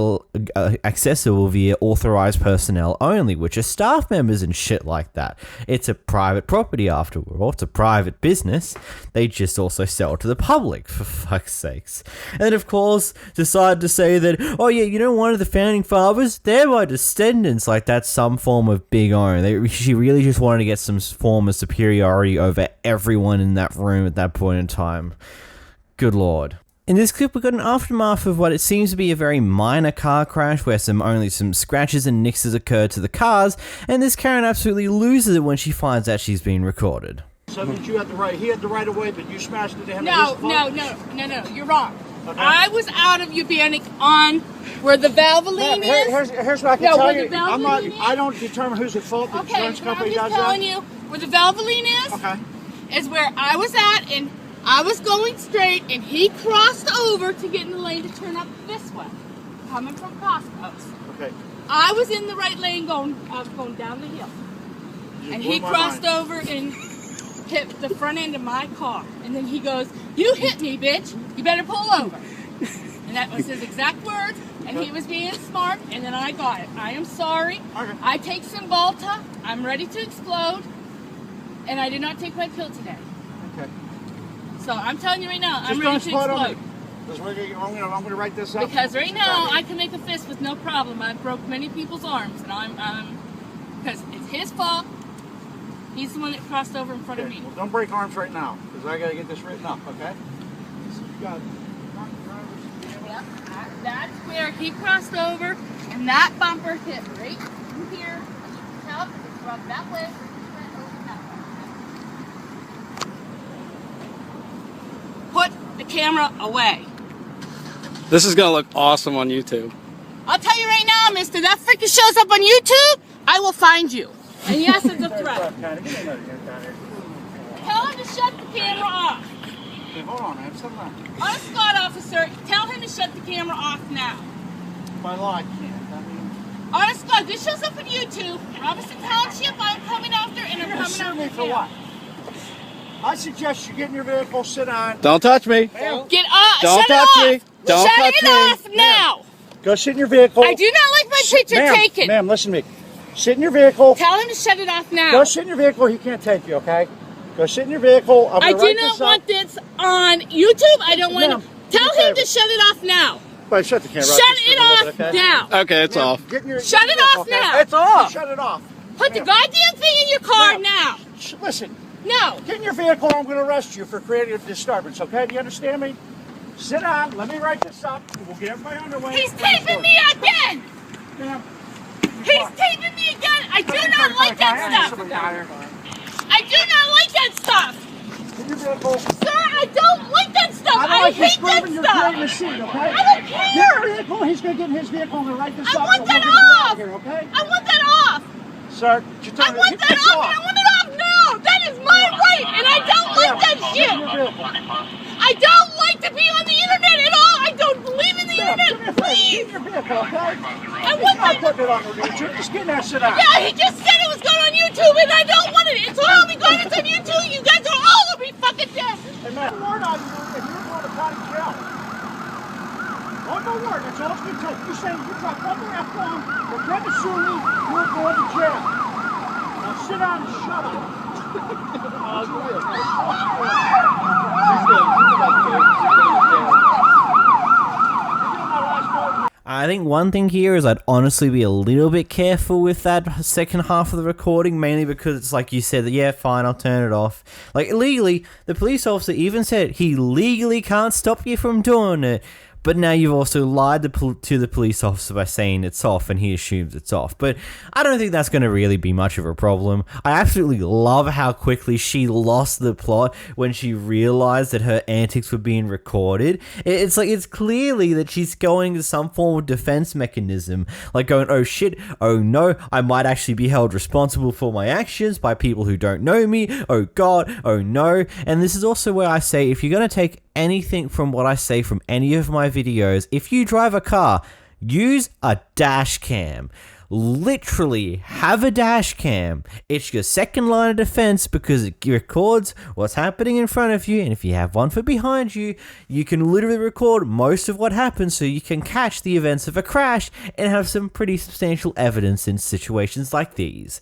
S1: accessible via authorized personnel only, which are staff members and shit like that. It's a private property after all. It's a private business. They just also sell to the public, for fuck's sakes. And then, of course, decide to say that, oh yeah, you know, one of the founding fathers, they're my descendants. Like, that's some form of big own. She really just wanted to get some form of superiority over everyone in that room at that point in time. Good lord. In this clip, we got an aftermath of what it seems to be a very minor car crash where only some scratches and nicks occurred to the cars, and this Karen absolutely loses it when she finds out she's been recorded.
S3: So that means you had the right, he had the right of way, but you smashed into him.
S22: No, you're wrong. Okay. I was out of Urbanic on where the Valvoline is.
S3: Here's what I can tell you. I don't determine who's at fault. The insurance company does that.
S22: I'm just telling you where the Valvoline is. Is where I was at, and I was going straight, and he crossed over to get in the lane to turn up this way, coming from Costco's. Okay. I was in the right lane going down the hill, and he crossed over and hit the front end of my car, and then he goes, "You hit me, bitch. You better pull over." And that was his exact words, and he was being smart, and then I got it. I am sorry. Okay. I take Cymbalta. I'm ready to explode, and I did not take my pill today. Okay. So I'm telling you right now, I'm ready to explode. I'm going to write this up. Because right now, I can make a fist with no problem. I've broke many people's arms, and I'm because it's his fault. He's the one that crossed over in front of me.
S3: Well, don't break arms right now, because I got to get this written up, okay? So you got
S22: Yep, that's where he crossed over, and that bumper hit right in here. And you can tell because it's rubbed that way. Put the camera away.
S14: This is going to look awesome on YouTube.
S22: I'll tell you right now, mister, that freaking shows up on YouTube, I will find you. And yes, it's a threat. Tell him to shut the camera off.
S3: Okay, hold on, man. Settle down.
S22: Honest God, officer, tell him to shut the camera off now.
S3: By law, I can't.
S22: Honest God, this shows up on YouTube. Robinson Township, I'm coming after, and I'm coming after
S3: for what? I suggest you get in your vehicle, sit down.
S14: Don't touch me.
S22: Get off.
S14: Don't touch me. Don't touch me.
S22: Shut it off now.
S3: Go sit in your vehicle.
S22: I do not like my picture taken.
S3: Ma'am, listen to me. Sit in your vehicle.
S22: Tell him to shut it off now.
S3: Go sit in your vehicle. He can't take you, okay? Go sit in your vehicle.
S22: I do not want this on YouTube. I don't want to. Tell him to shut it off now.
S3: But shut the camera off.
S22: Shut it off now.
S14: Okay, it's off.
S22: Shut it off now.
S3: It's off. Shut it off.
S22: Put the goddamn thing in your car now.
S3: Listen.
S22: No.
S3: Get in your vehicle or I'm going to arrest you for creating a disturbance, okay? Do you understand me? Sit down. Let me write this up. We'll get everybody underway.
S22: He's taping me again. He's taping me again. I do not like that stuff. I do not like that stuff. Sir, I don't like that stuff. I hate that stuff.
S3: Machine, okay?
S22: I don't care.
S3: Get your vehicle. He's going to get in his vehicle and write this up.
S22: I want that off.
S3: Here, okay?
S22: I want that off.
S3: Sir,
S22: I want that off. I want it off now. That is my right, and I don't like that shit. I don't like to be on the internet at all. I don't believe in the internet. Please.
S3: Get in your vehicle, okay?
S22: I want that.
S3: Put it on YouTube. Just get in there, sit down.
S22: Yeah, he just said it was going on YouTube, and I don't want it. It's all be going. It's on YouTube. You guys are all gonna be fucking dead.
S3: Hey, man, word on you if you're going to county jail. One more word. That's all it's going to take. You say you drop one more F-bomb, or Brenda sue me, you're going to jail. Now sit down and shut up.
S1: I think one thing here is I'd honestly be a little bit careful with that second half of the recording, mainly because it's like you said that, yeah, fine, I'll turn it off. Like, legally, the police officer even said he legally can't stop you from doing it. But now you've also lied to the police officer by saying it's off and he assumes it's off. But I don't think that's going to really be much of a problem. I absolutely love how quickly she lost the plot when she realized that her antics were being recorded. It's like, it's clearly that she's going to some form of defense mechanism. Like going, oh shit, oh no, I might actually be held responsible for my actions by people who don't know me. Oh god, oh no. And this is also where I say, if you're going to take anything from what I say from any of my videos, if you drive a car, use a dash cam. Literally have a dash cam. It's your second line of defense because it records what's happening in front of you, and if you have one for behind you, you can literally record most of what happens so you can catch the events of a crash and have some pretty substantial evidence in situations like these.